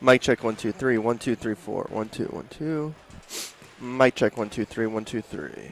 Mic check 1 2 3 1 2 3 4 1 2 1 2. Mic check 1 2 3 1 2 3.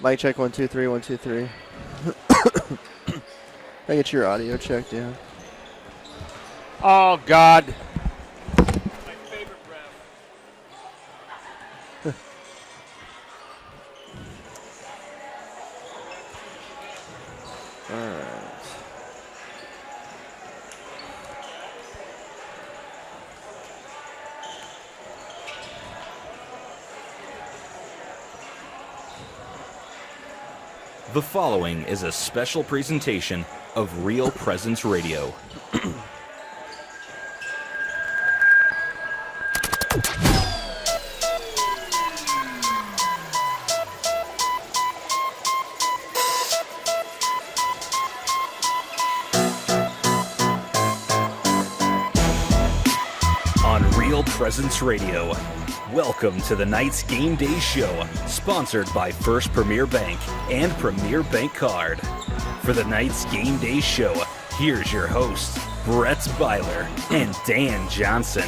Mic check 1 2 3 1 2 3. I get your audio checked, yeah. Oh God. My favorite ref. All right. The following is a special presentation of Real Presence Radio. On Real Presence Radio. Welcome to the night's Game Day Show, sponsored by First Premier Bank and Premier Bank Card. For the night's Game Day Show, here's your hosts, Brett Byler and Dan Johnson.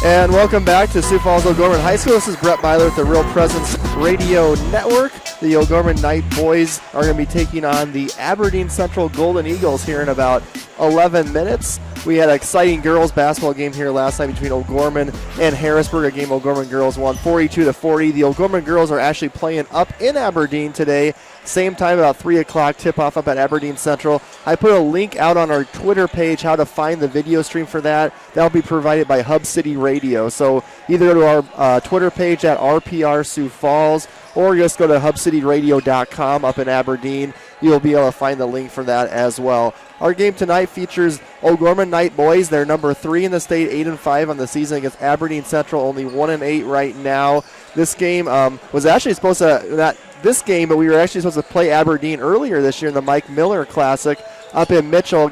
And welcome back to Sioux Falls O'Gorman High School. This is Brett Byler with the Real Presence Radio Network. The O'Gorman Knight boys are going to be taking on the Aberdeen Central Golden Eagles here in about 11 minutes. We had an exciting girls basketball game here last night between O'Gorman and Harrisburg, a game O'Gorman girls won 42-40. The O'Gorman girls are actually playing up in Aberdeen today. Same time, about 3 o'clock, tip-off up at Aberdeen Central. I put a link out on our Twitter page how to find the video stream for that. That'll be provided by Hub City Radio. So either go to our Twitter page at RPR Sioux Falls or just go to hubcityradio.com up in Aberdeen. You'll be able to find the link for that as well. Our game tonight features O'Gorman Knight boys. They're number 3 in the state, 8-5 on the season against Aberdeen Central, only 1-8 right now. This game was actually supposed to, not this game, but we were actually supposed to play Aberdeen earlier this year in the Mike Miller Classic up in Mitchell.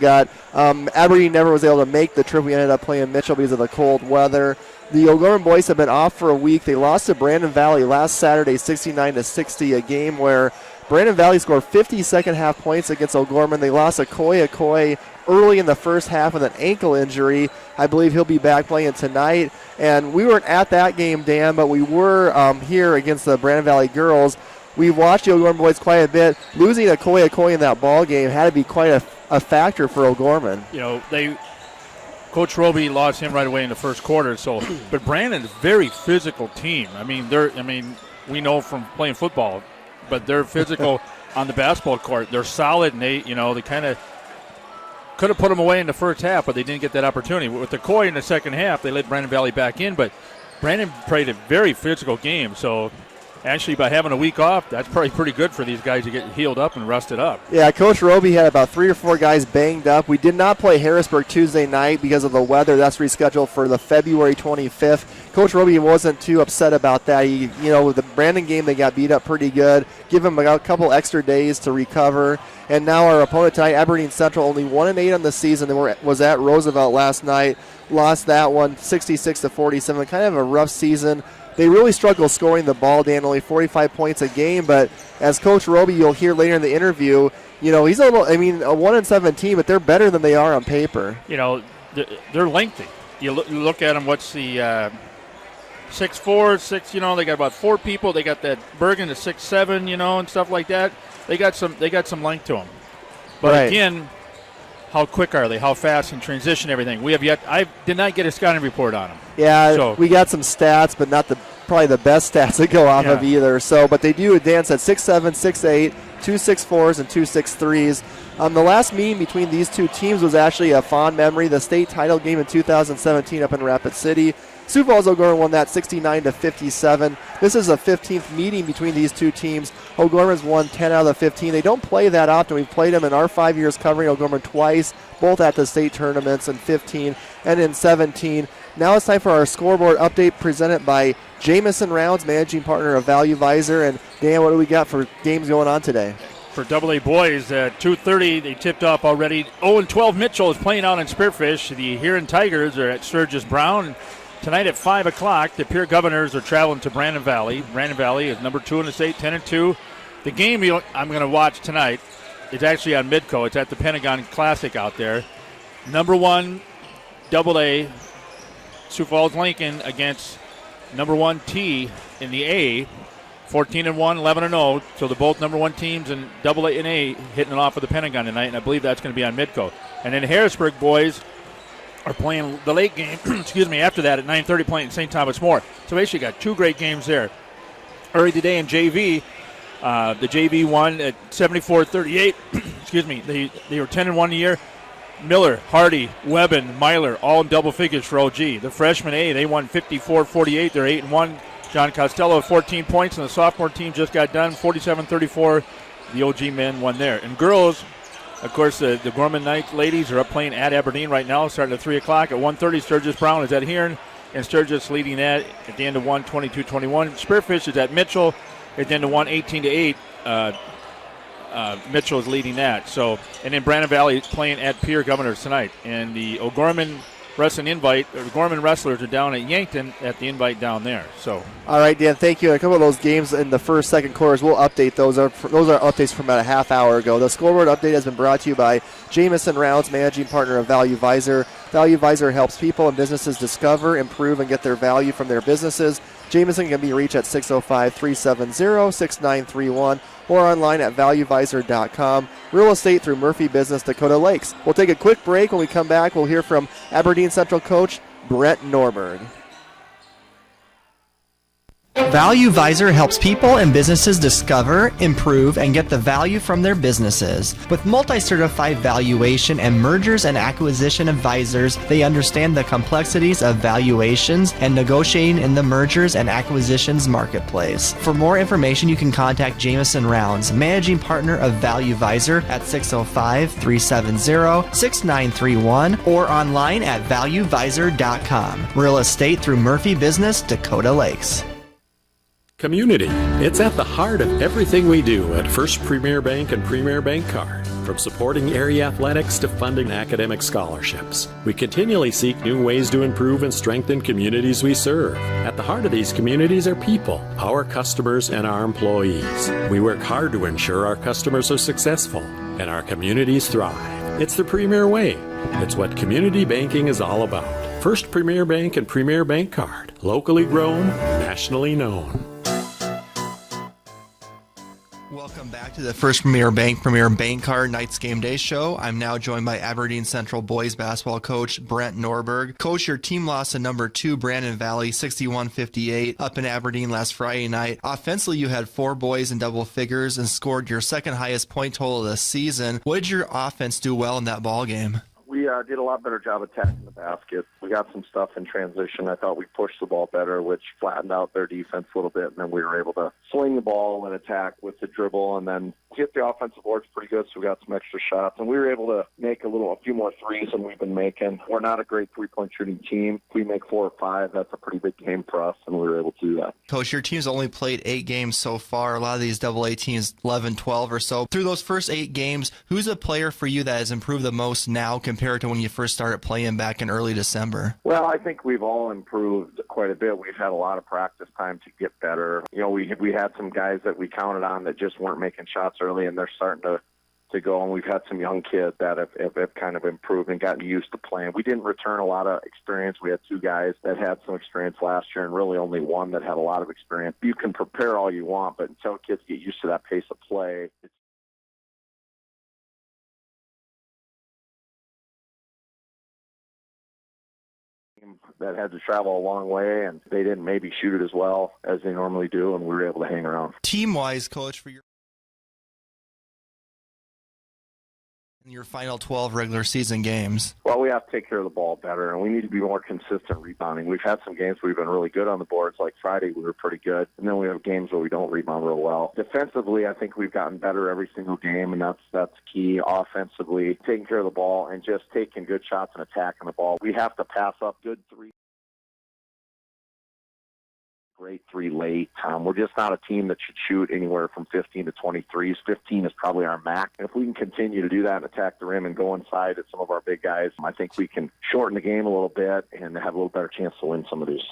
Aberdeen never was able to make the trip. We ended up playing Mitchell because of the cold weather. The O'Gorman boys have been off for a week. They lost to Brandon Valley last Saturday, 69-60, a game where Brandon Valley scored 50 second-half points against O'Gorman. They lost to Koya early in the first half with an ankle injury. I believe he'll be back playing tonight. And we weren't at that game, Dan, but we were here against the Brandon Valley girls. We watched the O'Gorman boys quite a bit. Losing to Koya in that ball game had to be quite a factor for O'Gorman. You know, Coach Roby lost him right away in the first quarter. But Brandon is a very physical team. We know from playing football, but they're physical on the basketball court. They're solid, and they kind of could have put them away in the first half, but they didn't get that opportunity. With the Coy in the second half, they let Brandon Valley back in, but Brandon played a very physical game. So actually, by having a week off, that's probably pretty good for these guys to get healed up and rested up. Yeah, Coach Roby had about 3 or 4 guys banged up. We did not play Harrisburg Tuesday night because of the weather. That's rescheduled for the February 25th. Coach Roby wasn't too upset about that. With the Brandon game, they got beat up pretty good. Give him a couple extra days to recover. And now our opponent tonight, Aberdeen Central, only 1-8 on the season. They was at Roosevelt last night. Lost that one 66-47. Kind of a rough season. They really struggle scoring the ball, Dan, only 45 points a game. But as Coach Roby, you'll hear later in the interview, he's a 1-7 team, but they're better than they are on paper. They're lengthy. You look at them, what's the 6'4", 6, they got about 4 people. They got that Bergen to 6'7", and stuff like that. They got some length to them. But right. Again, how quick are they? How fast in transition, everything. I did not get a scouting report on them. Yeah, we got some stats, but not probably the best stats to go off of either. But they do advance at 6'7", 6'8", 2 6'4", and 2 6'3". The last meeting between these two teams was actually a fond memory, the state title game in 2017 up in Rapid City. Sioux Falls O'Gorman won that 69-57. This is a 15th meeting between these two teams. O'Gorman's won 10 out of the 15. They don't play that often. We've played them in our 5 years covering O'Gorman twice, both at the state tournaments in 15 and in 17. Now it's time for our scoreboard update presented by Jamison Rounds, managing partner of Value Visor. And Dan, what do we got for games going on today? For AA boys, at 2:30, they tipped off already. 0-12 Mitchell is playing out in Spearfish. The Huron Tigers are at Sturgis Brown. Tonight at 5 o'clock, the Pierre Governors are traveling to Brandon Valley. Brandon Valley is number 2 in the state, 10-2. The game I'm going to watch tonight is actually on Midco. It's at the Pentagon Classic out there. Number 1, AA, Sioux Falls Lincoln against number 1 T in the A. 14-1, 11-0. So they're both number one teams in AA and A hitting it off with the Pentagon tonight, and I believe that's going to be on Midco. And then Harrisburg boys are playing the late game, after that at 9:30 playing St. Thomas More. So basically got two great games there. Early today in JV, the JV won at 74-38. They were 10-1 a year. Miller, Hardy, Webben, Myler, all in double figures for OG. The freshman A, they won 54-48. They're 8-1. John Costello, 14 points, and the sophomore team just got done, 47-34. The OG men won there. And girls, of course, the Gorman Knights ladies are up playing at Aberdeen right now, starting at 3 o'clock. At 1:30, Sturgis Brown is at Hearn, and Sturgis leading that at the end of 1, 22-21. Spearfish is at Mitchell at the end of 1, 18-8. Mitchell is leading that. So, and then Brandon Valley playing at Pierre Governors tonight. And the O'Gorman Wrestling Invite, or the Gorman Wrestlers are down at Yankton at the Invite down there. So, all right, Dan, thank you. A couple of those games in the first, second quarters, we'll update those. Those are updates from about a half hour ago. The scoreboard update has been brought to you by Jamison Rounds, managing partner of Value Visor. Value Visor helps people and businesses discover, improve, and get their value from their businesses. Jamison can be reached at 605-370-6931 or online at valuevisor.com. Real estate through Murphy Business Dakota Lakes. We'll take a quick break. When we come back, we'll hear from Aberdeen Central coach Brent Norburg. Value Visor helps people and businesses discover, improve, and get the value from their businesses. With multi-certified valuation and mergers and acquisition advisors, they understand the complexities of valuations and negotiating in the mergers and acquisitions marketplace. For more information, you can contact Jamison Rounds, managing partner of Value Visor at 605-370-6931 or online at valuevisor.com. Real estate through Murphy Business Dakota Lakes. Community. It's at the heart of everything we do at First Premier Bank and Premier Bank Card. From supporting area athletics to funding academic scholarships, we continually seek new ways to improve and strengthen communities we serve. At the heart of these communities are people, our customers, and our employees. We work hard to ensure our customers are successful and our communities thrive. It's the Premier way. It's what community banking is all about. First Premier Bank and Premier Bank Card. Locally grown, nationally known. Welcome back to the First Premier Bank Card Knights Game Day Show. I'm now joined by Aberdeen Central boys basketball coach Brent Norburg. Coach, your team lost to number 2 Brandon Valley 61-58 up in Aberdeen last Friday night. Offensively, you had 4 boys in double figures and scored your second highest point total of the season. What did your offense do well in that ball game? We did a lot better job attacking the basket. We got some stuff in transition. I thought we pushed the ball better, which flattened out their defense a little bit, and then we were able to swing the ball and attack with the dribble, and then hit the offensive boards pretty good, so we got some extra shots, and we were able to make a few more threes than we've been making. We're not a great three-point shooting team. If we make 4 or 5, that's a pretty big game for us, and we were able to do that. Coach, your team's only played 8 games so far. A lot of these AA teams, 11, 12 or so. Through those first 8 games, who's a player for you that has improved the most now compared to when you first started playing back in early December? Well, I think we've all improved quite a bit. We've had a lot of practice time to get better. You know, we had some guys that we counted on that just weren't making shots early, and they're starting to go, and we've had some young kids that have kind of improved and gotten used to playing. We didn't return a lot of experience. We had 2 guys that had some experience last year and really only 1 that had a lot of experience. You can prepare all you want, but until kids get used to that pace of play, that had to travel a long way, and they didn't maybe shoot it as well as they normally do, and we were able to hang around. Team-wise, Coach, for your final 12 regular season games? Well, we have to take care of the ball better, and we need to be more consistent rebounding. We've had some games where we've been really good on the boards, like Friday we were pretty good, and then we have games where we don't rebound real well. Defensively, I think we've gotten better every single game, and that's key. Offensively, taking care of the ball and just taking good shots and attacking the ball. We have to pass up good 3. Great 3 late. We're just not a team that should shoot anywhere from 15 to 23s. 15 is probably our max. And if we can continue to do that and attack the rim and go inside at some of our big guys, I think we can shorten the game a little bit and have a little better chance to win some of these.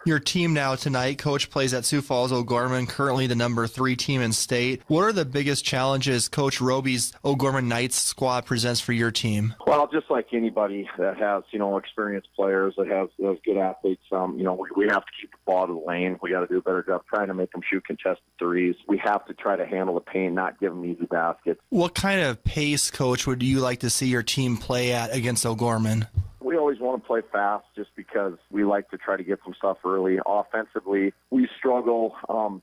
Your team now tonight, Coach plays at Sioux Falls O'Gorman, currently the number 3 team in state. What are the biggest challenges Coach Roby's O'Gorman Knights squad presents for your team? Well, just like anybody that has, experienced players, that has good athletes, we have to keep the ball to the lane. We got to do a better job trying to make them shoot contested threes. We have to try to handle the paint, not give them easy baskets. What kind of pace, Coach, would you like to see your team play at against O'Gorman? We always want to play fast just because we like to try to get some stuff early. Offensively, we struggle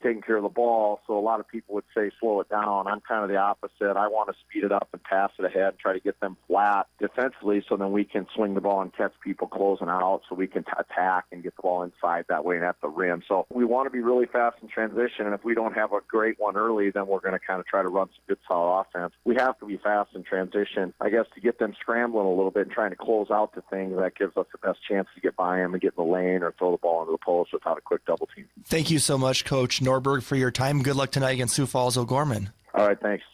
taking care of the ball, so a lot of people would say slow it down. I'm kind of the opposite. I want to speed it up and pass it ahead, try to get them flat defensively so then we can swing the ball and catch people closing out so we can attack and get the ball inside that way and at the rim. So we want to be really fast in transition, and if we don't have a great one early, then we're going to kind of try to run some good solid offense. We have to be fast in transition, I guess, to get them scrambling a little bit and trying to close out the thing. That gives us the best chance to get by them and get in the lane or throw the ball into the post without a quick double team. Thank you so much, Coach Norburg, for your time. Good luck tonight against Sioux Falls O'Gorman. All right, thanks.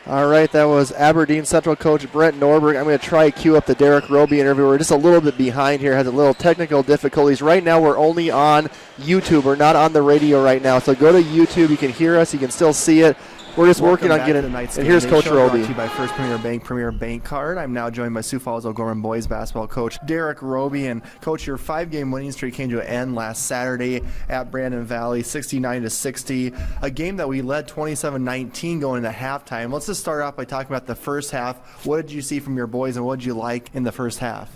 All right, that was Aberdeen Central coach Brent Norburg. I'm going to try to cue up the Derek Roby interview. We're just a little bit behind here, has a little technical difficulties. Right now we're only on YouTube. We're not on the radio right now. So go to YouTube. You can hear us. You can still see it. We're just working on getting it. And here's Coach Roby. Brought to you by First Premier Bank Card. I'm now joined by Sioux Falls O'Gorman boys basketball coach Derek Roby. And Coach, your 5-game winning streak came to an end last Saturday at Brandon Valley, 69-60. A game that we led 27-19 going into halftime. Let's just start off by talking about the first half. What did you see from your boys, and what did you like in the first half?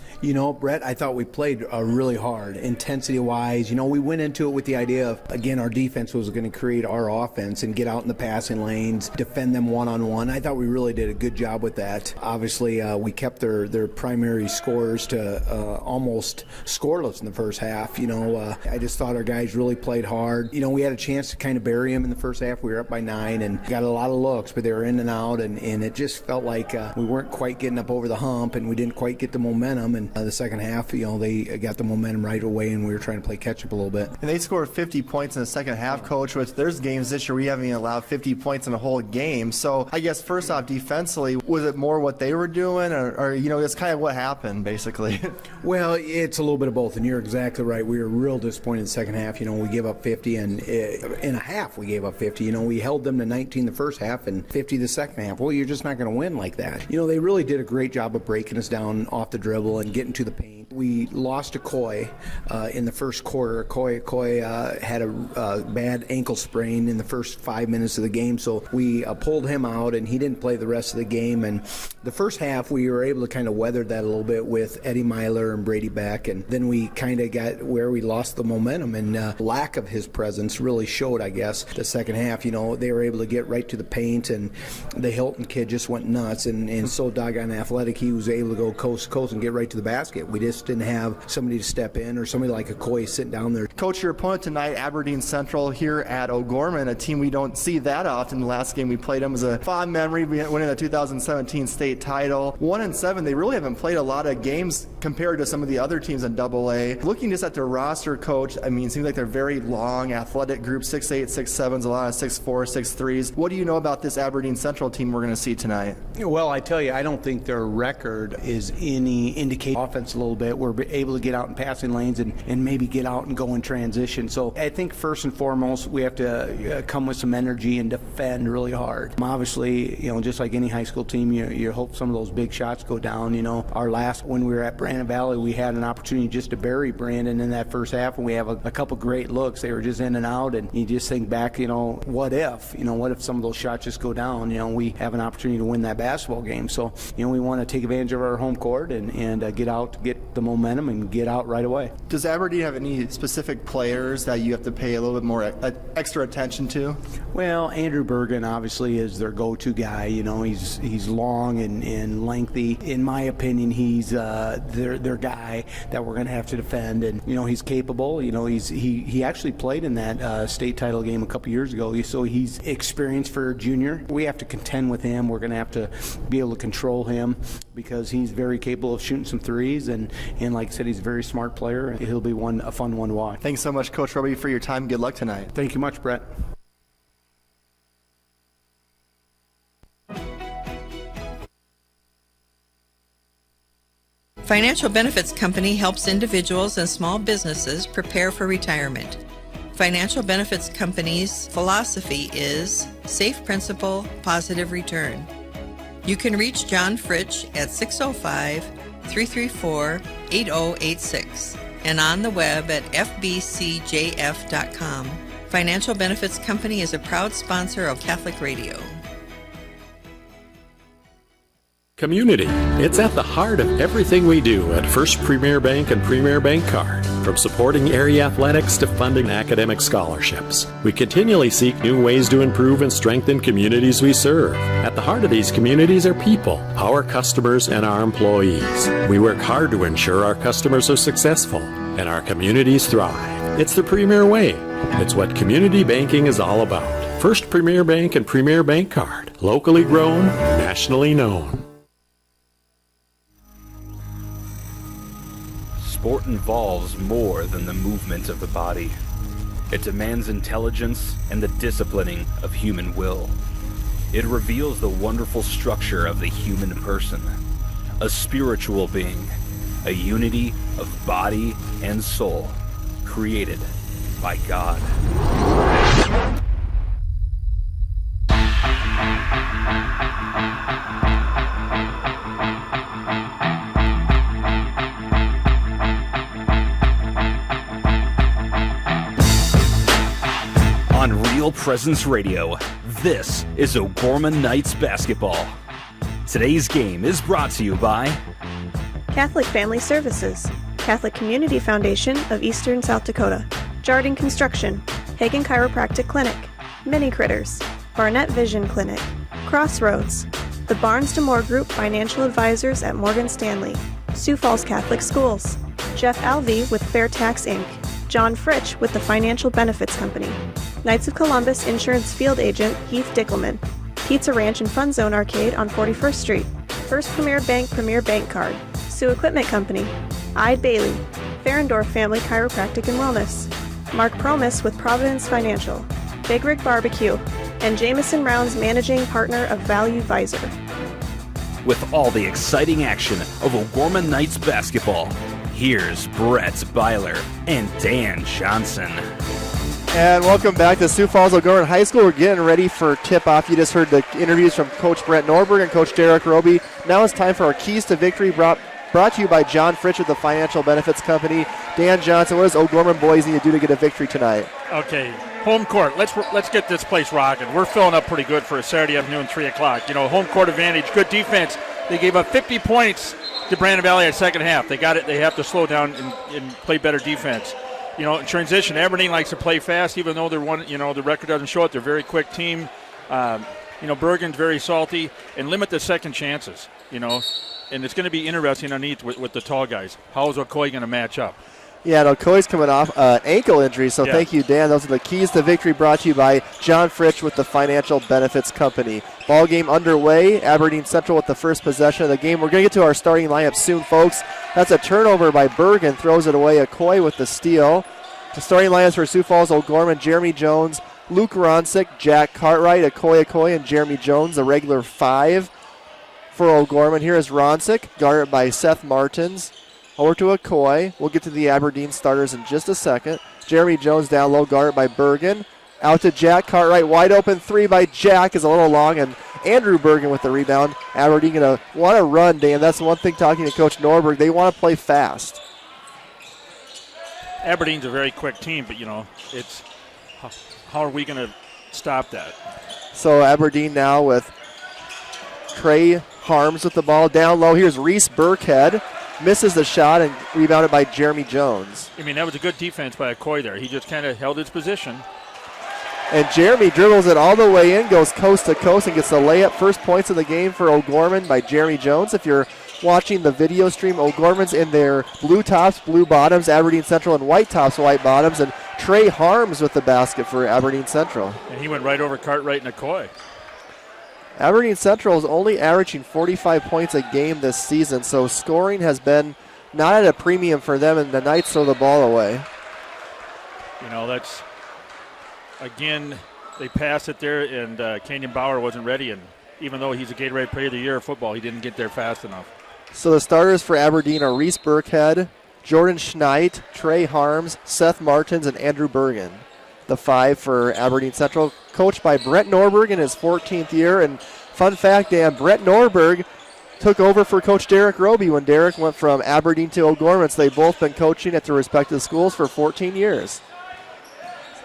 Brett, I thought we played really hard, intensity-wise. We went into it with the idea of, again, our defense was going to create our offense and get out in the passing lanes, defend them one-on-one. I thought we really did a good job with that. Obviously, we kept their primary scorers to almost scoreless in the first half. I just thought our guys really played hard. We had a chance to kind of bury them in the first half. We were up by 9 and got a lot of looks, but they were in and out, and it just felt like we weren't quite getting up over the hump, and we didn't quite get the momentum. And the second half, they got the momentum right away, and we were trying to play catch-up a little bit. And they scored 50 points in the second half, Coach, which there's games this year we haven't even allowed 50 points in a whole game. So I guess first off, defensively, was it more what they were doing, or it's kind of what happened, basically? Well, it's a little bit of both, and you're exactly right. We were real disappointed in the second half. We gave up 50, and in a half we gave up 50. We held them to 19 the first half and 50 the second half. Well, you're just not going to win like that. They really did a great job of breaking us down off the dribble and getting to the paint. We lost to Coy in the first quarter. Coy had a bad ankle sprain in the first 5 minutes of the game, so we pulled him out, and he didn't play the rest of the game. And the first half, we were able to kind of weather that a little bit with Eddie Myler and Brady back, and then we kind of got where we lost the momentum, and lack of his presence really showed, I guess, the second half. They were able to get right to the paint, and the Hilton kid just went nuts, and so doggone athletic, he was able to go coast to coast and get right to the basket. We just didn't have somebody to step in, or somebody like a Coy sitting down there. Coach, your opponent tonight, Aberdeen Central here at O'Gorman, a team we don't see that often. The last game we played them was a fond memory, winning the 2017 state title. 1-7, they really haven't played a lot of games compared to some of the other teams in AA. Looking just at their roster, Coach, it seems like they're very long, athletic group, 6'8", 6'7", a lot of 6'4", 6'3". What do you know about this Aberdeen Central team we're going to see tonight? Well, I tell you, I don't think their record is any indication offense a little bit. We're able to get out in passing lanes and maybe get out and go in transition. So I think first and foremost, we have to come with some energy and defend really hard. Obviously, just like any high school team, you hope some of those big shots go down. Our last, when we were at Brandon Valley, we had an opportunity just to bury Brandon in that first half, and we have a couple great looks. They were just in and out, and you just think back, what if some of those shots just go down? We have an opportunity to win that basketball game. So, we want to take advantage of our home court and get out, get the momentum, and get out right away. Does Aberdeen have any specific players that you have to pay a little bit more extra attention to? Well, Andrew Bergen obviously is their go-to guy. He's long and lengthy. In my opinion, he's their guy that we're going to have to defend, and he's capable. He actually played in that state title game a couple years ago, so he's experienced for junior. We have to contend with him. We're going to have to be able to control him because he's very capable of shooting some threes, and like I said, he's a very smart player. He'll be a fun one to watch. Thanks so much, Coach Roby, for your time. Good luck tonight. Thank you much, Brett. Financial Benefits Company helps individuals and small businesses prepare for retirement. Financial Benefits Company's philosophy is safe principal, positive return. You can reach John Fritsch at 605-334-8086 and on the web at fbcjf.com. Financial Benefits Company is a proud sponsor of Catholic Radio. Community. It's at the heart of everything we do at First Premier Bank and Premier Bank Card. From supporting area athletics to funding academic scholarships, we continually seek new ways to improve and strengthen communities we serve. At the heart of these communities are people, our customers, and our employees. We work hard to ensure our customers are successful and our communities thrive. It's the Premier way. It's what community banking is all about. First Premier Bank and Premier Bank Card. Locally grown, nationally known. Sport involves more than the movement of the body. It demands intelligence and the disciplining of human will. It reveals the wonderful structure of the human person, a spiritual being, a unity of body and soul, created by God. On Real Presence Radio, this is O'Gorman Knights basketball. Today's game is brought to you by Catholic Family Services, Catholic Community Foundation of Eastern South Dakota, Jardine Construction, Hagen Chiropractic Clinic, Mini Critters, Barnett Vision Clinic, Crossroads, the Barnes DeMoore Group Financial Advisors at Morgan Stanley, Sioux Falls Catholic Schools, Jeff Alvey with Fair Tax Inc., John Fritsch with the Financial Benefits Company, Knights of Columbus Insurance Field Agent Heath Dickelman, Pizza Ranch and Fun Zone Arcade on 41st Street, First Premier Bank Card, Sioux Equipment Company, Ide Bailey, Ferendorf Family Chiropractic and Wellness, Mark Promis with Providence Financial, Big Rig Barbecue, and Jameson Rounds Managing Partner of Value Visor. with all the exciting action of O'Gorman Knights basketball. Here's Brett Byler and Dan Johnson. And welcome back to Sioux Falls O'Gorman High School. We're getting ready for tip-off. You just heard the interviews from Coach Brett Norburg and Coach Derek Roby. Now it's time for our Keys to Victory, brought to you by John Fritsch with the Financial Benefits Company. Dan Johnson, what does O'Gorman boys need to do to get a victory tonight? Okay, home court. Let's get this place rocking. We're filling up pretty good for a Saturday afternoon, 3 o'clock. You know, home court advantage, good defense. They gave up 50 points to Brandon Valley at second half. They got it. They have to slow down and play better defense. You know, in transition, Aberdeen likes to play fast, even though they're one. You know, the record doesn't show it. They're a very quick team. You know, Bergen's very salty, and limit the second chances. You know, and it's going to be interesting underneath with the tall guys. How is Okoye going to match up? Yeah, and Okoye's coming off an ankle injury, so Thank you, Dan. Those are the Keys to Victory, brought to you by John Fritsch with the Financial Benefits Company. Ball game underway. Aberdeen Central with the first possession of the game. We're going to get to our starting lineup soon, folks. That's a turnover by Bergen, throws it away. Okoye with the steal. The starting lineups for Sioux Falls O'Gorman: Jeremy Jones, Luke Ronsick, Jack Cartwright, Okoye, and Jeremy Jones, the regular 5 for O'Gorman. Here is Ronsick, guarded by Seth Martins. Over to Okoye. We'll get to the Aberdeen starters in just a second. Jeremy Jones down low, guarded by Bergen. Out to Jack Cartwright. Wide open 3 by Jack is a little long, and Andrew Bergen with the rebound. Aberdeen going to want to run, Dan. That's one thing talking to Coach Norburg. They want to play fast. Aberdeen's a very quick team, but, you know, it's how are we going to stop that? So Aberdeen now with Trey Harms with the ball down low. Here's Reese Burkhead. Misses the shot and rebounded by Jeremy Jones. I mean, that was a good defense by Okoye there. He just kind of held his position. And Jeremy dribbles it all the way in, goes coast to coast, and gets the layup. First points of the game for O'Gorman by Jeremy Jones. If you're watching the video stream, O'Gorman's in their blue tops, blue bottoms, Aberdeen Central in white tops, white bottoms, and Trey Harms with the basket for Aberdeen Central. And he went right over Cartwright and Okoye. Aberdeen Central is only averaging 45 points a game this season, so scoring has been not at a premium for them, and the Knights throw the ball away. You know, that's, again, they passed it there, and Kenyon Bauer wasn't ready, and even though he's a Gatorade Player of the Year of football, he didn't get there fast enough. So the starters for Aberdeen are Reese Burkhead, Jordan Schneid, Trey Harms, Seth Martins, and Andrew Bergen. The 5 for Aberdeen Central, coached by Brent Norburg in his 14th year. And fun fact, Dan, Brent Norburg took over for Coach Derek Roby when Derek went from Aberdeen to O'Gorman. So they've both been coaching at their respective schools for 14 years.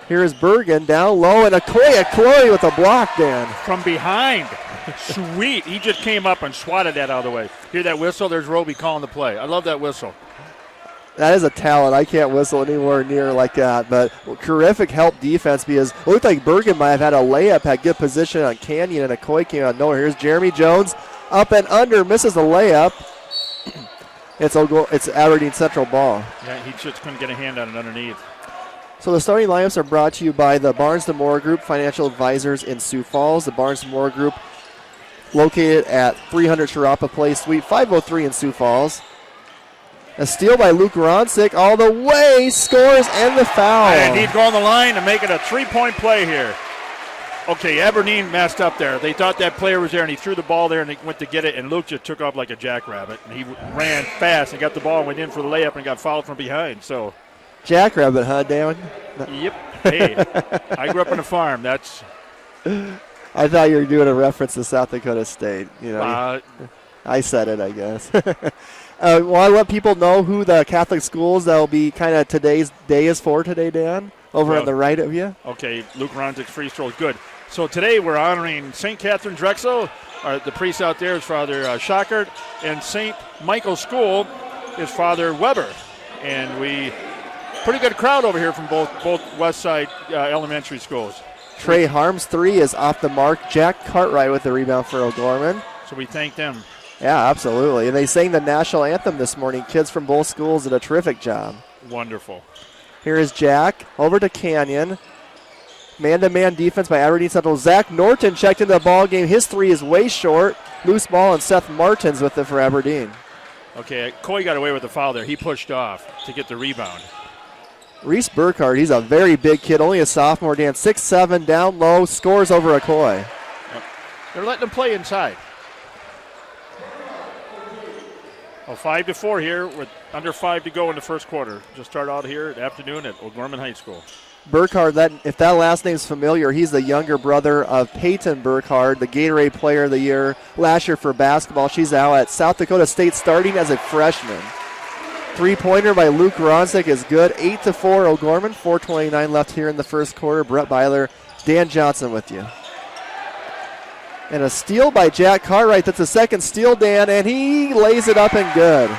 Here is Bergen down low, and Okoye with a block, Dan. From behind. Sweet. He just came up and swatted that out of the way. Hear that whistle? There's Roby calling the play. I love that whistle. That is a talent. I can't whistle anywhere near like that. But terrific help defense because it looked like Bergen might have had a layup, had good position on Canyon, and Okoye came out of nowhere. Here's Jeremy Jones up and under, misses the layup. It's Aberdeen Central ball. Yeah, he just couldn't get a hand on it underneath. So the starting lineups are brought to you by the Barnes & Moore Group, financial advisors in Sioux Falls. The Barnes & Moore Group located at 300 Sharapa Place, Suite 503 in Sioux Falls. A steal by Luke Ronsick all the way, scores, and the foul. And he'd go on the line and make it a 3-point play here. Okay, Aberdeen messed up there. They thought that player was there, and he threw the ball there, and he went to get it, and Luke just took off like a jackrabbit. And he ran fast and got the ball and went in for the layup and got fouled from behind. So, jackrabbit, huh, Dan? Yep. Hey, I grew up on a farm. That's. I thought you were doing a reference to South Dakota State. You know, I said it, I guess. Well, I let people know who the Catholic schools that will be kind of today's day is for today, Dan, over on the right of you. Okay, Luke Ronsick's free throw is good. So today we're honoring St. Catherine Drexel. The priest out there is Father Schockert, and St. Michael's School is Father Weber. And pretty good crowd over here from both West Side elementary schools. Trey Harms' 3 is off the mark. Jack Cartwright with the rebound for O'Gorman. So we thank them. Yeah, absolutely. And they sang the national anthem this morning. Kids from both schools did a terrific job. Wonderful. Here is Jack over to Canyon. Man-to-man defense by Aberdeen Central. Zach Norton checked into the ball game. His 3 is way short. Loose ball, and Seth Martins with it for Aberdeen. Okay, Coy got away with the foul there. He pushed off to get the rebound. Reese Burkhardt, he's a very big kid, only a sophomore, Dan. 6'7", down low, scores over Okoye. Yep. They're letting him play inside. 5-4 here with under 5 to go in the first quarter. Just start out here at afternoon at O'Gorman High School. Burkhardt, if that last name's familiar, he's the younger brother of Peyton Burkhardt, the Gatorade Player of the Year last year for basketball. She's now at South Dakota State starting as a freshman. 3-pointer by Luke Ronsick is good. 8-4 O'Gorman. 4:29 left here in the first quarter. Brett Byler, Dan Johnson with you. And a steal by Jack Cartwright. That's a second steal, Dan, and he lays it up and good.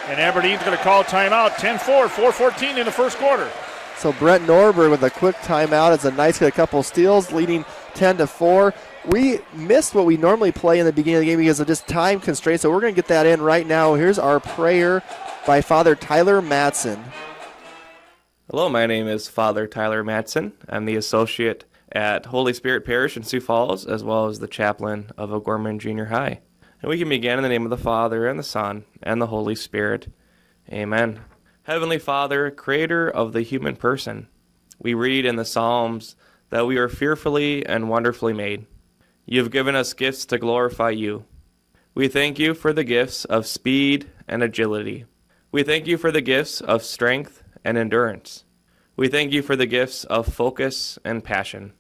And Aberdeen's going to call timeout. 10-4, 4:14 in the first quarter. So Brent Norberg with a quick timeout. It's a nice a couple steals, leading 10-4. We missed what we normally play in the beginning of the game because of just time constraints, so we're going to get that in right now. Here's our prayer by Father Tyler Matson. Hello, my name is Father Tyler Matson. I'm the associate at Holy Spirit Parish in Sioux Falls, as well as the chaplain of O'Gorman Junior High. And we can begin in the name of the Father, and the Son, and the Holy Spirit. Amen. Heavenly Father, creator of the human person, we read in the Psalms that we are fearfully and wonderfully made. You have given us gifts to glorify you. We thank you for the gifts of speed and agility. We thank you for the gifts of strength and endurance. We thank you for the gifts of focus and passion.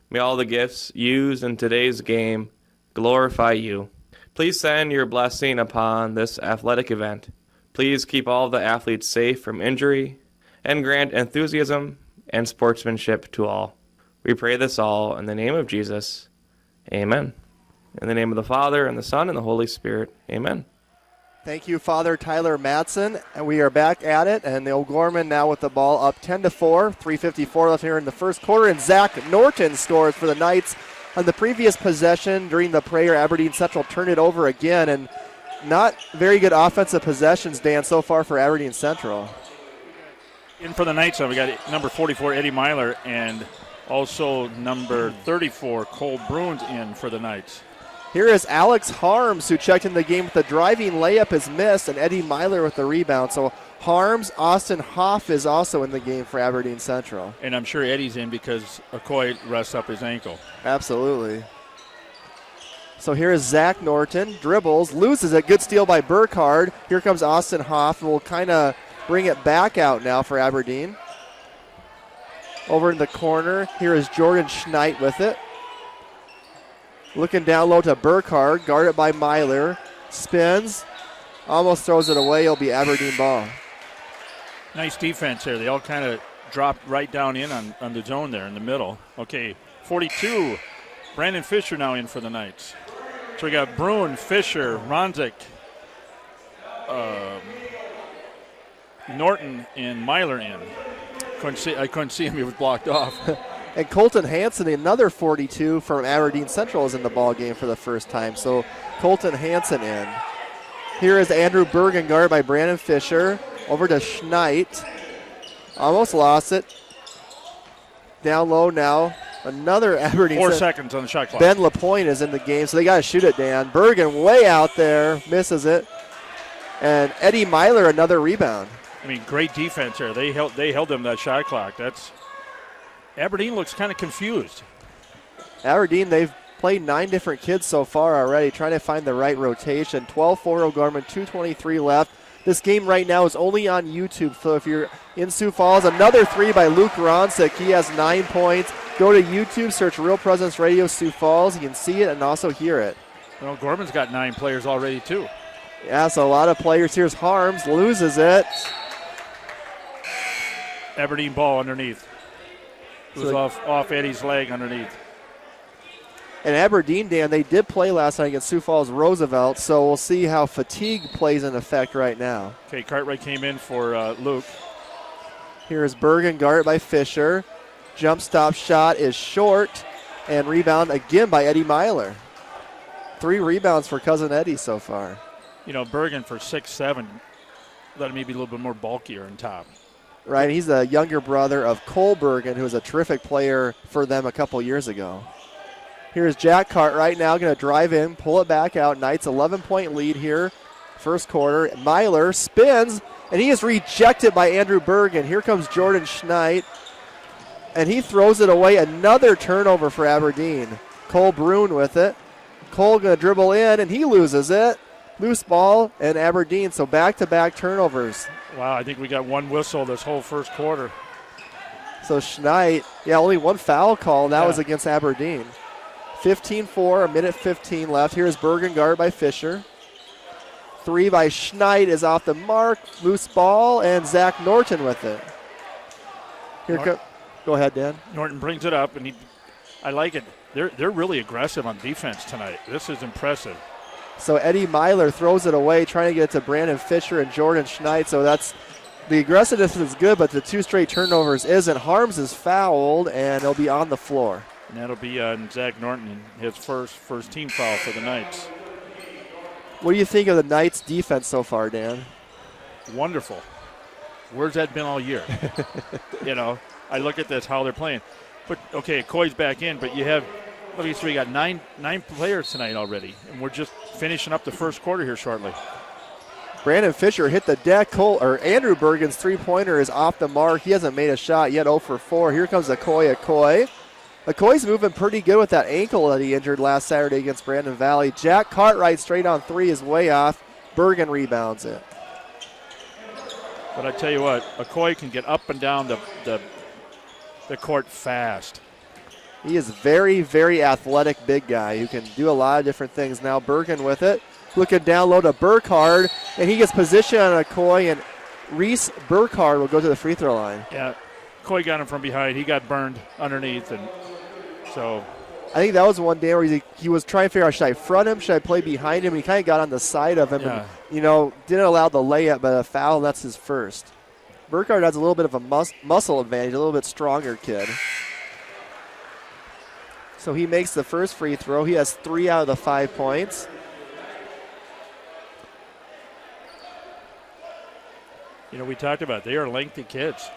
May all the gifts used in today's game glorify you. Please send your blessing upon this athletic event. Please keep all the athletes safe from injury and grant enthusiasm and sportsmanship to all. We pray this all in the name of Jesus. Amen. In the name of the Father, and the Son, and the Holy Spirit. Amen. Thank you, Father Tyler Matson. And we are back at it, and the O'Gorman now with the ball up 10-4. 3:54 left here in the first quarter, and Zach Norton scores for the Knights. On the previous possession during the prayer, Aberdeen Central turned it over again, and not very good offensive possessions, Dan, so far for Aberdeen Central. In for the Knights, we got number 44, Eddie Myler, and also number 34, Cole Bruins in for the Knights. Here is Alex Harms, who checked in the game with the driving layup is missed, and Eddie Myler with the rebound. So Harms, Austin Hoff is also in the game for Aberdeen Central. And I'm sure Eddie's in because Okoye rests up his ankle. Absolutely. So here is Zach Norton, dribbles, loses it, good steal by Burkhardt. Here comes Austin Hoff, and will kind of bring it back out now for Aberdeen. Over in the corner, here is Jordan Schneid with it. Looking down low to Burkhardt, guarded by Myler. Spins, almost throws it away. It'll be Aberdeen ball. Nice defense there. They all kind of dropped right down in on the zone there in the middle. Okay, 42. Brandon Fisher now in for the Knights. So we got Bruin, Fisher, Ronzik, Norton, and Myler in. I couldn't see him. He was blocked off. And Colton Hansen, another 42 from Aberdeen Central, is in the ball game for the first time. So Colton Hansen in. Here is Andrew Bergen, guarded by Brandon Fisher. Over to Schneid. Almost lost it. Down low now. Another Aberdeen. 4 seconds on the shot clock. Ben LaPointe is in the game, so they got to shoot it, Dan. Bergen way out there, misses it. And Eddie Myler, another rebound. I mean, great defense there. They held them that shot clock. Aberdeen looks kind of confused. Aberdeen, they've played 9 different kids so far already, trying to find the right rotation. 12-4 O'Gorman, 2:23 left. This game right now is only on YouTube, so if you're in Sioux Falls, another 3 by Luke Ronsick. He has 9 points. Go to YouTube, search Real Presence Radio Sioux Falls. You can see it and also hear it. Well, Gorman's got 9 players already, too. Yeah, so a lot of players. Here's Harms, loses it. Aberdeen ball underneath. It was off Eddie's leg underneath. And Aberdeen, Dan, they did play last night against Sioux Falls Roosevelt, so we'll see how fatigue plays in effect right now. Okay, Cartwright came in for Luke. Here is Bergen, guarded by Fisher. Jump stop shot is short, and rebound again by Eddie Myler. 3 rebounds for Cousin Eddie so far. You know, Bergen for 6'7", let him maybe a little bit more bulkier on top. Right, he's the younger brother of Cole Bergen, who was a terrific player for them a couple years ago. Here's Jack Cartwright now going to drive in, pull it back out. Knights 11-point lead here, first quarter. Myler spins, and he is rejected by Andrew Bergen. Here comes Jordan Schneid, and he throws it away. Another turnover for Aberdeen. Cole Bruin with it. Cole going to dribble in, and he loses it. Loose ball, and Aberdeen, so back-to-back turnovers. Wow, I think we got 1 whistle this whole first quarter. So Schneid, only 1 foul call, and that was against Aberdeen. 15-4, 1:15 left. Here's Bergen, guarded by Fisher. 3 by Schneid is off the mark. Loose ball, and Zach Norton with it. Go ahead, Dan. Norton brings it up, and I like it. They're really aggressive on defense tonight. This is impressive. So Eddie Myler throws it away, trying to get it to Brandon Fisher and Jordan Schneid. So the aggressiveness is good, but the 2 straight turnovers isn't. Harms is fouled, and he'll be on the floor. And that'll be on Zach Norton, his first team foul for the Knights. What do you think of the Knights' defense so far, Dan? Wonderful. Where's that been all year? I look at this, how they're playing. But, okay, Coy's back in, but you have, we got nine players tonight already, and we're just finishing up the first quarter here shortly. Brandon Fisher hit the deck. Andrew Bergen's 3-pointer is off the mark. He hasn't made a shot yet, 0 for 4. Here comes Okoye. Okoye's moving pretty good with that ankle that he injured last Saturday against Brandon Valley. Jack Cartwright straight on 3 is way off. Bergen rebounds it. But I tell you what, Okoye can get up and down the court fast. He is very, very athletic big guy who can do a lot of different things. Now Bergen with it. Looking down low to Burkhardt, and he gets position on Okoye, and Reese Burkhardt will go to the free throw line. Yeah, Okoye got him from behind. He got burned underneath, and so. I think that was one day where he was trying to figure out, should I front him, should I play behind him? He kind of got on the side of him and, didn't allow the layup, but a foul, that's his first. Burkhardt has a little bit of a muscle advantage, a little bit stronger kid. So he makes the first free throw. He has 3 out of the 5 points. We talked about they are lengthy kids.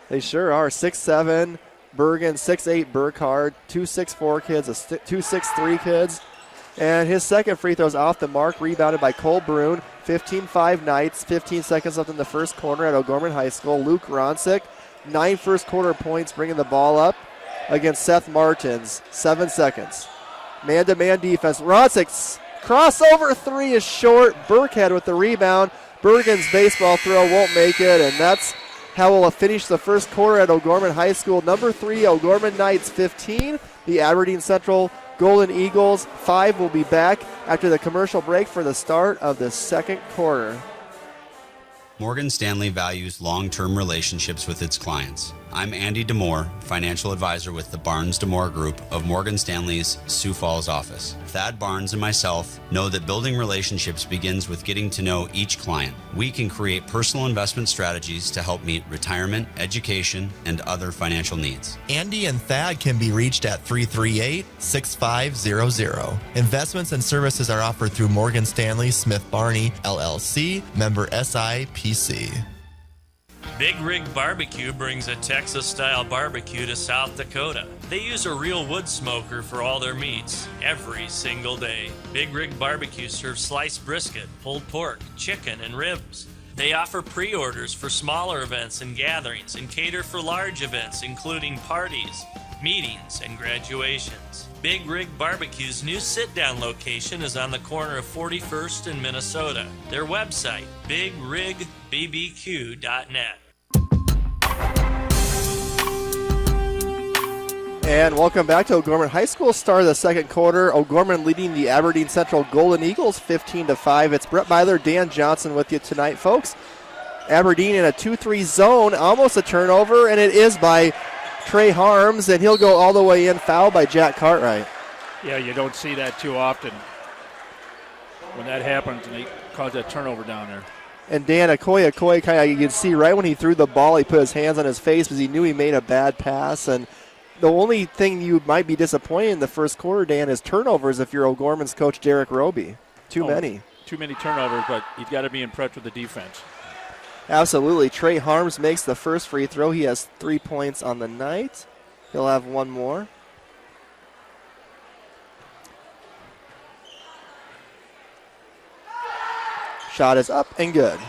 They sure are. 6'7", Bergen, 6'8", Burkhardt, 2 6'4" kids, 2 6'3" kids. And his second free throw is off the mark, rebounded by Cole Bruin. 15-5 Knights, 15 seconds left in the first quarter at O'Gorman High School. Luke Ronsick, 9 first quarter points, bringing the ball up. against Seth Martins. 7 seconds. Man-to-man defense. Ronsick's crossover three is short. Burkhead with the rebound. Bergen's baseball throw won't make it, and that's how we'll finish the first quarter at O'Gorman High School. Number 3, O'Gorman Knights 15. The Aberdeen Central Golden Eagles 5 will be back after the commercial break for the start of the second quarter. Morgan Stanley values long-term relationships with its clients. I'm Andy Demore, financial advisor with the Barnes Demore Group of Morgan Stanley's Sioux Falls office. Thad Barnes and myself know that building relationships begins with getting to know each client. We can create personal investment strategies to help meet retirement, education, and other financial needs. Andy and Thad can be reached at 338-6500. Investments and services are offered through Morgan Stanley Smith Barney, LLC, member SIPC. Big Rig Barbecue brings a Texas-style barbecue to South Dakota. They use a real wood smoker for all their meats every single day. Big Rig Barbecue serves sliced brisket, pulled pork, chicken, and ribs. They offer pre-orders for smaller events and gatherings and cater for large events including parties, meetings, and graduations. Big Rig Barbecue's new sit-down location is on the corner of 41st and Minnesota. Their website, bigrigbbbq.net. And welcome back to O'Gorman High School. Start of the second quarter. O'Gorman leading the Aberdeen Central Golden Eagles 15-5. It's Brett Byler, Dan Johnson with you tonight, folks. Aberdeen in a 2-3 zone, almost a turnover, and it is by Trey Harms, and he'll go all the way in, fouled by Jack Cartwright. Yeah, you don't see that too often when that happens and they cause that turnover down there. And Dan Okoye kind of, you can see right when he threw the ball, he put his hands on his face because he knew he made a bad pass. And the only thing you might be disappointed in the first quarter, Dan, is turnovers if you're O'Gorman's coach, Derek Roby. Too many turnovers, but you've got to be impressed with the defense. Absolutely. Trey Harms makes the first free throw. He has 3 points on the night. He'll have one more. Shot is up and good.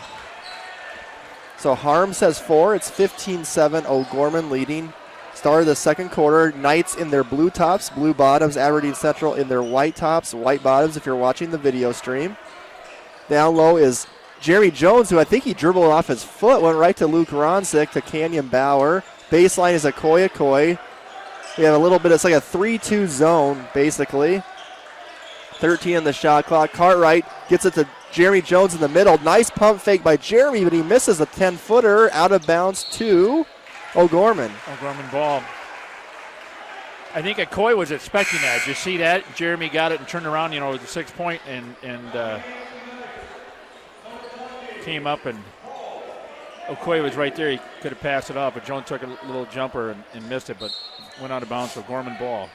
So Harms has 4. It's 15-7. O'Gorman leading. Start of the second quarter. Knights in their blue tops, blue bottoms. Aberdeen Central in their white tops, white bottoms if you're watching the video stream. Down low is Jeremy Jones, who I think he dribbled off his foot, went right to Luke Ronsick to Canyon Bauer. Baseline is Okoye. We have a little bit, it's like a 3-2 zone, basically. 13 on the shot clock. Cartwright gets it to Jeremy Jones in the middle. Nice pump fake by Jeremy, but he misses a 10-footer out of bounds to O'Gorman. O'Gorman ball. I think Okoye was expecting that. Did you see that? Jeremy got it and turned around, with the 6 point and came up, and Okoye was right there. He could have passed it off, but Jones took a little jumper and missed it, but went out of bounds for Gorman ball.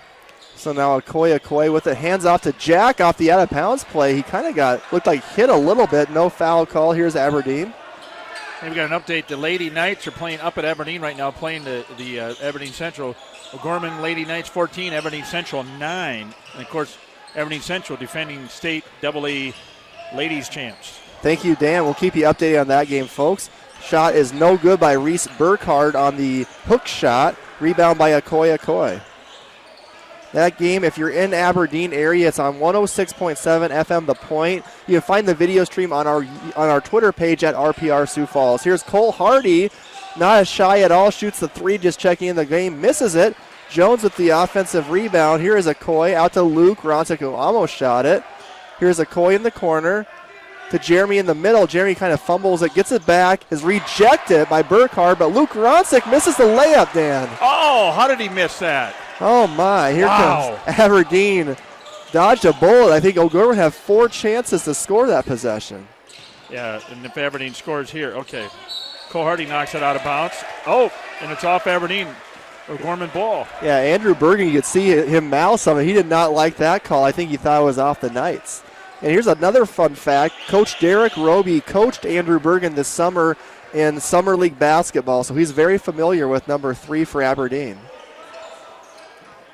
So now Okoye with it. Hands off to Jack off the out-of-bounds play. He kind of looked like hit a little bit. No foul call. Here's Aberdeen. And we got an update. The Lady Knights are playing up at Aberdeen right now, playing the Aberdeen Central. O'Gorman Lady Knights 14, Aberdeen Central 9. And, of course, Aberdeen Central defending state AA ladies champs. Thank you, Dan. We'll keep you updated on that game, folks. Shot is no good by Reese Burkhardt on the hook shot. Rebound by Okoye. That game, if you're in Aberdeen area, it's on 106.7 FM The Point. You can find the video stream on our Twitter page at RPR Sioux Falls. Here's Cole Hardy, not as shy at all, shoots the 3, just checking in the game, misses it. Jones with the offensive rebound. Here is Okoye out to Luke Ronsick, who almost shot it. Here's Okoye in the corner to Jeremy in the middle. Jeremy kind of fumbles it, gets it back, is rejected by Burkhardt, but Luke Ronsick misses the layup, Dan. Oh, how did he miss that? Oh, my. Here comes Aberdeen. Dodged a bullet. I think O'Gorman have 4 chances to score that possession. Yeah, and if Aberdeen scores here, okay. Cole Hardy knocks it out of bounds. Oh, and it's off Aberdeen. O'Gorman ball. Yeah, Andrew Bergen, you could see him mouth something. He did not like that call. I think he thought it was off the Knights. And here's another fun fact. Coach Derek Roby coached Andrew Bergen this summer in Summer League basketball, so he's very familiar with number 3 for Aberdeen.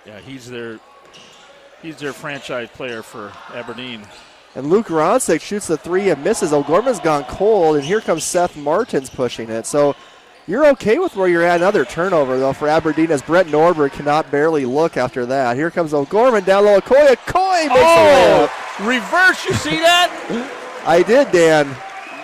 Yeah, he's their franchise player for Aberdeen. And Luke Ronsick shoots the 3 and misses. O'Gorman's gone cold, and here comes Seth Martins pushing it. So You're okay with where you're at. Another turnover, though, for Aberdeen as Brett Norburg cannot barely look after that. Here comes O'Gorman down low. Okoye makes a layup. Reverse, you see that? I did, Dan.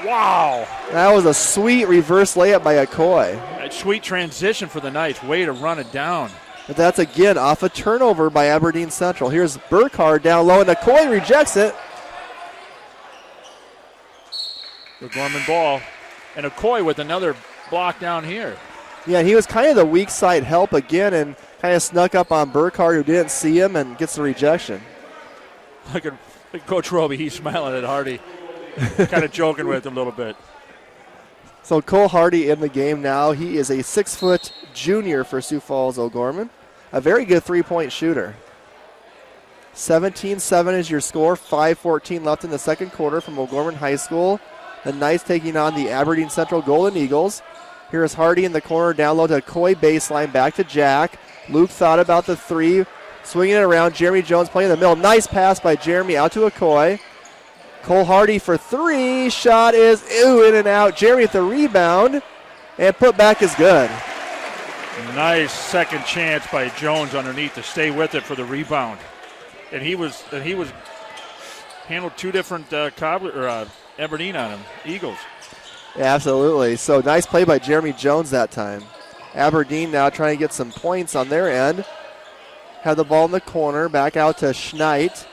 Wow. That was a sweet reverse layup by Okoye. A sweet transition for the Knights. Way to run it down. But that's again off a turnover by Aberdeen Central. Here's Burkhardt down low, and Okoye rejects it. The Gorman ball. And Okoye with another block down here. Yeah, he was kind of the weak side help again and kind of snuck up on Burkhardt, who didn't see him, and gets the rejection. Look at Coach Roby. He's smiling at Hardy. Kind of joking with him a little bit. So Cole Hardy in the game now. He is a 6-foot junior for Sioux Falls O'Gorman. A very good three-point shooter. 17-7 is your score. 5:14 left in the second quarter from O'Gorman High School. The Knights taking on the Aberdeen Central Golden Eagles. Here's Hardy in the corner, down low to Coy baseline, back to Jack. Luke thought about the three, swinging it around. Jeremy Jones playing in the middle. Nice pass by Jeremy out to Okoye. Cole Hardy for three. Shot is in and out. Jeremy with the rebound, and put back is good. Nice second chance by Jones underneath to stay with it for the rebound. And he was handled two different Aberdeen on him, Eagles. Yeah, absolutely. So nice play by Jeremy Jones that time. Aberdeen now trying to get some points on their end. Have the ball in the corner, back out to Schneid.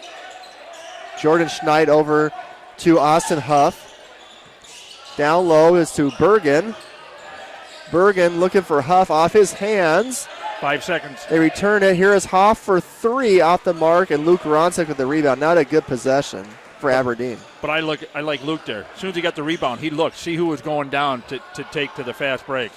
Jordan Schneid over to Austin Huff. Down low is to Bergen. Bergen looking for Huff off his hands. 5 seconds. They return it. Here is Hoff for three off the mark, and Luke Ronsick with the rebound. Not a good possession for Aberdeen. But I like Luke there. As soon as he got the rebound, he looked, see who was going down to take to the fast break.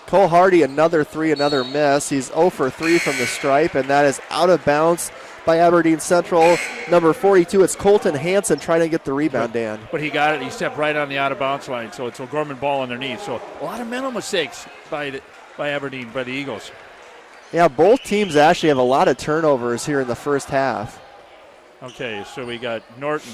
Cole Hardy, another three, another miss. He's 0 for 3 from the stripe, and that is out of bounds by Aberdeen Central. Number 42, it's Colton Hansen trying to get the rebound, Dan. But he got it. He stepped right on the out-of-bounds line, so it's a Gorman ball underneath. So a lot of mental mistakes by Aberdeen, by the Eagles. Yeah, both teams actually have a lot of turnovers here in the first half. Okay, so we got Norton,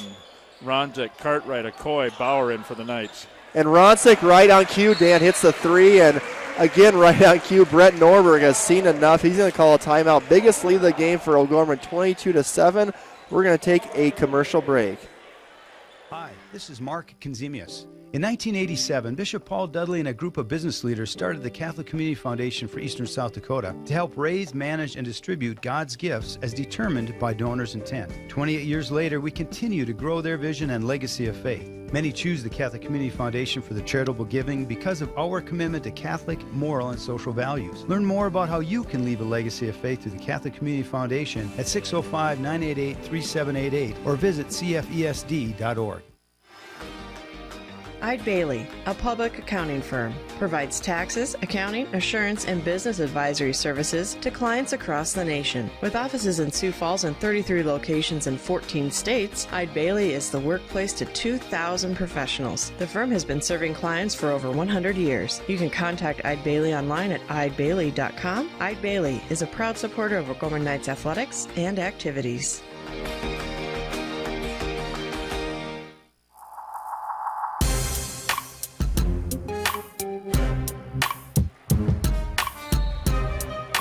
Ronzik, Cartwright, Okoye, Bauer in for the Knights. And Ronsick right on cue. Dan hits the three, and again right on cue. Brett Norburg has seen enough. He's going to call a timeout. Biggest lead of the game for O'Gorman, 22-7. We're going to take a commercial break. Hi, this is Mark Konzemius. In 1987, Bishop Paul Dudley and a group of business leaders started the Catholic Community Foundation for Eastern South Dakota to help raise, manage, and distribute God's gifts as determined by donors' intent. 28 years later, we continue to grow their vision and legacy of faith. Many choose the Catholic Community Foundation for the charitable giving because of our commitment to Catholic, moral, and social values. Learn more about how you can leave a legacy of faith through the Catholic Community Foundation at 605-988-3788 or visit cfesd.org. Eide Bailey, a public accounting firm, provides taxes, accounting, assurance, and business advisory services to clients across the nation. With offices in Sioux Falls and 33 locations in 14 states, Eide Bailey is the workplace to 2,000 professionals. The firm has been serving clients for over 100 years. You can contact Eide Bailey online at eidebailey.com. Eide Bailey is a proud supporter of O'Gorman Knights athletics and activities.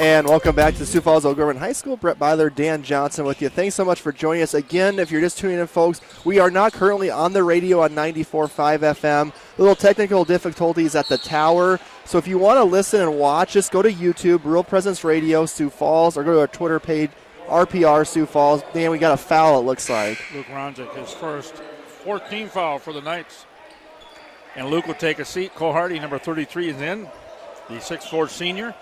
And welcome back to Sioux Falls O'Gorman High School. Brett Byler, Dan Johnson with you. Thanks so much for joining us. Again, if you're just tuning in, folks, we are not currently on the radio on 94.5 FM. Little technical difficulties at the tower. So if you want to listen and watch, just go to YouTube, Real Presence Radio, Sioux Falls, or go to our Twitter page, RPR Sioux Falls. Dan, we got a foul, it looks like. Luke Ronzik, his first 14th foul for the Knights. And Luke will take a seat. Cole Hardy, number 33, is in. The 6'4 senior.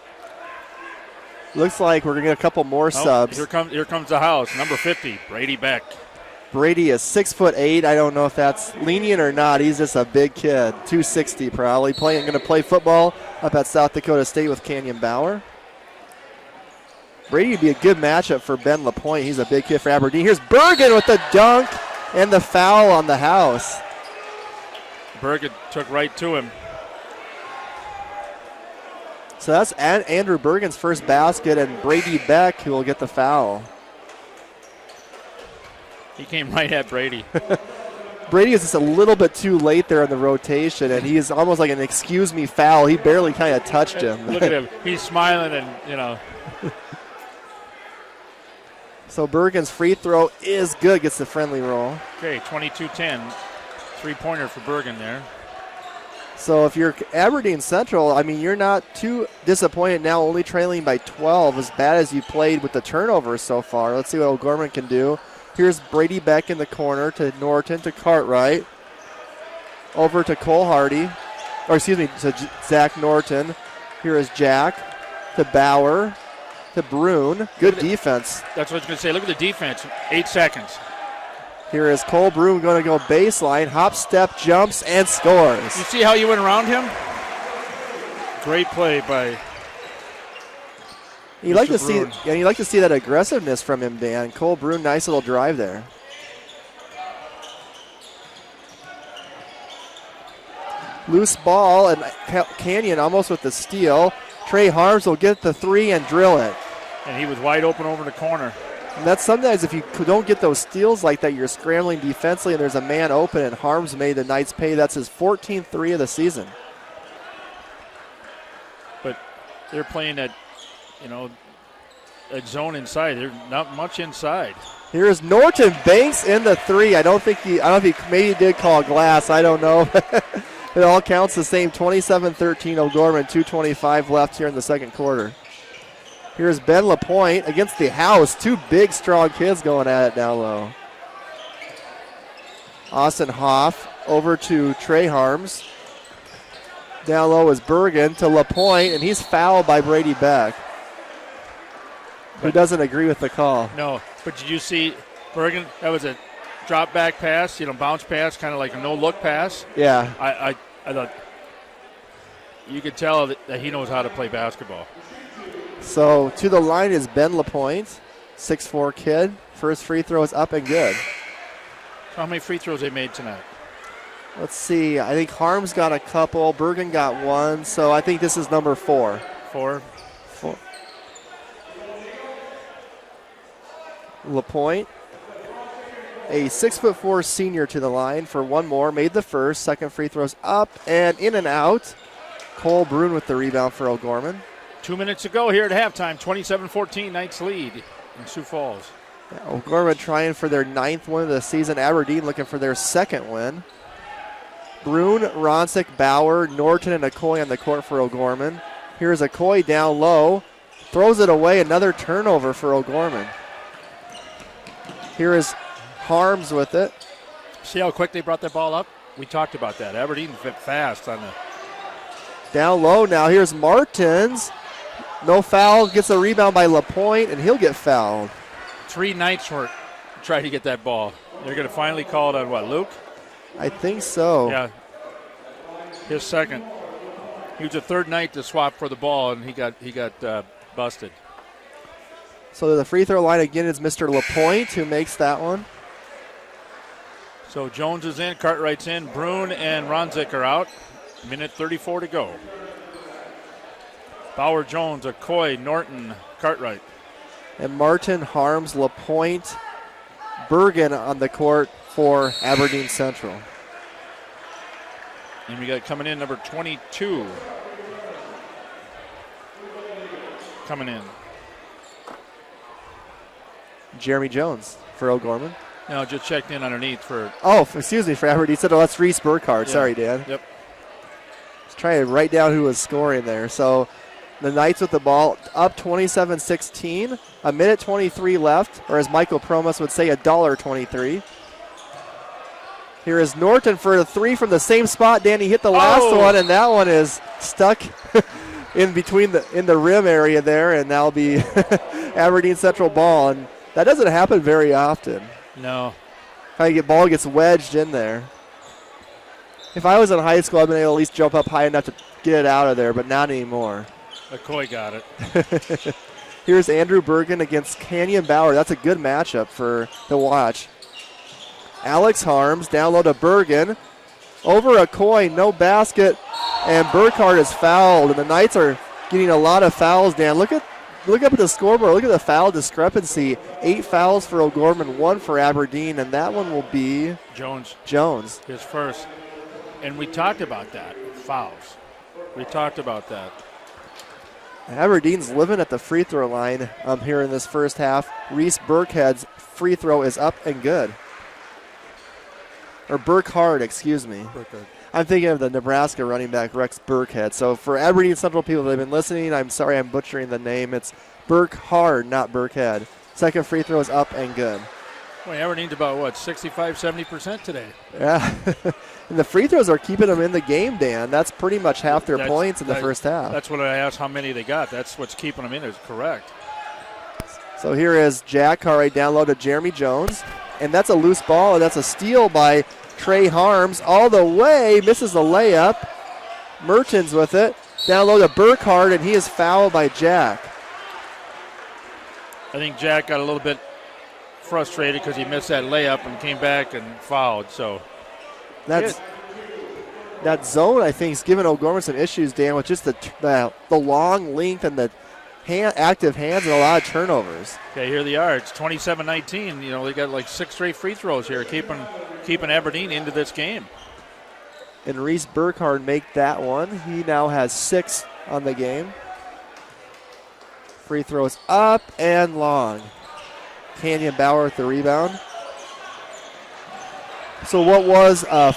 Looks like we're going to get a couple more subs. Here comes the house, number 50, Brady Beck. Brady is 6'8". I don't know if that's lenient or not. He's just a big kid, 260 probably. Going to play football up at South Dakota State with Canyon Bauer. Brady would be a good matchup for Ben LaPointe. He's a big kid for Aberdeen. Here's Bergen with the dunk and the foul on the house. Bergen took right to him. So that's Andrew Bergen's first basket, and Brady Beck who will get the foul. He came right at Brady. Brady is just a little bit too late there in the rotation, and he is almost like an excuse me foul. He barely kind of touched him. Look at him. He's smiling and, you know. So Bergen's free throw is good, gets the friendly roll. Okay, 22-10. Three-pointer for Bergen there. So if you're Aberdeen Central, I mean, you're not too disappointed now, only trailing by 12, as bad as you played with the turnovers so far. Let's see what O'Gorman can do. Here's Brady back in the corner to Norton, to Cartwright. Over to Cole Hardy. Or excuse me, to Zach Norton. Here is Jack to Bauer to Brune. Good defense. That's what I was going to say. Look at the defense. 8 seconds. Here is Cole Brune going to go baseline. Hop, step, jumps, and scores. You see how you went around him? Great play by You like to see that aggressiveness from him, Dan. Cole Brune, nice little drive there. Loose ball, and Canyon almost with the steal. Trey Harms will get the three and drill it. And he was wide open over the corner. And that's sometimes if you don't get those steals like that, you're scrambling defensively and there's a man open, and Harms made the Knights pay. That's his 14th three of the season. But they're playing at, at zone inside. They're not much inside. Here's Norton banks in the three. I don't know if he maybe did call glass. I don't know. It all counts the same. 27-13 O'Gorman. 2:25 left here in the second quarter. Here's Ben LaPointe against the house. Two big, strong kids going at it down low. Austin Hoff over to Trey Harms. Down low is Bergen to LaPointe, and he's fouled by Brady Beck, who doesn't agree with the call. No, but did you see Bergen? That was a drop back pass, bounce pass, kind of like a no-look pass. Yeah. I thought you could tell that he knows how to play basketball. So to the line is Ben LaPointe, 6'4" kid. First free throw is up and good. How many free throws they made tonight? Let's see. I think Harms got a couple. Bergen got one. So I think this is number 4. 4. LaPointe, a 6'4" senior to the line for one more. Made the first. Second free throws up and in and out. Cole Brune with the rebound for O'Gorman. 2 minutes to go here at halftime. 27-14, Knights lead in Sioux Falls. O'Gorman trying for their 9th win of the season. Aberdeen looking for their 2nd win. Brune, Ronsick, Bauer, Norton, and Okoye on the court for O'Gorman. Here's Okoye down low. Throws it away. Another turnover for O'Gorman. Here is Harms with it. See how quick they brought that ball up? We talked about that. Aberdeen fit fast on the... Down low now. Here's Martins. No foul. Gets a rebound by LaPointe, and he'll get fouled. 3 Knights were trying to get that ball. They're going to finally call it on what, Luke? I think so. Yeah. His second. He was the third Knight to swap for the ball, and he got busted. So the free throw line again is Mr. LaPointe, who makes that one. So Jones is in, Cartwright's in, Brune and Ronsick are out. Minute 34 to go. Bauer, Jones, Okoye, Norton, Cartwright. And Martin, Harms, LaPointe, Bergen on the court for Aberdeen Central. And we got coming in number 22. Coming in. Jeremy Jones for O'Gorman. No, just checked in underneath for... Oh, excuse me, for Aberdeen. So that's Reese Burkhardt. Yeah. Sorry, Dan. Yep. Just trying to write down who was scoring there. So the Knights with the ball up 27-16. A minute 23 left, or as Michael Promas would say, $1.23. Here is Norton for a three from the same spot. Danny hit the last one, and that one is stuck in the rim area there, and that'll be Aberdeen Central ball. And that doesn't happen very often. No. Ball gets wedged in there. If I was in high school, I'd been able to at least jump up high enough to get it out of there, but not anymore. Okoye got it. Here's Andrew Bergen against Canyon Bauer. That's a good matchup to watch. Alex Harms down low to Bergen. Over Okoye, no basket, and Burkhardt is fouled. And the Knights are getting a lot of fouls, Dan. Look at look up at the scoreboard. Look at the foul discrepancy. 8 fouls for O'Gorman, 1 for Aberdeen, and that one will be Jones. His first. And we talked about that, fouls. We talked about that. Aberdeen's living at the free throw line here in this first half. Reese Burkhead's free throw is up and good. Or Burkhardt, excuse me. I'm thinking of the Nebraska running back, Rex Burkhead. So for Aberdeen Central people that have been listening, I'm sorry I'm butchering the name. It's Burkhardt, not Burkhead. Second free throw is up and good. Well, Aberdeen's about, 65, 70% today. Yeah. And the free throws are keeping them in the game, Dan. That's pretty much half their points in the first half. That's what I asked how many they got. That's what's keeping them in. Is correct. So here is Jack Cartwright down low to Jeremy Jones. And that's a loose ball, and that's a steal by Trey Harms. All the way, misses the layup. Mertens with it. Down low to Burkhardt, and he is fouled by Jack. I think Jack got a little bit frustrated because he missed that layup and came back and fouled. So that zone, I think, is giving O'Gorman some issues, Dan, with just the long length and the active hands and a lot of turnovers. Okay, here they are. It's 27-19. You know, they got like 6 straight free throws here, keeping Aberdeen into this game. And Reese Burkhardt make that one. He now has 6 on the game. Free throws up and long. Canyon Bauer with the rebound. So what was a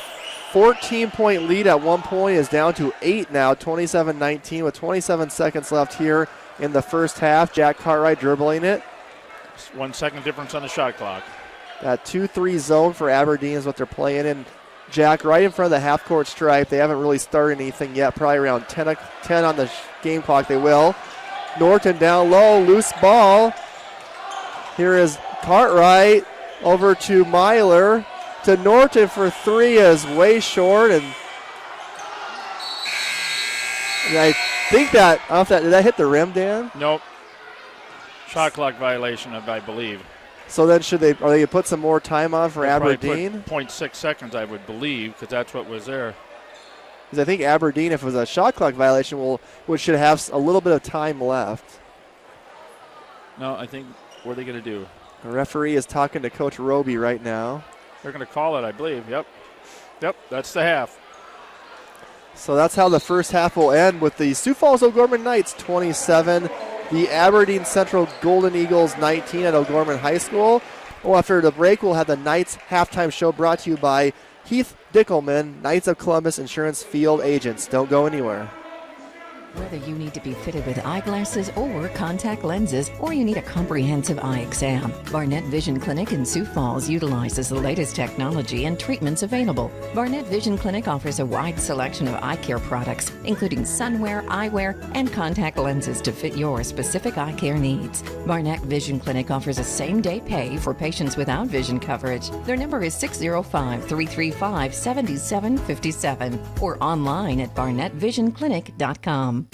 14-point lead at one point is down to 8 now, 27-19 with 27 seconds left here in the first half. Jack Cartwright dribbling it. 1 second difference on the shot clock. That 2-3 zone for Aberdeen is what they're playing in. Jack right in front of the half-court stripe. They haven't really started anything yet. Probably around 10 on the game clock they will. Norton down low, loose ball. Here is Cartwright over to Myler. To Norton for 3 is way short. And I think that, did that hit the rim, Dan? Nope. Shot clock violation, I believe. So then are they going to put some more time on for Aberdeen? 0.6 seconds, I would believe, because that's what was there. Because I think Aberdeen, if it was a shot clock violation, should have a little bit of time left. No, I think, what are they going to do? The referee is talking to Coach Roby right now. They're going to call it, I believe. Yep, that's the half. So that's how the first half will end with the Sioux Falls O'Gorman Knights 27, the Aberdeen Central Golden Eagles 19 at O'Gorman High School. Well, after the break, we'll have the Knights halftime show brought to you by Heath Dickelman, Knights of Columbus Insurance Field Agents. Don't go anywhere. Whether you need to be fitted with eyeglasses or contact lenses, or you need a comprehensive eye exam, Barnett Vision Clinic in Sioux Falls utilizes the latest technology and treatments available. Barnett Vision Clinic offers a wide selection of eye care products, including sunwear, eyewear, and contact lenses to fit your specific eye care needs. Barnett Vision Clinic offers a same-day pay for patients without vision coverage. Their number is 605-335-7757 or online at barnettvisionclinic.com.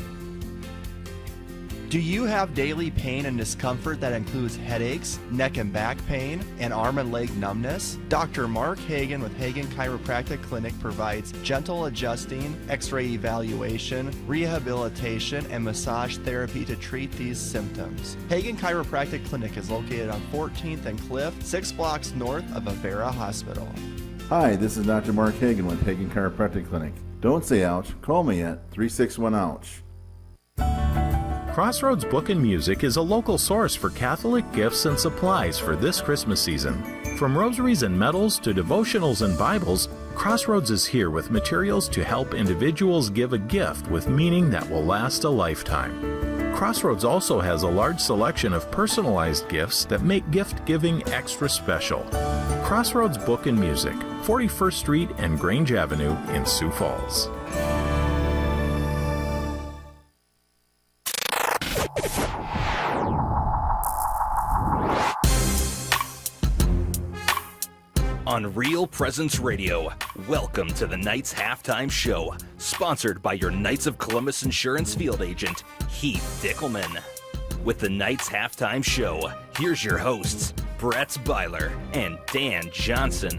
Do you have daily pain and discomfort that includes headaches, neck and back pain, and arm and leg numbness? Dr. Mark Hagan with Hagan Chiropractic Clinic provides gentle adjusting, x-ray evaluation, rehabilitation, and massage therapy to treat these symptoms. Hagan Chiropractic Clinic is located on 14th and Cliff, 6 blocks north of Avera Hospital. Hi, this is Dr. Mark Hagan with Hagan Chiropractic Clinic. Don't say ouch, call me at 361-OUCH. Crossroads Book and Music is a local source for Catholic gifts and supplies for this Christmas season. From rosaries and medals to devotionals and Bibles, Crossroads is here with materials to help individuals give a gift with meaning that will last a lifetime. Crossroads also has a large selection of personalized gifts that make gift giving extra special. Crossroads Book and Music, 41st Street and Grange Avenue in Sioux Falls. On Real Presence Radio, welcome to the Knights Halftime Show, sponsored by your Knights of Columbus Insurance Field Agent, Heath Dickelman. With the Knights Halftime Show, here's your hosts, Brett Byler and Dan Johnson.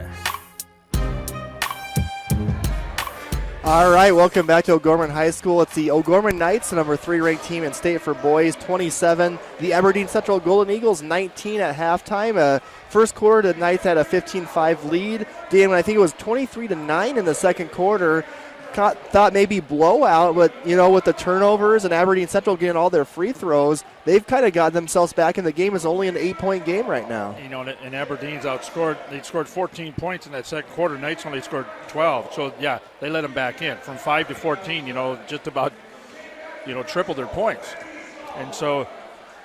All right, welcome back to O'Gorman High School. It's the O'Gorman Knights, the number 3 ranked team in state for boys, 27. The Aberdeen Central Golden Eagles, 19 at halftime. First quarter, the Knights had a 15-5 lead. Dan, I think it was 23-9 in the second quarter. Thought maybe blowout, but, with the turnovers and Aberdeen Central getting all their free throws, they've kind of got themselves back in the game. It's only an 8-point game right now. And Aberdeen's outscored. They scored 14 points in that second quarter. Knights only scored 12. So, yeah, they let them back in. From 5 to 14, just about, triple their points. And so,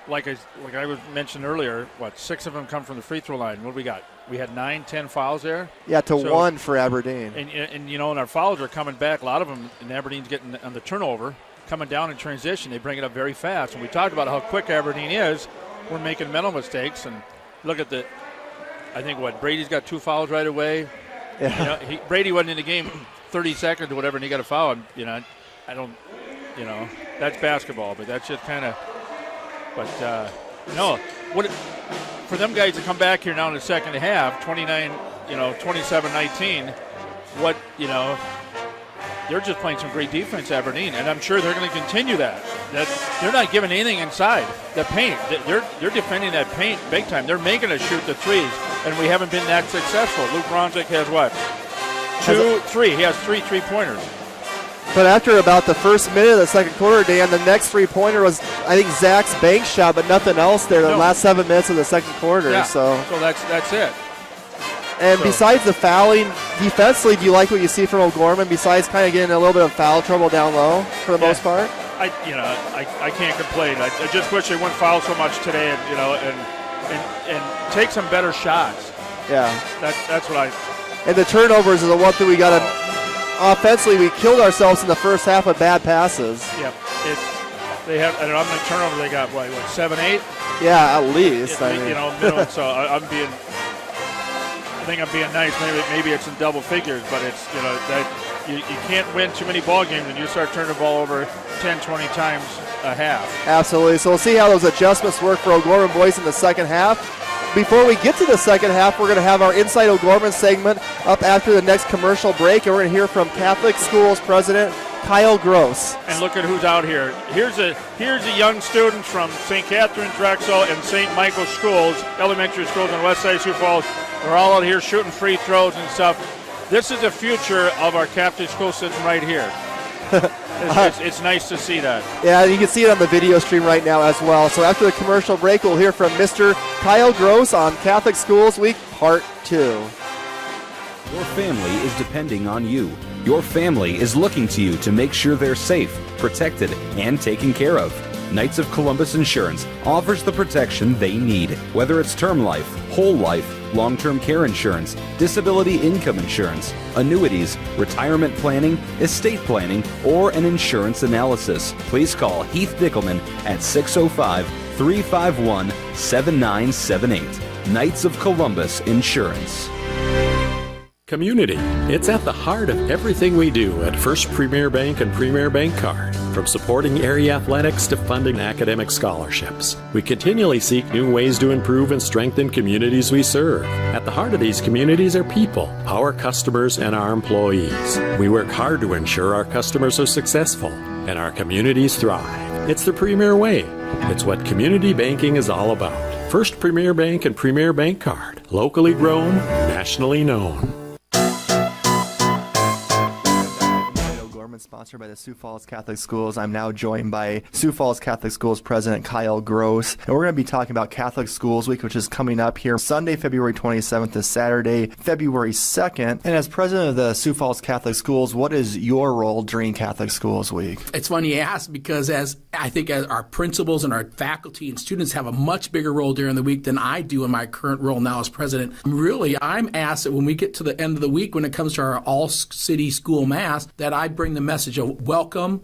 like I was mentioned earlier, 6 of them come from the free throw line. What do we got? We had 9-10 fouls there. Yeah, to 1 for Aberdeen. And our fouls are coming back. A lot of them, and Aberdeen's getting on the turnover, coming down in transition. They bring it up very fast. And we talked about how quick Aberdeen is. We're making mental mistakes. And look at Brady's got 2 fouls right away. Yeah. Brady wasn't in the game 30 seconds or whatever, and he got a foul. And, I don't, that's basketball, but that's just kind of, for them guys to come back here now in the second half, 27-19, they're just playing some great defense, Aberdeen, and I'm sure they're going to continue that. They're not giving anything inside the paint. They're defending that paint big time. They're making us shoot the threes, and we haven't been that successful. Luke Bronzik has what? 3. He has 3 3-pointers. But after about the first minute of the second quarter, Dan, the next 3-pointer was, I think, Zach's bank shot, but nothing else there the last 7 minutes of the second quarter. Yeah. So that's it. And besides the fouling, defensively, do you like what you see from O'Gorman, besides kind of getting a little bit of foul trouble down low for the most part? I can't complain. I just wish they wouldn't foul so much today and take some better shots. Yeah. That's what I... And the turnovers is the one thing we got to... Offensively, we killed ourselves in the first half with bad passes. Yep. They have, and on the turnover, they got, 7, 8? Yeah, at least. Minimum, so I think I'm being nice. Maybe it's in double figures, but it's, that you can't win too many ball games and you start turning the ball over 10, 20 times a half. Absolutely. So we'll see how those adjustments work for O'Gorman boys in the second half. Before we get to the second half, we're going to have our Inside O'Gorman segment up after the next commercial break, and we're going to hear from Catholic Schools President Kyle Gross. And look at who's out here. Here's a young student from St. Catharines, Drexel, and St. Michael's Schools, elementary schools on west side of Sioux Falls. They're all out here shooting free throws and stuff. This is the future of our Catholic school system right here. It's nice to see that. Yeah, you can see it on the video stream right now as well. So after the commercial break, we'll hear from Mr. Kyle Gross on Catholic Schools Week Part 2. Your family is depending on you. Your family is looking to you to make sure they're safe, protected, and taken care of. Knights of Columbus Insurance offers the protection they need, whether it's term life, whole life, long-term care insurance, disability income insurance, annuities, retirement planning, estate planning, or an insurance analysis. Please call Heath Dickelman at 605-351-7978. Knights of Columbus Insurance. Community. It's at the heart of everything we do at First Premier Bank and Premier Bank Card. From supporting area athletics to funding academic scholarships, we continually seek new ways to improve and strengthen communities we serve. At the heart of these communities are people, our customers, and our employees. We work hard to ensure our customers are successful and our communities thrive. It's the Premier way. It's what community banking is all about. First Premier Bank and Premier Bank Card. Locally grown, nationally known. Sponsored by the Sioux Falls Catholic Schools. I'm now joined by Sioux Falls Catholic Schools President Kyle Gross, and we're going to be talking about Catholic Schools Week, which is coming up here Sunday, February 27th to Saturday, February 2nd. And as president of the Sioux Falls Catholic Schools, what is your role during Catholic Schools Week? It's funny you ask, because as our principals and our faculty and students have a much bigger role during the week than I do in my current role now as president. I'm asked that when we get to the end of the week, when it comes to our all-city school mass, that I bring the message message of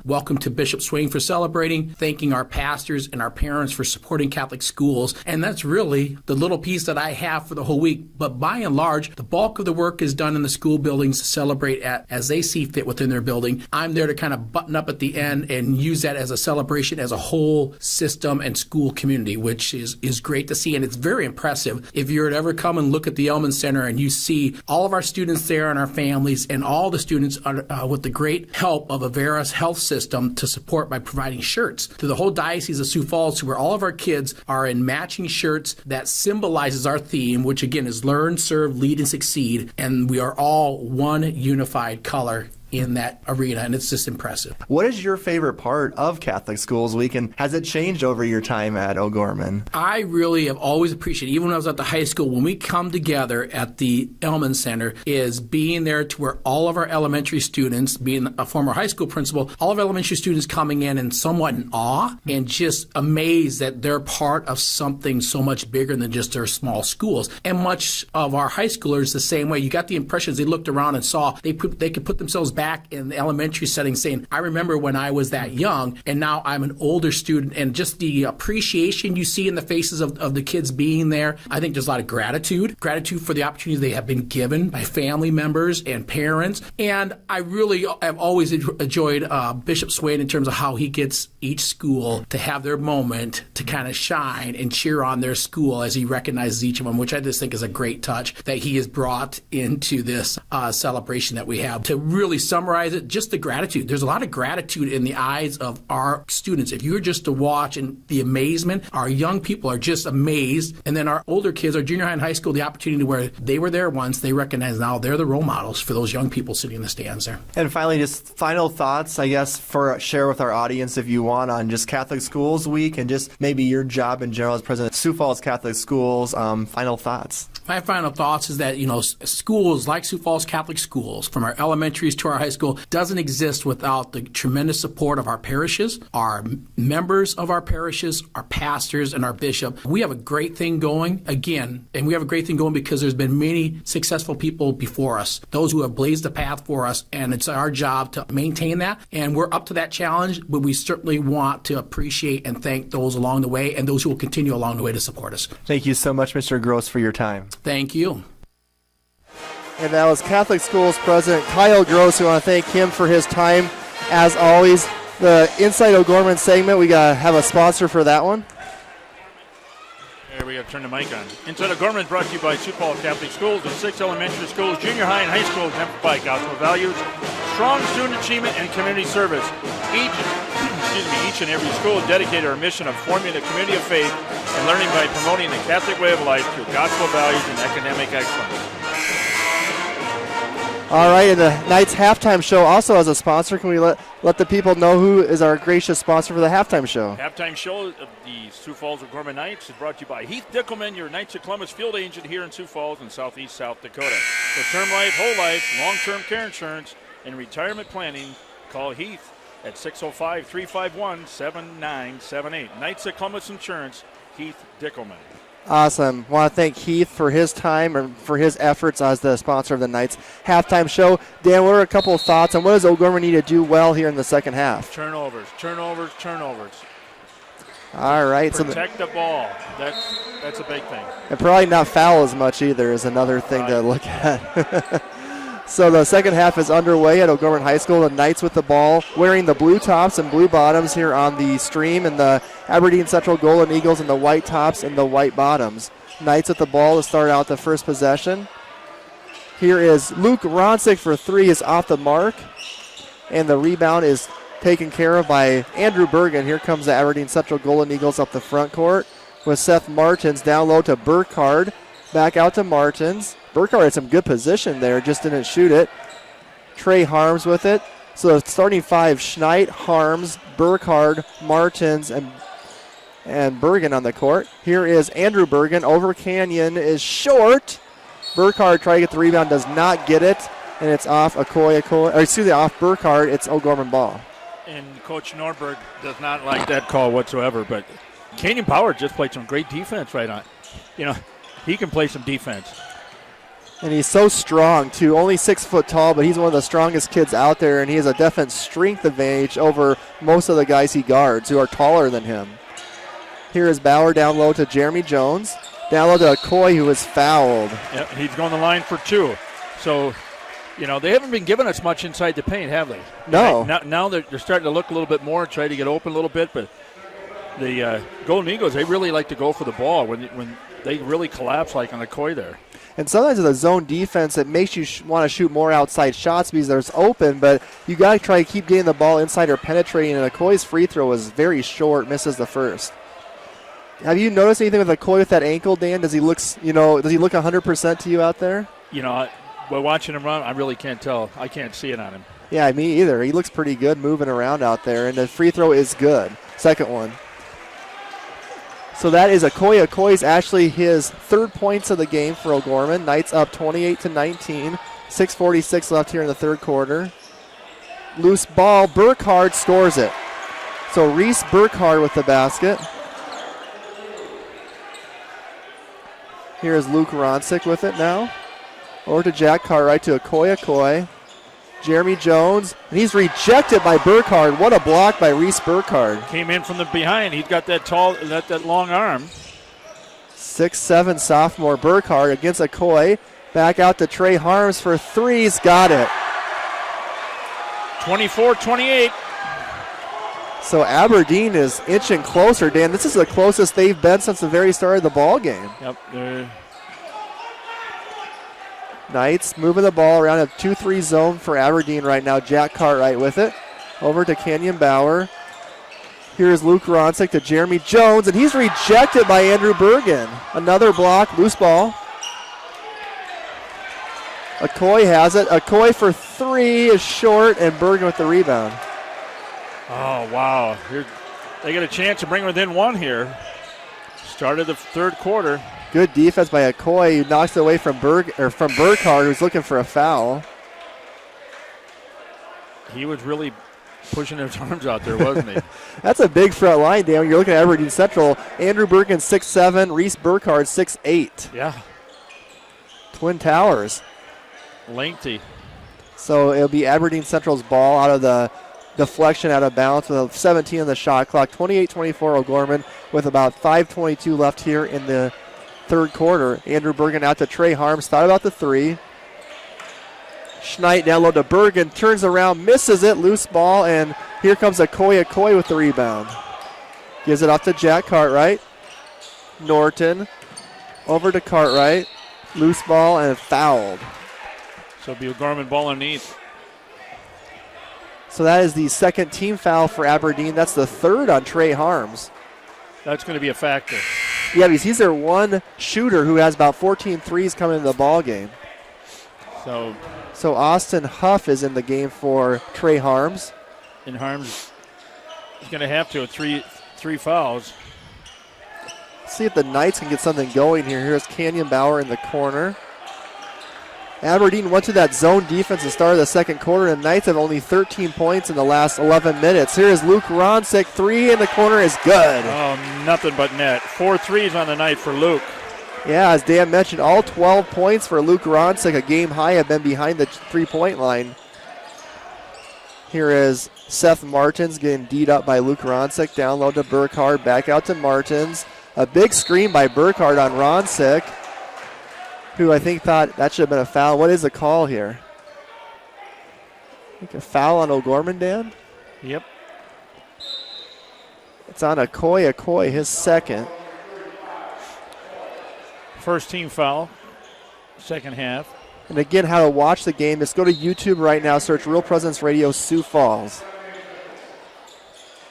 welcome to Bishop Swain for celebrating, thanking our pastors and our parents for supporting Catholic schools. And that's really the little piece that I have for the whole week. But by and large, the bulk of the work is done in the school buildings to celebrate as they see fit within their building. I'm there to kind of button up at the end and use that as a celebration as a whole system and school community, which is great to see. And it's very impressive if you were to ever come and look at the Elman Center and you see all of our students there and our families and all the students with the great help of Avera's health system to support by providing shirts to the whole Diocese of Sioux Falls, where all of our kids are in matching shirts that symbolizes our theme, which again is learn, serve, lead, and succeed. And we are all one unified color in that arena, and it's just impressive. What is your favorite part of Catholic Schools Week, and has it changed over your time at O'Gorman? I really have always appreciated, even when I was at the high school, when we come together at the Elman Center, is being there to where all of our elementary students, being a former high school principal, all of our elementary students coming in and somewhat in awe and just amazed that they're part of something so much bigger than just their small schools. And much of our high schoolers the same way. You got the impression as they looked around and saw they could put themselves back in the elementary setting saying, I remember when I was that young and now I'm an older student, and just the appreciation you see in the faces of the kids being there. I think there's a lot of gratitude for the opportunities they have been given by family members and parents. And I really have always enjoyed Bishop Swain in terms of how he gets each school to have their moment to kind of shine and cheer on their school as he recognizes each of them, which I just think is a great touch that he has brought into this celebration that we have. To really summarize it, just the gratitude. There's a lot of gratitude in the eyes of our students. If you were just to watch and the amazement, our young people are just amazed. And then our older kids, our junior high and high school, the opportunity where they were there once, they recognize now they're the role models for those young people sitting in the stands there. And finally, just final thoughts, I guess, share with our audience if you want on just Catholic Schools Week and just maybe your job in general as president of Sioux Falls Catholic Schools. Final thoughts. My final thoughts is that, schools like Sioux Falls Catholic Schools, from our elementaries to our high school, doesn't exist without the tremendous support of our parishes, our members of our parishes, our pastors, and our bishop. We have a great thing going, again, and we have a great thing going because there's been many successful people before us, those who have blazed the path for us, and it's our job to maintain that. And we're up to that challenge, but we certainly want to appreciate and thank those along the way and those who will continue along the way to support us. Thank you so much, Mr. Gross, for your time. Thank you. And that was Catholic Schools President Kyle Gross. We want to thank him for his time. As always, the Inside O'Gorman segment, we got to have a sponsor for that one. There we got to turn the mic on. Inside O'Gorman is brought to you by Sioux Falls Catholic Schools and 6 elementary schools, junior high and high schools, exemplify gospel values, strong student achievement, and community service. Each and every school is dedicated to our mission of forming a community of faith and learning by promoting the Catholic way of life through gospel values and academic excellence. All right, and the Knights halftime show also has a sponsor. Can we let the people know who is our gracious sponsor for the halftime show? Halftime show of the Sioux Falls O'Gorman Knights is brought to you by Heath Dickelman, your Knights of Columbus field agent here in Sioux Falls and southeast South Dakota. For term life, whole life, long-term care insurance, and retirement planning, call Heath at 605-351-7978. Knights of Columbus Insurance, Heath Dickelman. Awesome. Want to thank Heath for his time and for his efforts as the sponsor of the Knights halftime show. Dan, what are a couple of thoughts on what does O'Gorman need to do well here in the second half? Turnovers. All right. Protect the ball. That's a big thing. And probably not foul as much either is another thing to look at. So the second half is underway at O'Gorman High School. The Knights with the ball, wearing the blue tops and blue bottoms here on the stream, and the Aberdeen Central Golden Eagles in the white tops and the white bottoms. Knights with the ball to start out the first possession. Here is Luke Ronsick for three, is off the mark, and the rebound is taken care of by Andrew Bergen. Here comes the Aberdeen Central Golden Eagles up the front court with Seth Martins down low to Burkhardt. Back out to Martins. Burkhardt had some good position there, just didn't shoot it. Trey Harms with it. So the starting five, Schneid, Harms, Burkhardt, Martins, and Bergen on the court. Here is Andrew Bergen. Over Canyon is short. Burkhardt trying to get the rebound, does not get it, and it's off off Burkhardt. It's O'Gorman ball. And Coach Norburg does not like that call whatsoever, but Canyon Power just played some great defense right on. He can play some defense. And he's so strong, too. Only 6 foot tall, but he's one of the strongest kids out there, and he has a definite strength advantage over most of the guys he guards who are taller than him. Here is Bauer down low to Jeremy Jones. Down low to Coy, who is fouled. Yep, he's going the line for 2. So, you know, they haven't been giving us much inside the paint, have they? No. Now they're starting to look a little bit more, try to get open a little bit, but the Golden Eagles, they really like to go for the ball when they really collapse like on a Coy there. And sometimes with a zone defense, it makes you want to shoot more outside shots because there's open, but you got to try to keep getting the ball inside or penetrating, and Coy's free throw was very short, misses the first. Have you noticed anything with Coy with that ankle, Dan? Does he look 100% to you out there? You know, by watching him run, I really can't tell. I can't see it on him. Yeah, me either. He looks pretty good moving around out there, and the free throw is good. Second one. So that is Okoye. Okoye's actually his 3rd points of the game for O'Gorman. Knights up 28-19. 6:46 left here in the 3rd quarter. Loose ball. Burkhardt scores it. So Reese Burkhardt with the basket. Here is Luke Ronsick with it now. Over to Jack Cartwright to Okoye. Okoye. Jeremy Jones, and he's rejected by Burkhardt. What a block by Reese Burkhardt. Came in from the behind. He's got that tall, that long arm. 6'7" sophomore Burkhardt against Okoye. Back out to Trey Harms for 3. He's got it. 24-28. So Aberdeen is inching closer, Dan. This is the closest they've been since the very start of the ball game. Yep. Knights moving the ball around a 2-3 zone for Aberdeen right now. Jack Cartwright with it. Over to Kenyon Bauer. Here's Luke Ronsick to Jeremy Jones, and he's rejected by Andrew Bergen. Another block, loose ball. Okoye has it. Okoye for 3 is short, and Bergen with the rebound. Oh, wow. They get a chance to bring within 1 here. Started the 3rd quarter. Good defense by Okoye, who knocks it away from Burkhardt, who's looking for a foul. He was really pushing his arms out there, wasn't he? That's a big front line, Dan. You're looking at Aberdeen Central. Andrew Bergen 6'7", Reese Burkhardt 6'8". Yeah. Twin Towers. Lengthy. So it'll be Aberdeen Central's ball out of the deflection out of bounds with 17 on the shot clock. 28-24 O'Gorman with about 5:22 left here in the 3rd quarter. Andrew Bergen out to Trey Harms. Thought about the 3. Schneid down low to Bergen. Turns around, misses it. Loose ball, and here comes Okoye with the rebound. Gives it off to Jack Cartwright. Norton over to Cartwright. Loose ball and fouled. So it'll be O'Gorman ball underneath. So that is the 2nd team foul for Aberdeen. That's the 3rd on Trey Harms. That's going to be a factor. Yeah, because he's their one shooter who has about 14 threes coming into the ball game. So Austin Huff is in the game for Trey Harms. And Harms is going to have to, 3 fouls. See if the Knights can get something going here. Here's Kenyon Bauer in the corner. Aberdeen went to that zone defense at the start of the 2nd quarter, and Knights have only 13 points in the last 11 minutes. Here is Luke Ronsick. 3 in the corner is good. Oh, nothing but net. 4 threes on the night for Luke. Yeah, as Dan mentioned, all 12 points for Luke Ronsick, a game high, have been behind the 3-point line. Here is Seth Martins getting D'd up by Luke Ronsick. Down low to Burkhardt, back out to Martins. A big screen by Burkhardt on Ronsick, who I think thought that should have been a foul. What is the call here? I think a foul on O'Gorman, Dan? Yep. It's on Okoye, his 2nd. First team foul, 2nd half. And again, how to watch the game, just go to YouTube right now, search Real Presence Radio Sioux Falls.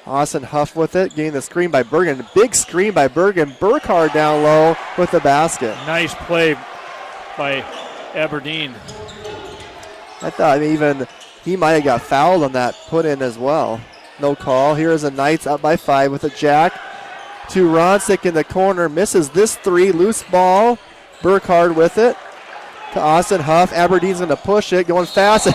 Austin Huff with it, getting the screen by Bergen. Big screen by Bergen. Burkhardt down low with the basket. Nice play by Aberdeen. I thought even he might have got fouled on that put in as well. No call. Here is the Knights up by 5 with a jack to Ronsick in the corner. Misses this 3. Loose ball. Burkhardt with it to Austin Huff. Aberdeen's going to push it. Going fast.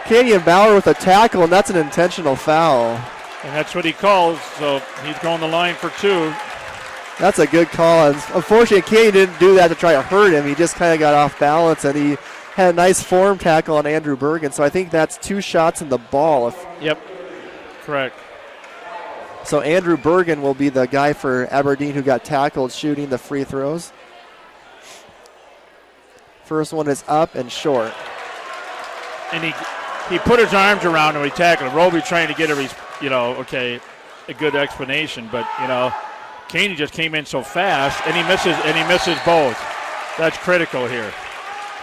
Kenyon Bauer with a tackle, and that's an intentional foul. And that's what he calls, so he's going the line for 2. That's a good call. And unfortunately, Canyon didn't do that to try to hurt him. He just kind of got off balance, and he had a nice form tackle on Andrew Bergen. So I think that's 2 shots in the ball. Yep, correct. So Andrew Bergen will be the guy for Aberdeen who got tackled shooting the free throws. First one is up and short. And he put his arms around him when he tackled him. Roby trying to get a good explanation, but Caney just came in so fast, and he misses both. That's critical here.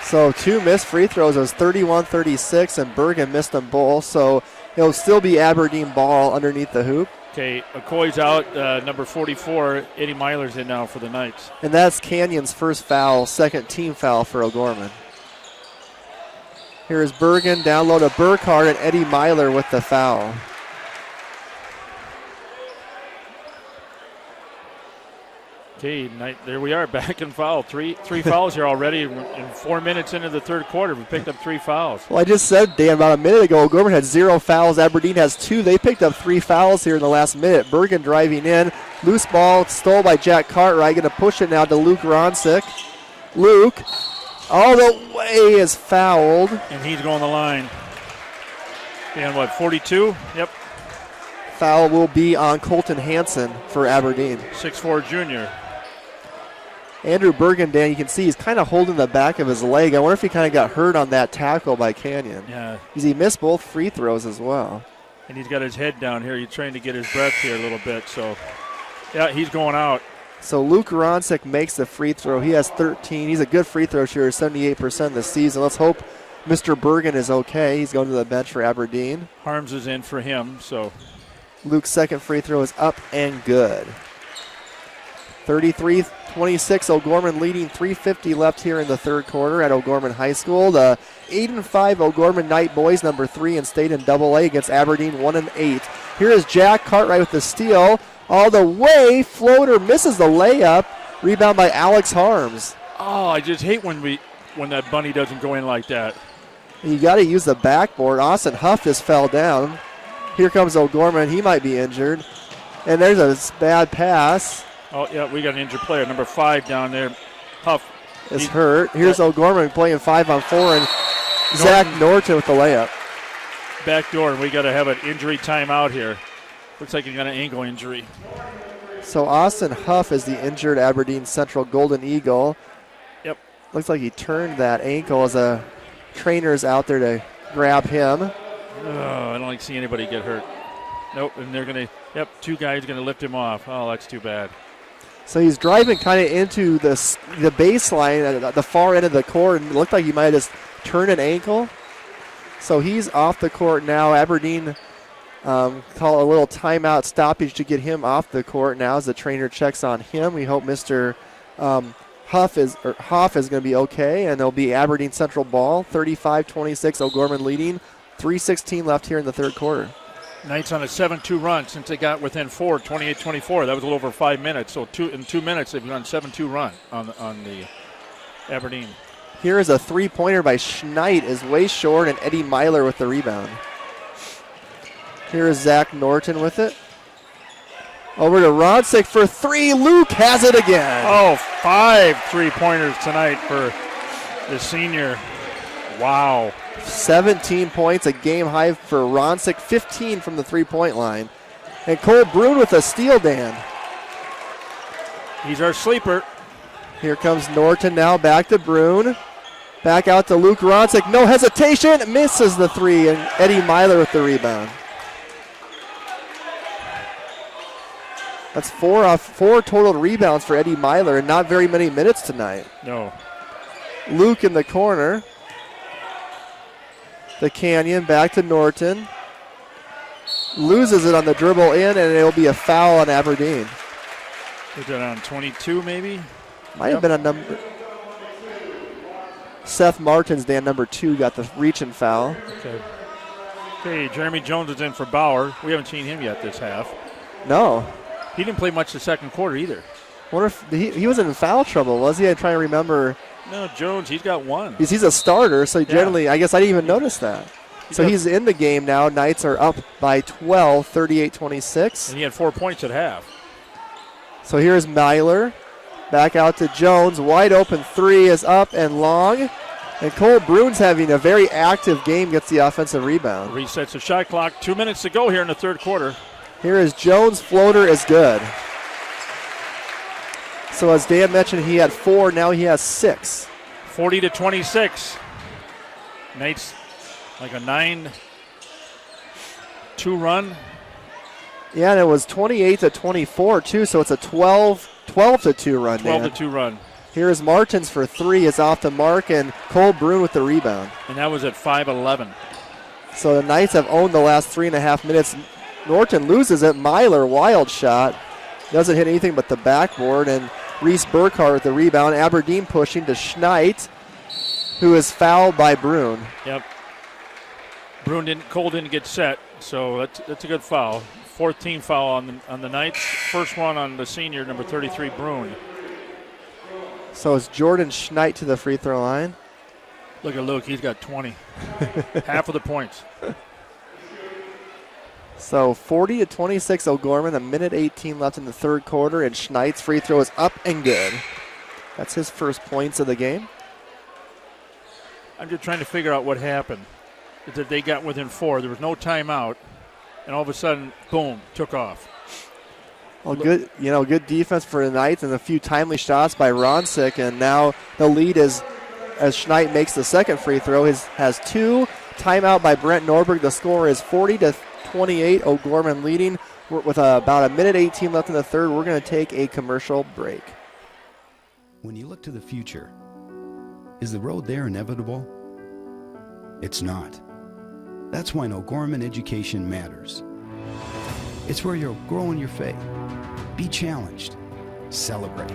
So 2 missed free throws. It was 31-36, and Bergen missed them both. So it'll still be Aberdeen ball underneath the hoop. Okay, Okoye's out. Number 44, Eddie Myler's in now for the Knights. And that's Canyon's first foul, second team foul for O'Gorman. Here is Bergen, down low to Burkhardt, and Eddie Myler with the foul. Okay, there we are, back in foul. Three fouls here already. In 4 minutes into the third quarter, we picked up 3 fouls. Well, I just said, Dan, about a minute ago, O'Gorman had 0 fouls. Aberdeen has 2. They picked up 3 fouls here in the last minute. Bergen driving in. Loose ball stole by Jack Cartwright. Going to push it now to Luke Ronsick. Luke, all the way, is fouled. And he's going the line. And 42? Yep. Foul will be on Colton Hansen for Aberdeen. 6'4" junior. Andrew Bergen, Dan, you can see he's kind of holding the back of his leg. I wonder if he kind of got hurt on that tackle by Canyon. Yeah. Because he missed both free throws as well. And he's got his head down here. He's trying to get his breath here a little bit. So, yeah, he's going out. So Luke Ronsick makes the free throw. He has 13. He's a good free throw shooter, 78% this season. Let's hope Mr. Bergen is okay. He's going to the bench for Aberdeen. Harms is in for him, so. Luke's second free throw is up and good. 33-26, O'Gorman leading, 3:50 left here in the third quarter at O'Gorman High School. The 8-5 O'Gorman Knight boys, number 3 in state in AA against Aberdeen, 1-8. Here is Jack Cartwright with the steal. All the way, floater misses the layup. Rebound by Alex Harms. Oh, I just hate when that bunny doesn't go in like that. You got to use the backboard. Austin Huff just fell down. Here comes O'Gorman. He might be injured. And there's a bad pass. Oh, yeah, we got an injured player. Number 5 down there. Huff is hurt. Here's O'Gorman playing 5-on-4, and Zach Norton with the layup. Back door, and we got to have an injury timeout here. Looks like he got an ankle injury. So Austin Huff is the injured Aberdeen Central Golden Eagle. Yep. Looks like he turned that ankle as a trainer's out there to grab him. Oh, I don't like to see anybody get hurt. Nope, and they're going to, 2 guys going to lift him off. Oh, that's too bad. So he's driving kind of into the baseline at the far end of the court, and it looked like he might have just turned an ankle. So he's off the court now. Aberdeen call a little timeout stoppage to get him off the court now as the trainer checks on him. We hope Mr. Hoff is going to be okay, and it'll be Aberdeen Central ball. 35-26, O'Gorman leading. 3:16 left here in the third quarter. Knights on a 7-2 run since they got within 4, 28-24. That was a little over 5 minutes. So in 2 minutes, they've gone 7-2 run on the Aberdeen. Here is a three-pointer by Schneid, is way short, and Eddie Myler with the rebound. Here is Zach Norton with it. Over to Ronsick for 3. Luke has it again. Oh, 5 3-pointers tonight for the senior. Wow. 17 points, a game high for Ronsick, 15 from the three-point line. And Cole Brune with a steal, Dan. He's our sleeper. Here comes Norton now, back to Brune. Back out to Luke Ronsick, no hesitation, misses the 3, and Eddie Myler with the rebound. That's 4 total rebounds for Eddie Myler, and not very many minutes tonight. No. Luke in the corner. The Canyon back to Norton. Loses it on the dribble in, and it'll be a foul on Aberdeen. Was that on 22 maybe? Might have been a number. Seth Martins, Dan, number 2, got the reach-in foul. Okay, Jeremy Jones is in for Bauer. We haven't seen him yet this half. No. He didn't play much the second quarter either. Wonder if he wasn't in foul trouble, was he? I'm trying to remember. No, Jones, he's got 1. He's a starter, so generally, I guess I didn't even notice that. So he's in the game now. Knights are up by 12, 38-26. And he had 4 points at half. So here's Myler. Back out to Jones. Wide open three is up and long. And Cole Bruin's having a very active game, gets the offensive rebound. Resets the shot clock. 2 minutes to go here in the third quarter. Here is Jones' floater is good. So as Dan mentioned, he had 4. Now he has 6. 40-26. Knights like a 9-2 run. Yeah, and it was 28-24 too, so it's a 12-2 run. 12-2 run. Here's Martins for 3, is off the mark, and Cole Bruin with the rebound. And that was at 5-11. So the Knights have owned the last 3.5 minutes. Norton loses it. Myler, wild shot. Doesn't hit anything but the backboard, and Reese Burkhardt with the rebound. Aberdeen pushing to Schneid, who is fouled by Bruin. Yep. Cole didn't get set, so that's a good foul. 14th foul on the Knights. First one on the senior, number 33, Bruin. So it's Jordan Schneid to the free throw line. Look at Luke, he's got 20. Half of the points. So 40-26 O'Gorman, a minute 18 left in the third quarter, and Schneid's free throw is up and good. That's his first points of the game. I'm just trying to figure out what happened. Is that they got within 4. There was no timeout, and all of a sudden, boom, took off. Well, good defense for the Knights and a few timely shots by Ronsick, and now the lead is, as Schneid makes the second free throw, has 2. Timeout by Brent Norberg. The score is 40-28. O'Gorman leading with about a minute 18 left in the third. We're going to take a commercial break. When you look to the future, is the road there inevitable? It's not. That's why O'Gorman education matters. It's where you'll grow in your faith, be challenged, celebrate,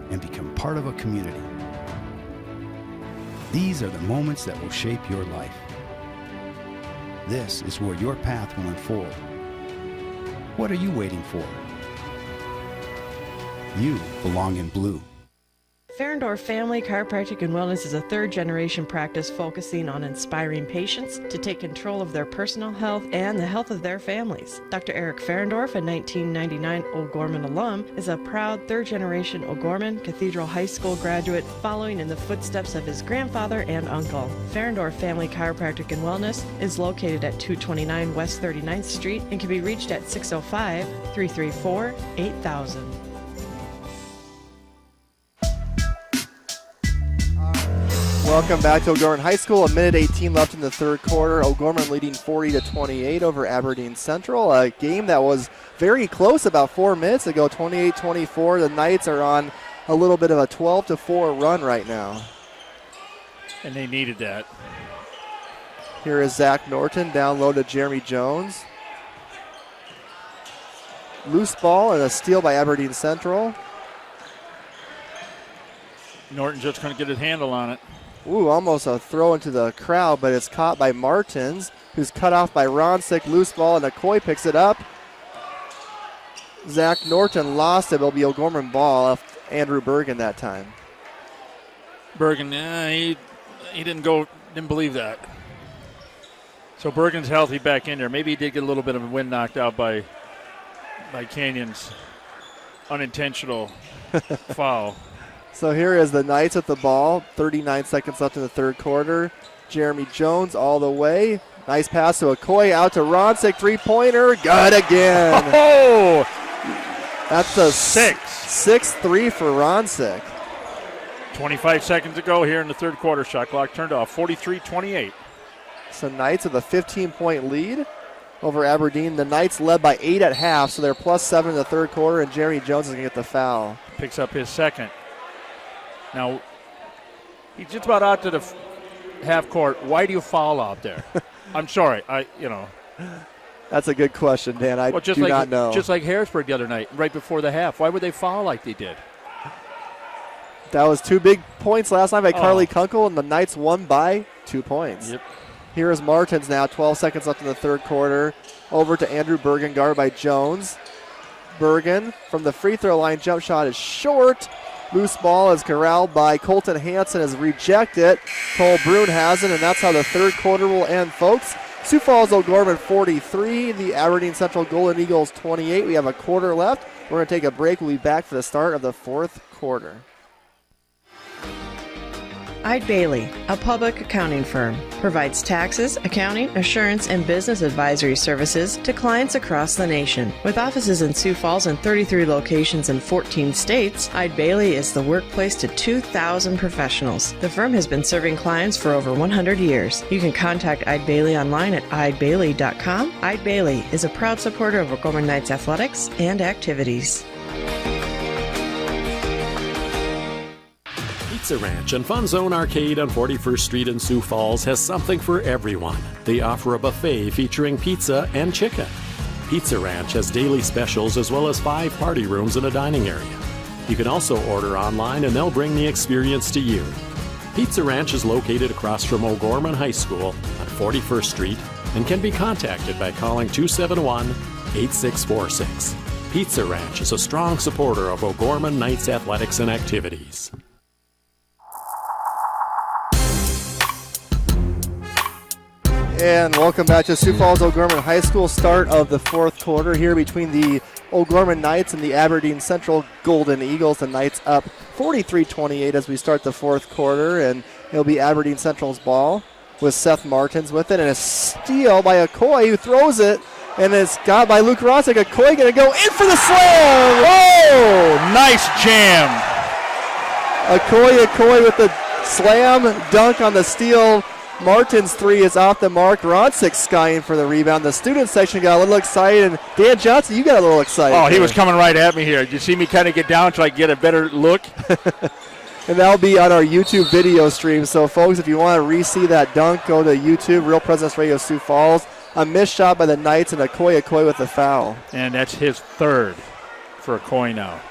and become part of a community. These are the moments that will shape your life. This is where your path will unfold. What are you waiting for? You belong in blue. Ferendorf Family Chiropractic and Wellness is a third-generation practice focusing on inspiring patients to take control of their personal health and the health of their families. Dr. Eric Ferendorf, a 1999 O'Gorman alum, is a proud third-generation O'Gorman Cathedral High School graduate following in the footsteps of his grandfather and uncle. Ferendorf Family Chiropractic and Wellness is located at 229 West 39th Street and can be reached at 605-334-8000. Welcome back to O'Gorman High School. A minute 18 left in the third quarter. O'Gorman leading 40-28 over Aberdeen Central. A game that was very close about 4 minutes ago, 28-24. The Knights are on a little bit of a 12-4 run right now. And they needed that. Here is Zach Norton, down low to Jeremy Jones. Loose ball and a steal by Aberdeen Central. Norton just going to get his handle on it. Ooh, almost a throw into the crowd, but it's caught by Martins, who's cut off by Ronsick. Loose ball, and McCoy picks it up. Zach Norton lost it. It'll be O'Gorman ball off Andrew Bergen that time. Bergen, he didn't believe that. So Bergen's healthy back in there. Maybe he did get a little bit of a wind knocked out by Canyon's unintentional foul. So here is the Knights with the ball. 39 seconds left in the third quarter. Jeremy Jones all the way. Nice pass to Okoye, out to Ronsick. Three-pointer. Good again. Oh! That's a 6-3 for Ronsick. 25 seconds to go here in the third quarter. Shot clock turned off. 43-28. So Knights with a 15-point lead over Aberdeen. The Knights led by 8 at half, so they're +7 in the third quarter, and Jeremy Jones is going to get the foul. Picks up his second. Now, he's just about out to the half court. Why do you foul out there? I'm sorry. That's a good question, Dan. I do not know. Just like Harrisburg the other night, right before the half. Why would they foul like they did? That was 2 big points last night by Carly Kunkel, and the Knights won by 2 points. Yep. Here is Martins now. 12 seconds left in the third quarter. Over to Andrew Bergen, guarded by Jones. Bergen from the free throw line. Jump shot is short. Loose ball is corralled by Colton Hansen, is rejected. Cole Bruin has it, and that's how the third quarter will end, folks. Sioux Falls O'Gorman 43, the Aberdeen Central Golden Eagles 28. We have a quarter left. We're going to take a break. We'll be back for the start of the fourth quarter. Eide Bailey, a public accounting firm, provides taxes, accounting, assurance, and business advisory services to clients across the nation. With offices in Sioux Falls and 33 locations in 14 states, Eide Bailey is the workplace to 2,000 professionals. The firm has been serving clients for over 100 years. You can contact Eide Bailey online at eidebailey.com. Eide Bailey is a proud supporter of O'Gorman Knights athletics and activities. Pizza Ranch and Fun Zone Arcade on 41st Street in Sioux Falls has something for everyone. They offer a buffet featuring pizza and chicken. Pizza Ranch has daily specials as well as 5 party rooms and a dining area. You can also order online and they'll bring the experience to you. Pizza Ranch is located across from O'Gorman High School on 41st Street and can be contacted by calling 271-8646. Pizza Ranch is a strong supporter of O'Gorman Knights athletics and activities. And welcome back to Sioux Falls O'Gorman High School. Start of the fourth quarter here between the O'Gorman Knights and the Aberdeen Central Golden Eagles. The Knights up 43-28 as we start the fourth quarter, and it'll be Aberdeen Central's ball with Seth Martins with it, and a steal by Okoye, who throws it, and it's got by Luke Rosick. Okoye going to go in for the slam. Whoa! Nice jam. Okoye with the slam dunk on the steal. Martin's three is off the mark. Ronsick skying for the rebound. The student section got a little excited, and Dan Johnson, you got a little excited. Oh, he was coming right at me here. Did you see me kind of get down so I get a better look? And that'll be on our YouTube video stream. So, folks, if you want to re-see that dunk, go to YouTube, Real Presence Radio Sioux Falls. A missed shot by the Knights, and Okoye with the foul. And that's his third for Okoye now.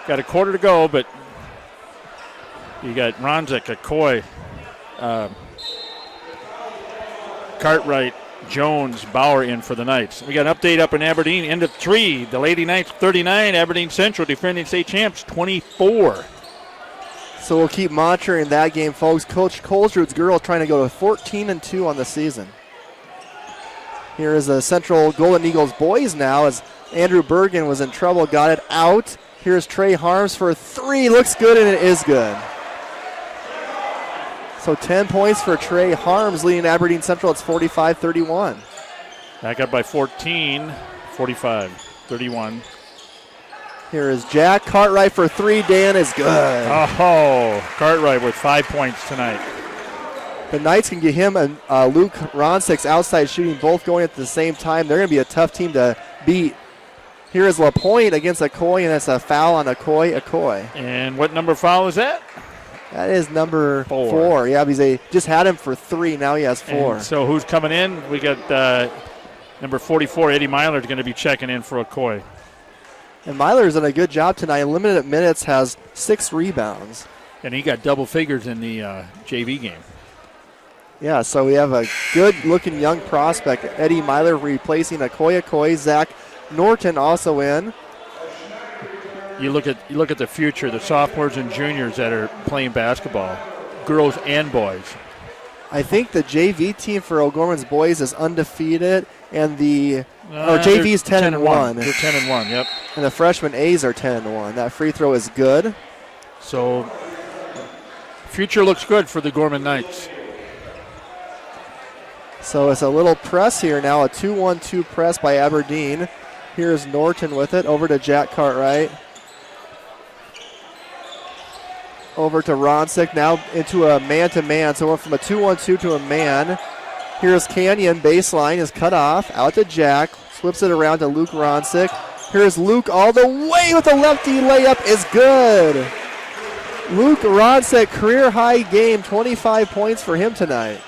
Got a quarter to go, but you got Ronsick, Okoye, Cartwright, Jones, Bauer in for the Knights. We got an update up in Aberdeen. End of 3. The Lady Knights 39. Aberdeen Central defending state champs 24. So we'll keep monitoring that game, folks. Coach Colesrud's girls trying to go to 14-2 on the season. Here is the Central Golden Eagles boys now as Andrew Bergen was in trouble, got it out. Here's Trey Harms for 3. Looks good, and it is good. So 10 points for Trey Harms, leading Aberdeen Central. It's 45-31. Back up by 14, 45-31. Here is Jack Cartwright for 3. Dan is good. Oh, Cartwright with 5 points tonight. The Knights can get him and Luke Ronsick's outside shooting both going at the same time. They're going to be a tough team to beat. Here is LaPointe against Okoye, and that's a foul on Okoye. And what number foul is that? That is number 4. Yeah, because they just had him for 3. Now he has 4. And so who's coming in? We got number 44, Eddie Myler, is going to be checking in for Okoye. And Myler's done a good job tonight. Limited minutes, has 6 rebounds. And he got double figures in the JV game. Yeah, so we have a good-looking young prospect. Eddie Myler replacing Okoye. Zach Norton also in. You look at the future, the sophomores and juniors that are playing basketball, girls and boys. I think the JV team for O'Gorman's boys is undefeated, and the JV's 10-1. They're 10-1. Yep. And the freshman A's are 10-1. That free throw is good. So future looks good for the Gorman Knights. So it's a little press here now, a 2-1-2 press by Aberdeen. Here's Norton with it, over to Jack Cartwright. Over to Ronsick, now into a man-to-man. So we're from a 2-1-2 to a man. Here's Canyon, baseline is cut off, out to Jack. Flips it around to Luke Ronsick. Here's Luke all the way with a lefty layup, is good. Luke Ronsick, career-high game, 25 points for him tonight.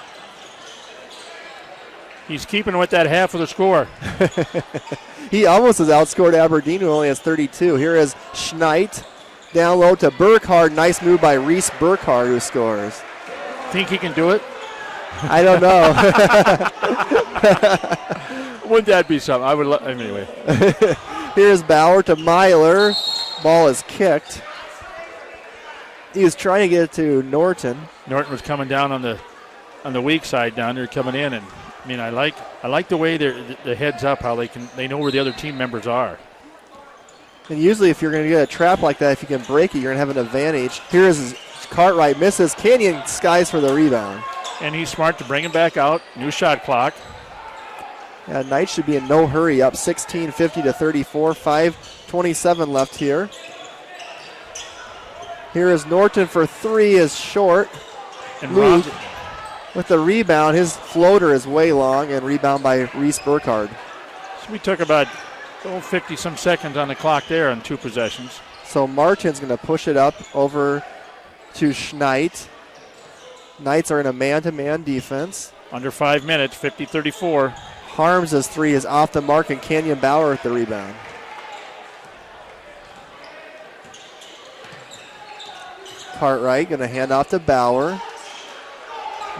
He's keeping with that half of the score. He almost has outscored Aberdeen, who only has 32. Here is Schneidt. Down low to Burkhardt. Nice move by Reese Burkhardt, who scores. Think he can do it? I don't know. Wouldn't that be something? I would. Anyway. Here's Bauer to Myler. Ball is kicked. He was trying to get it to Norton. Norton was coming down on the weak side down there, coming in, and I mean, I like the way the heads up, how they know where the other team members are. And usually if you're going to get a trap like that, if you can break it, you're going to have an advantage. Here is Cartwright, misses. Canyon skies for the rebound. And he's smart to bring him back out. New shot clock. Yeah, Knights should be in no hurry, up 16-50 to 34. 5:27 left here. Here is Norton for three, is short. And Luke with the rebound. His floater is way long, and rebound by Reese Burkhardt. So we took about 50-some seconds on the clock there on two possessions. So Martin's going to push it up over to Schneid. Knights are in a man-to-man defense. Under 5 minutes, 50-34. Harms' three is off the mark, and Canyon Bauer at the rebound. Cartwright going to hand off to Bauer.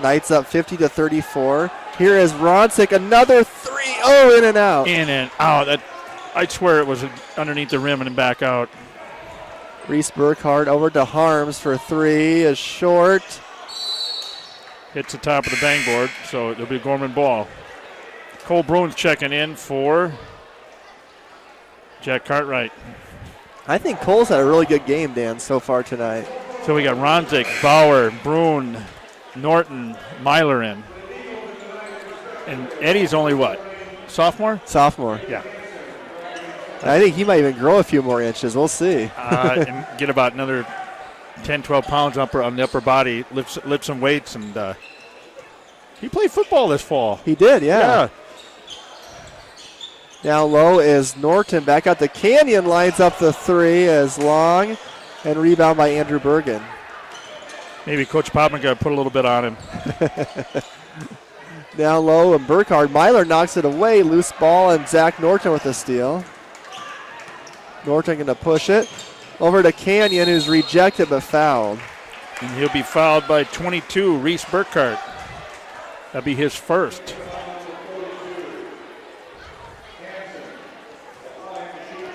Knights up 50-34. Here is Ronsick, another three. Oh, in and out. In and out. I'd swear it was underneath the rim and back out. Reese Burkhardt over to Harms for three, is short. Hits the top of the bang board, so it'll be a Gorman ball. Cole Bruins checking in for Jack Cartwright. I think Cole's had a really good game, Dan, so far tonight. So we got Ronzik, Bauer, Bruin, Norton, Myler in. And Eddie's only what? Sophomore? Sophomore. Yeah. I think he might even grow a few more inches. We'll see. And get about another 10, 12 pounds on the upper body, lift some weights, and he played football this fall. He did, yeah. Now low is Norton. Back out the Canyon, lines up the three as long, and rebound by Andrew Bergen. Maybe Coach Popman got to put a little bit on him. Now low and Burkhardt. Myler knocks it away. Loose ball, and Zach Norton with the steal. Norton going to push it over to Canyon, who's rejected but fouled. And he'll be fouled by 22, Reese Burkhardt. That'll be his first.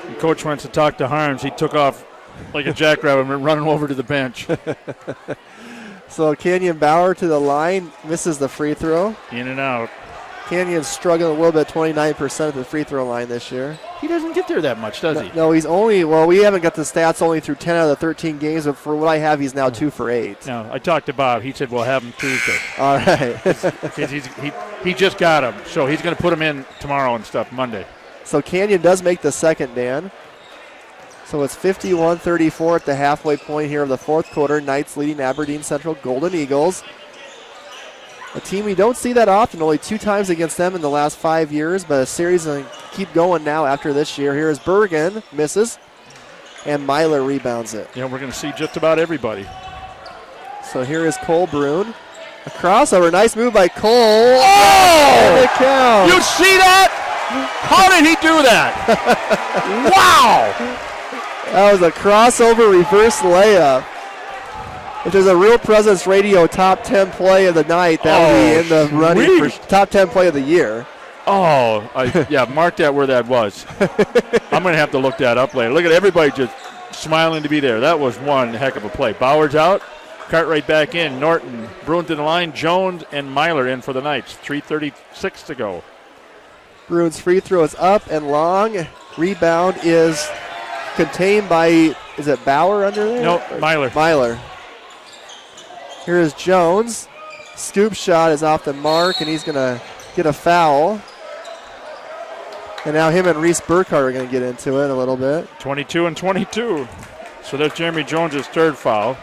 And Coach wants to talk to Harms. He took off like a jackrabbit and running over to the bench. So Canyon Bauer to the line, misses the free throw. In and out. Canyon's struggling a little bit, 29% at the free throw line this year. He doesn't get there that much, does he? No, he's only, we haven't got the stats only through 10 out of the 13 games, but for what I have, he's now 2 for 8. No, I talked to Bob. He said we'll have him Tuesday. All right. he just got him, so he's going to put him in tomorrow and stuff, Monday. So Canyon does make the second, Dan. So it's 51-34 at the halfway point here of the fourth quarter. Knights leading Aberdeen Central Golden Eagles. A team we don't see that often, only 2 times against them in the last 5 years, but a series will keep going now after this year. Here is Bergen, misses, and Myler rebounds it. Yeah, we're going to see just about everybody. So here is Cole Bruin. A crossover, nice move by Cole. Oh! And it counts. You see that? How did he do that? Wow! That was a crossover reverse layup. If there's a Real Presence Radio top 10 play of the night, that would be in the running for top 10 play of the year. Oh, mark that where that was. I'm going to have to look that up later. Look at everybody just smiling to be there. That was one heck of a play. Bauer's out, Cartwright back in, Norton, Bruin to the line, Jones and Myler in for the Knights. 3:36 to go. Bruin's free throw is up and long. Rebound is contained by, is it Bauer under there? No, Myler. Myler. Here is Jones. Scoop shot is off the mark, and he's going to get a foul. And now him and Reese Burkhardt are going to get into it a little bit. 22 and 22. So there's Jeremy Jones' third foul.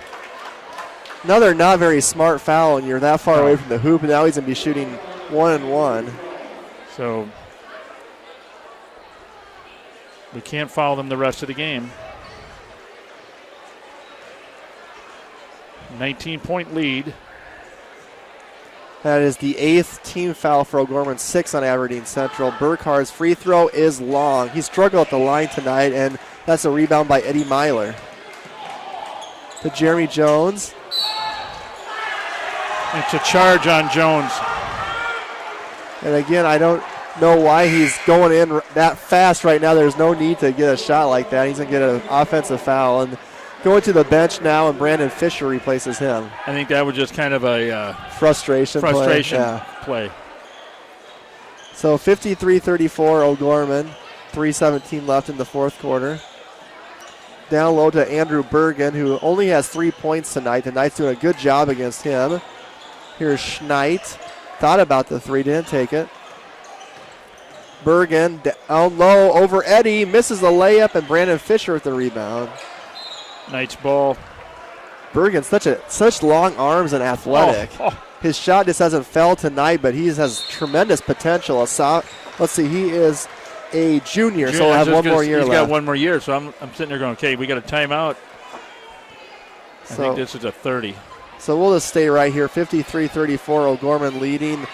Another not very smart foul, and you're that far away from the hoop, and now he's going to be shooting 1-and-1. So we can't foul them the rest of the game. 19-point lead. That is the 8th team foul for O'Gorman, 6 on Aberdeen Central. Burkhardt's free throw is long. He struggled at the line tonight, and that's a rebound by Eddie Myler. To Jeremy Jones. It's a charge on Jones. And again, I don't know why he's going in that fast right now. There's no need to get a shot like that. He's going to get an offensive foul. And going to the bench now, and Brandon Fisher replaces him. I think that was just kind of a frustration play. So 53-34 O'Gorman. 3:17 left in the fourth quarter. Down low to Andrew Bergen, who only has 3 points tonight. The Knights doing a good job against him. Here's Schneidt. Thought about the three, didn't take it. Bergen down low over Eddie. Misses the layup, and Brandon Fisher with the rebound. Knights ball. Bergen, such long arms and athletic. His shot just hasn't fell tonight, but he has tremendous potential. Let's see, he is a junior, so he'll have one more year left. He's got one more year, so I'm sitting there going, okay, we got a timeout. I think this is a 30. So we'll just stay right here. 53-34, O'Gorman leading.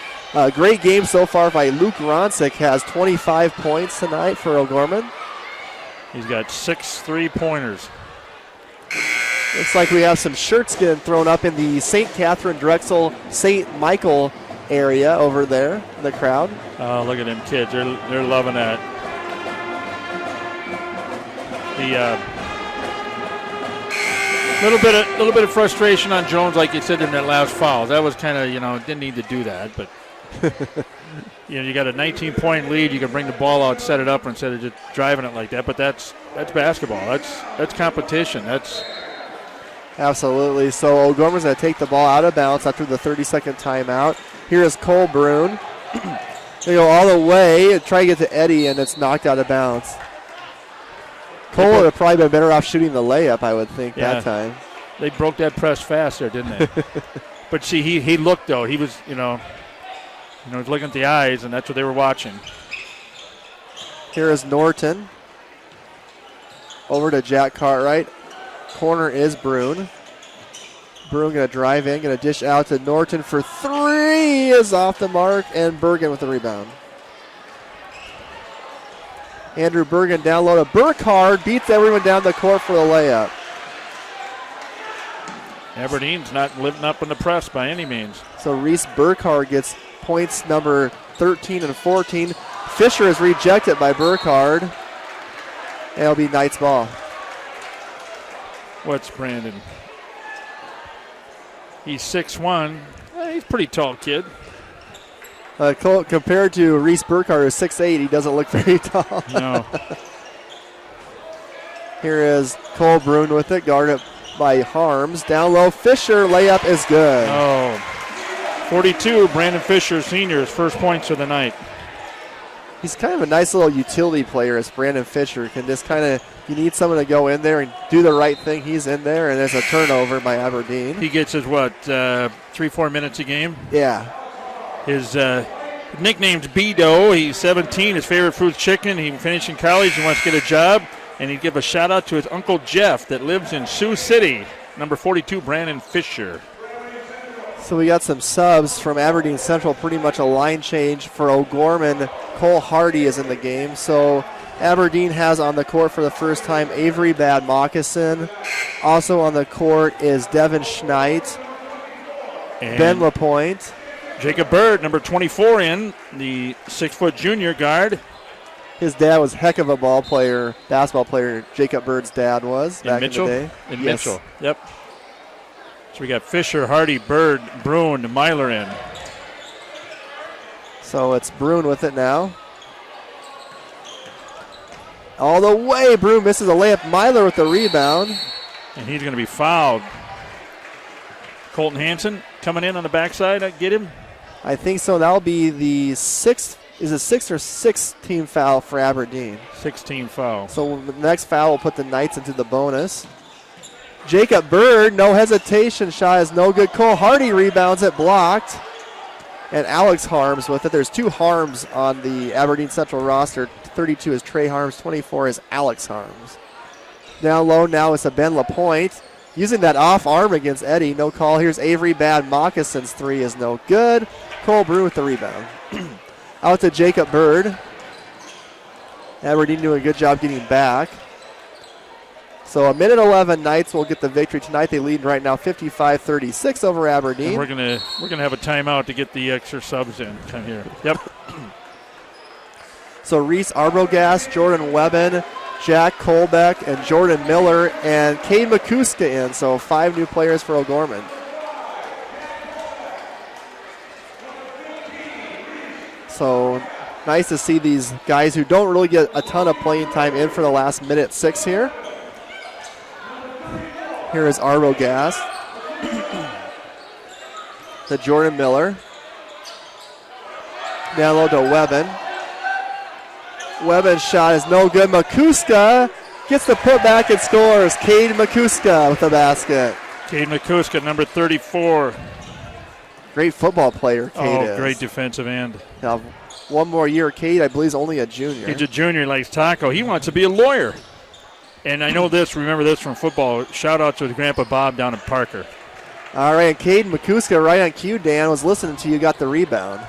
Great game so far by Luke Ronsick. Has 25 points tonight for O'Gorman. He's got 6 3-pointers. Looks like we have some shirts getting thrown up in the St. Catherine Drexel St. Michael area over there in the crowd. Oh, look at them kids. They're loving that. Little bit of frustration on Jones, like you said in that last foul. That was kind of, didn't need to do that, but you got a 19-point lead. You can bring the ball out, set it up instead of just driving it like that. But that's basketball. That's competition. That's absolutely. So O'Gorman's going to take the ball out of bounds after the 30-second timeout. Here is Cole Brune. They go all the way and try to get to Eddie, and it's knocked out of bounds. Cole would have probably been better off shooting the layup, I would think, that time. They broke that press fast there, didn't they? But see, he looked, though. He was, he was looking at the eyes, and that's what they were watching. Here is Norton. Over to Jack Cartwright. Corner is Brune. Brune going to drive in, going to dish out to Norton for three. Is off the mark, and Bergen with the rebound. Andrew Bergen down low to Burkhardt. Beats everyone down the court for the layup. Aberdeen's not living up in the press by any means. So Reese Burkhardt gets points number 13 and 14. Fisher is rejected by Burkhardt. And it'll be Knights ball. What's Brandon? He's 6'1". He's a pretty tall kid. Compared to Reese Burkhardt, who's 6'8", he doesn't look very tall. No. Here is Cole Brune with it, guarded by Harms. Down low, Fisher, layup is good. Oh, 42, Brandon Fisher, senior, his first points of the night. He's kind of a nice little utility player as Brandon Fisher. Can just kind of, you need someone to go in there and do the right thing. He's in there, and there's a turnover by Aberdeen. He gets his, 3-4 minutes a game? Yeah. His nickname's B-Doe. He's 17. His favorite food's chicken. He finished in college. He wants to get a job. And he'd give a shout-out to his Uncle Jeff that lives in Sioux City. Number 42, Brandon Fisher. So we got some subs from Aberdeen Central. Pretty much a line change for O'Gorman. Cole Hardy is in the game. So Aberdeen has on the court for the first time Avery Bad Moccasin. Also on the court is Devin Schneidt. And Ben LaPointe. Jacob Bird, number 24 in, the 6-foot junior guard. His dad was heck of a basketball player. Jacob Bird's dad was back in the day. In Mitchell, yep. So we got Fisher, Hardy, Bird, Brune, Myler in. So it's Brune with it now. All the way, Brune misses a layup. Myler with the rebound. And he's going to be fouled. Colton Hansen coming in on the backside. Get him? I think so. That'll be the sixth. Is it 6th or 16 foul for Aberdeen? 16 foul. So the next foul will put the Knights into the bonus. Jacob Bird, no hesitation. Shot is no good. Cole Hardy rebounds it, blocked. And Alex Harms with it. There's 2 Harms on the Aberdeen Central roster. 32 is Trey Harms. 24 is Alex Harms. Down low now is a Ben LaPointe. Using that off arm against Eddie. No call. Here's Avery Bad Moccasin's 3 is no good. Cole Brune with the rebound. Out to Jacob Bird. Aberdeen doing a good job getting back. So a minute 11, Knights will get the victory tonight. They lead right now 55-36 over Aberdeen. And we're gonna have a timeout to get the extra subs in. Come here. Yep. So Reese Arbogast, Jordan Webben, Jack Colbeck, and Jordan Miller, and Cade McCuska in. So 5 new players for O'Gorman. So Nice to see these guys who don't really get a ton of playing time in for the last minute 6 here. Here is Arbogast. To Jordan Miller. Down low to Webben. Webben's shot is no good. Makuska gets the putback and scores. Cade Makuska with the basket. Cade Makuska, number 34. Great football player, Cade is. Great defensive end. Now, one more year, Cade, I believe, is only a junior. He's a junior, likes taco. He wants to be a lawyer. And I know this, remember this from football. Shout out to his grandpa Bob down in Parker. All right, Cade Makuska right on cue, Dan, was listening to you, got the rebound.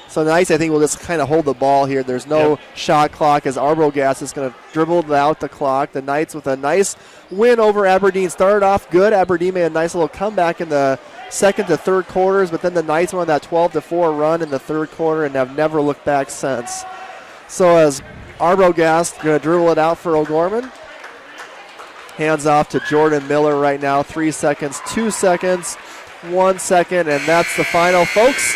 So nice, I think we'll just kind of hold the ball here. There's no shot clock as Arbogast is going to dribble out the clock. The Knights with a nice win over Aberdeen. Started off good. Aberdeen made a nice little comeback in the second to third quarters, but then the Knights won that 12-4 run in the third quarter and have never looked back since. So as Arbogast going to dribble it out for O'Gorman. Hands off to Jordan Miller right now. 3 seconds, 2 seconds, 1 second, and that's the final, folks.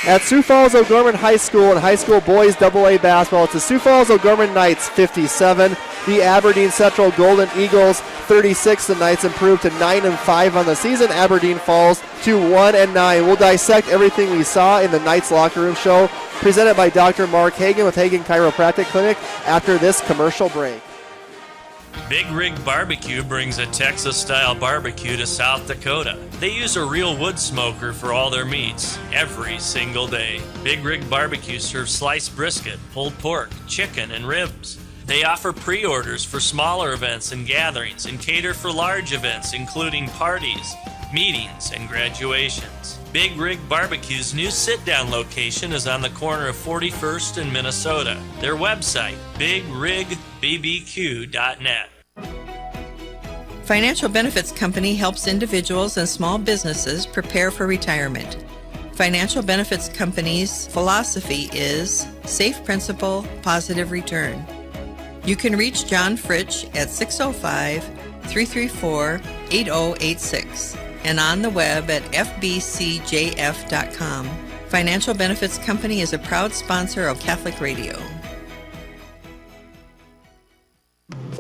At Sioux Falls O'Gorman High School and high school boys AA basketball, it's the Sioux Falls O'Gorman Knights 57, the Aberdeen Central Golden Eagles 36. The Knights improved to 9-5 on the season. Aberdeen falls to 1-9. We'll dissect everything we saw in the Knights locker room show, presented by Dr. Mark Hagan with Hagan Chiropractic Clinic after this commercial break. Big Rig Barbecue brings a Texas-style barbecue to South Dakota. They use a real wood smoker for all their meats, every single day. Big Rig Barbecue serves sliced brisket, pulled pork, chicken, and ribs. They offer pre-orders for smaller events and gatherings and cater for large events, including parties, meetings, and graduations. Big Rig Barbecue's new sit-down location is on the corner of 41st and Minnesota. Their website, bigrigbbbq.net. Financial Benefits Company helps individuals and small businesses prepare for retirement. Financial Benefits Company's philosophy is safe principal, positive return. You can reach John Fritsch at 605-334-8086 and on the web at fbcjf.com. Financial Benefits Company is a proud sponsor of Catholic Radio.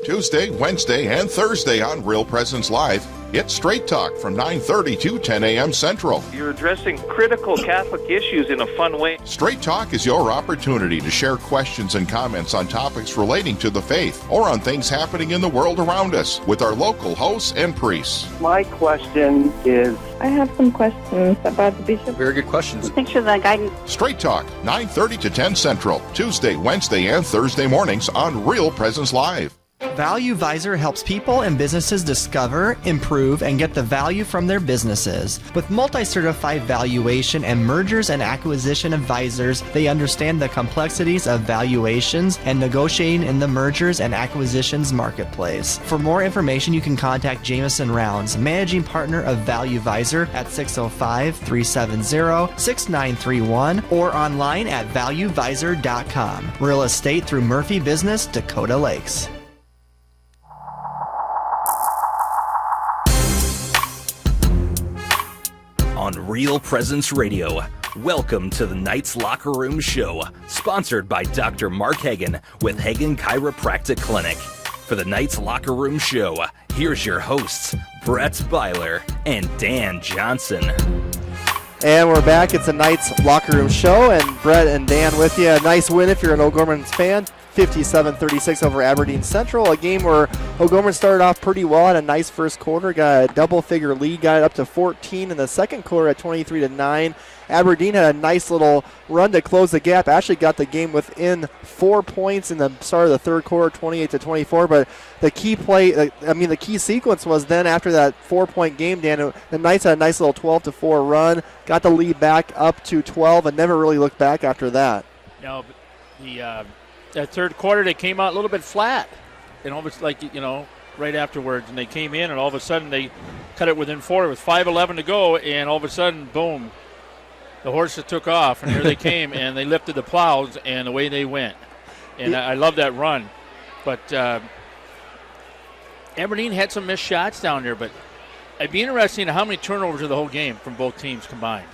Tuesday, Wednesday, and Thursday on Real Presence Live, it's Straight Talk from 9:30 to 10 a.m. Central. You're addressing critical Catholic issues in a fun way. Straight Talk is your opportunity to share questions and comments on topics relating to the faith or on things happening in the world around us with our local hosts and priests. My question is... I have some questions about the bishop. Very good questions. Thanks for the guidance. Straight Talk, 9:30 to 10 Central, Tuesday, Wednesday, and Thursday mornings on Real Presence Live. Value Visor helps people and businesses discover, improve, and get the value from their businesses. With multi-certified valuation and mergers and acquisition advisors, they understand the complexities of valuations and negotiating in the mergers and acquisitions marketplace. For more information, you can contact Jameson Rounds, managing partner of Value Visor at 605-370-6931 or online at valuevisor.com. Real estate through Murphy Business, Dakota Lakes. On Real Presence Radio, welcome to the Knights Locker Room Show, sponsored by Dr. Mark Hagan with Hagan Chiropractic Clinic. For the Knights Locker Room Show, here's your hosts, Brett Byler and Dan Johnson. And we're back. It's the Knights Locker Room Show, and Brett and Dan with you. A nice win if you're an O'Gorman's fan. 57-36 over Aberdeen Central, a game where O'Gorman started off pretty well, had a nice first quarter, got a double-figure lead, got it up to 14 in the second quarter at 23-9. Aberdeen had a nice little run to close the gap, actually got the game within 4 points in the start of the third quarter, 28-24, but the key play, the key sequence was then after that 4-point game, Dan, the Knights had a nice little 12-4 run, got the lead back up to 12, and never really looked back after that. No, but that third quarter, they came out a little bit flat, and almost right afterwards, and they came in, and all of a sudden they cut it within 4 with 5:11 to go, and all of a sudden, boom, the horses took off, and here they came, and they lifted the plows, and away they went. And I love that run. But Aberdeen had some missed shots down there, but it'd be interesting how many turnovers of the whole game from both teams combined.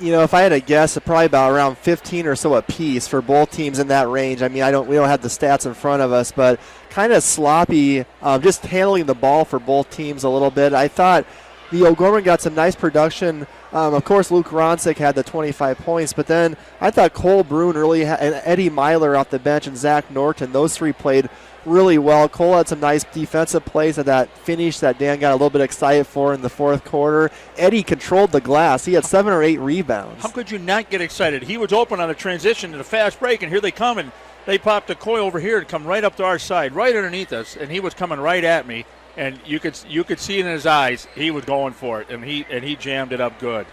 if I had to guess, probably about around 15 or so apiece for both teams in that range. I mean, we don't have the stats in front of us, but kind of sloppy, just handling the ball for both teams a little bit. I thought the O'Gorman got some nice production. Of course, Luke Ronsick had the 25 points, but then I thought Cole Bruin early, and Eddie Myler off the bench, and Zach Norton, those three played really well. Cole had some nice defensive plays at that finish that Dan got a little bit excited for in the fourth quarter. Eddie controlled the glass. He had 7 or 8 rebounds. How could you not get excited? He was open on a transition and a fast break, and here they come, and they popped a coil over here and come right up to our side, right underneath us, and he was coming right at me, and you could see in his eyes he was going for it, and he jammed it up good.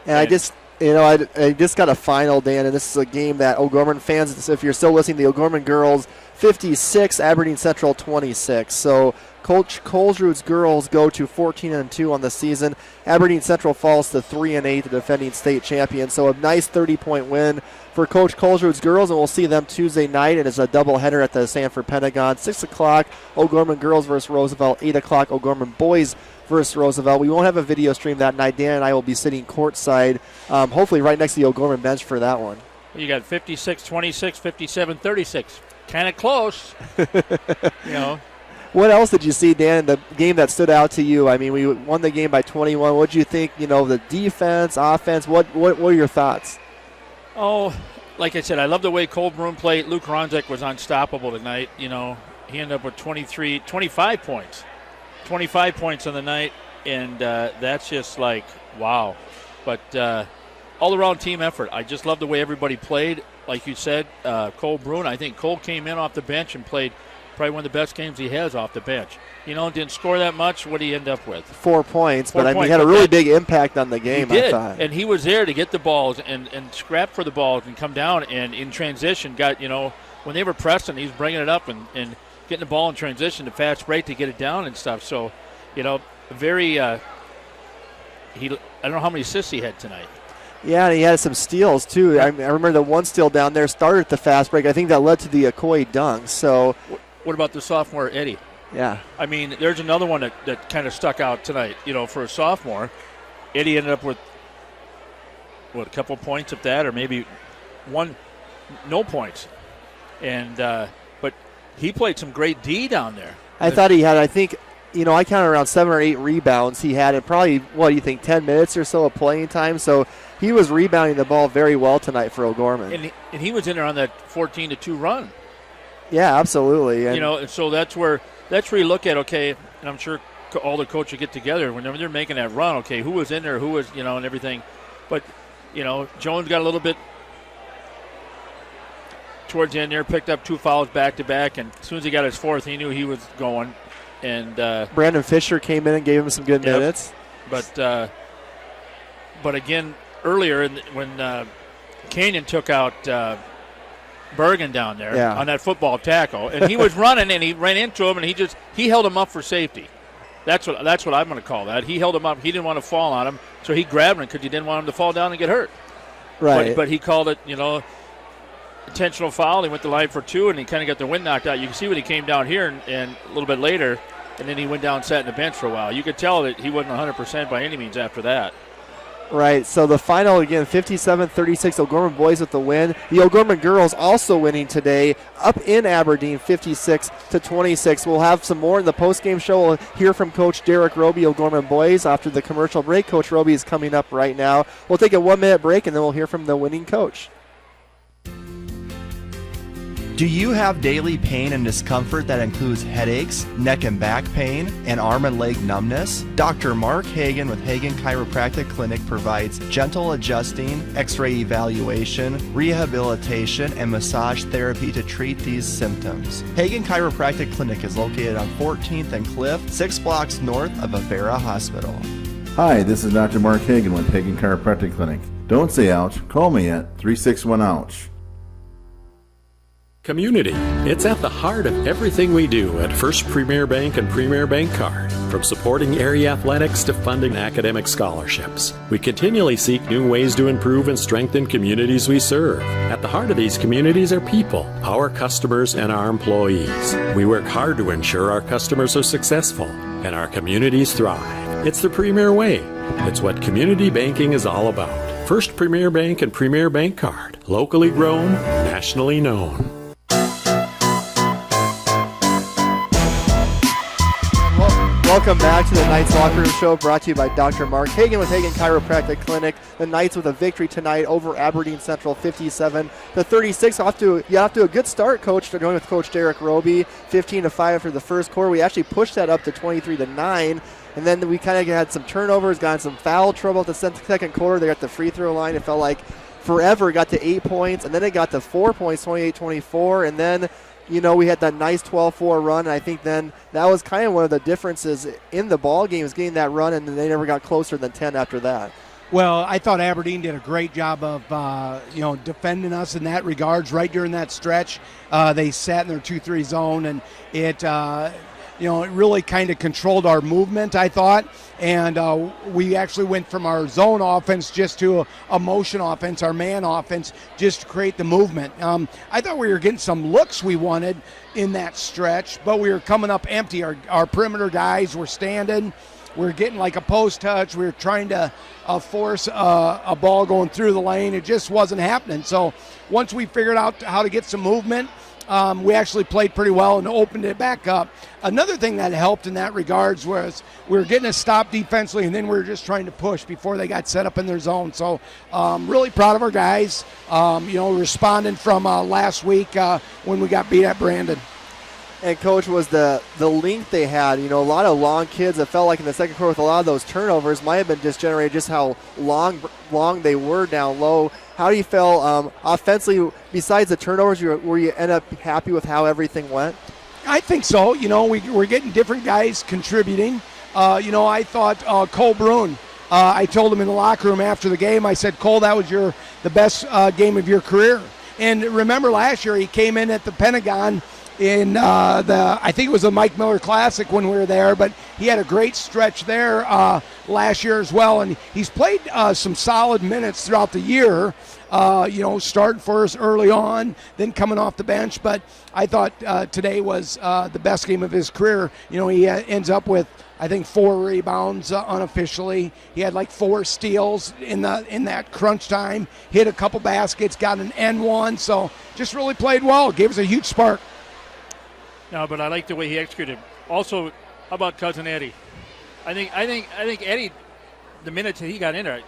And I just got a final, Dan, and this is a game that O'Gorman fans, if you're still listening, the O'Gorman girls 56, Aberdeen Central 26. So Coach Colesrud's girls go to 14-2 on the season. Aberdeen Central falls to 3-8, the defending state champion. So a nice 30-point win for Coach Colesrud's girls, and we'll see them Tuesday night. And it's a doubleheader at the Sanford Pentagon. 6 o'clock, O'Gorman girls versus Roosevelt. 8 o'clock, O'Gorman boys versus Roosevelt. We won't have a video stream that night. Dan and I will be sitting courtside, hopefully right next to the O'Gorman bench for that one. You got 56-26, 57-36. Kind of close, What else did you see, Dan, in the game that stood out to you? I mean, we won the game by 21. What did you think, the defense, offense? What were your thoughts? Oh, like I said, I love the way Cole Broom played. Luke Ronzek was unstoppable tonight. He ended up with 25 points. 25 points on the night, and that's just like, wow. But all-around team effort. I just love the way everybody played. Like you said, Cole Bruin, I think Cole came in off the bench and played probably one of the best games he has off the bench. Didn't score that much. What did he end up with? 4 points, but he had a really big impact on the game, he did. I thought. And he was there to get the balls and scrap for the balls and come down and in transition got, when they were pressing, he was bringing it up and getting the ball in transition to fast break to get it down and stuff. So, very I don't know how many assists he had tonight. Yeah, and he had some steals, too. I remember the one steal down there started at the fast break. I think that led to the Okoye dunk. So, what about the sophomore, Eddie? Yeah. I mean, there's another one that kind of stuck out tonight. For a sophomore, Eddie ended up with, a couple points of that, or maybe no points. And but he played some great D down there. I thought he had, I counted around 7 or 8 rebounds he had, and probably, 10 minutes or so of playing time. So he was rebounding the ball very well tonight for O'Gorman. And he was in there on that 14-2 run. Yeah, absolutely. And and so that's where you look at, okay, and I'm sure all the coaches get together whenever they're making that run, okay, who was in there, who was, and everything. But, Jones got a little bit towards the end there, picked up 2 fouls back-to-back, and as soon as he got his 4th, he knew he was going. And Brandon Fisher came in and gave him some good minutes. But again, earlier when Canyon took out Bergen down there on that football tackle, and he was running and he ran into him and he held him up for safety. That's what I'm going to call that. He held him up. He didn't want to fall on him, so he grabbed him because he didn't want him to fall down and get hurt. Right. But he called it, intentional foul. He went to line for 2, and he kind of got the wind knocked out. You can see when he came down here and a little bit later, and then he went down and sat in the bench for a while. You could tell that he wasn't 100% by any means after that. Right, so the final, again, 57-36, O'Gorman boys with the win. The O'Gorman girls also winning today, up in Aberdeen, 56-26. We'll have some more in the postgame show. We'll hear from Coach Derek Roby, O'Gorman boys, after the commercial break. Coach Roby is coming up right now. We'll take a 1-minute break, and then we'll hear from the winning coach. Do you have daily pain and discomfort that includes headaches, neck and back pain, and arm and leg numbness? Dr. Mark Hagan with Hagan Chiropractic Clinic provides gentle adjusting, x-ray evaluation, rehabilitation, and massage therapy to treat these symptoms. Hagan Chiropractic Clinic is located on 14th and Cliff, 6 blocks north of Avera Hospital. Hi, this is Dr. Mark Hagan with Hagan Chiropractic Clinic. Don't say ouch, call me at 361-OUCH. Community. It's at the heart of everything we do at First Premier Bank and Premier Bank Card. From supporting area athletics to funding academic scholarships, we continually seek new ways to improve and strengthen communities we serve. At the heart of these communities are people, our customers, and our employees. We work hard to ensure our customers are successful and our communities thrive. It's the Premier way. It's what community banking is all about. First Premier Bank and Premier Bank Card. Locally grown, nationally known. Welcome back to the Knights Locker Room Show, brought to you by Dr. Mark Hagan with Hagan Chiropractic Clinic. The Knights with a victory tonight over Aberdeen Central, 57-36. Off to a good start, Coach. They're going with Coach Derek Roby, 15-5 after the first quarter. We actually pushed that up to 23-9, and then we kind of had some turnovers, got in some foul trouble at the second quarter. They got the free throw line. It felt like forever. It got to 8 points, and then it got to 4 points, 28-24, and then we had that nice 12-4 run, and I think then that was kind of one of the differences in the ball game, is getting that run, and they never got closer than 10 after that. Well, I thought Aberdeen did a great job of, defending us in that regards. Right during that stretch, they sat in their 2-3 zone, and it really kind of controlled our movement, I thought. And we actually went from our zone offense just to a motion offense, our man offense, just to create the movement. I thought we were getting some looks we wanted in that stretch, but we were coming up empty. Our perimeter guys were standing. We were getting like a post touch. We were trying to force a ball going through the lane. It just wasn't happening. So once we figured out how to get some movement, we actually played pretty well and opened it back up. Another thing that helped in that regards was we were getting a stop defensively, and then we were just trying to push before they got set up in their zone. So really proud of our guys, responding from last week when we got beat at Brandon. And, Coach, was the length they had, a lot of long kids. It felt like in the second quarter with a lot of those turnovers might have been just generated just how long they were down low. How do you feel offensively, besides the turnovers, were you end up happy with how everything went? I think so. We're getting different guys contributing. I thought Cole Bruin, I told him in the locker room after the game, I said, Cole, that was the best game of your career. And remember last year he came in at the Pentagon in I think it was the Mike Miller Classic when we were there, but he had a great stretch there last year as well, and he's played some solid minutes throughout the year, starting for us early on, then coming off the bench, but I thought today was the best game of his career. He ends up with, I think, 4 rebounds unofficially. He had like 4 steals in that crunch time, hit a couple baskets, got an N1, so just really played well, gave us a huge spark. No, but I like the way he executed. Also, how about cousin Eddie? I think Eddie, the minutes that he got in there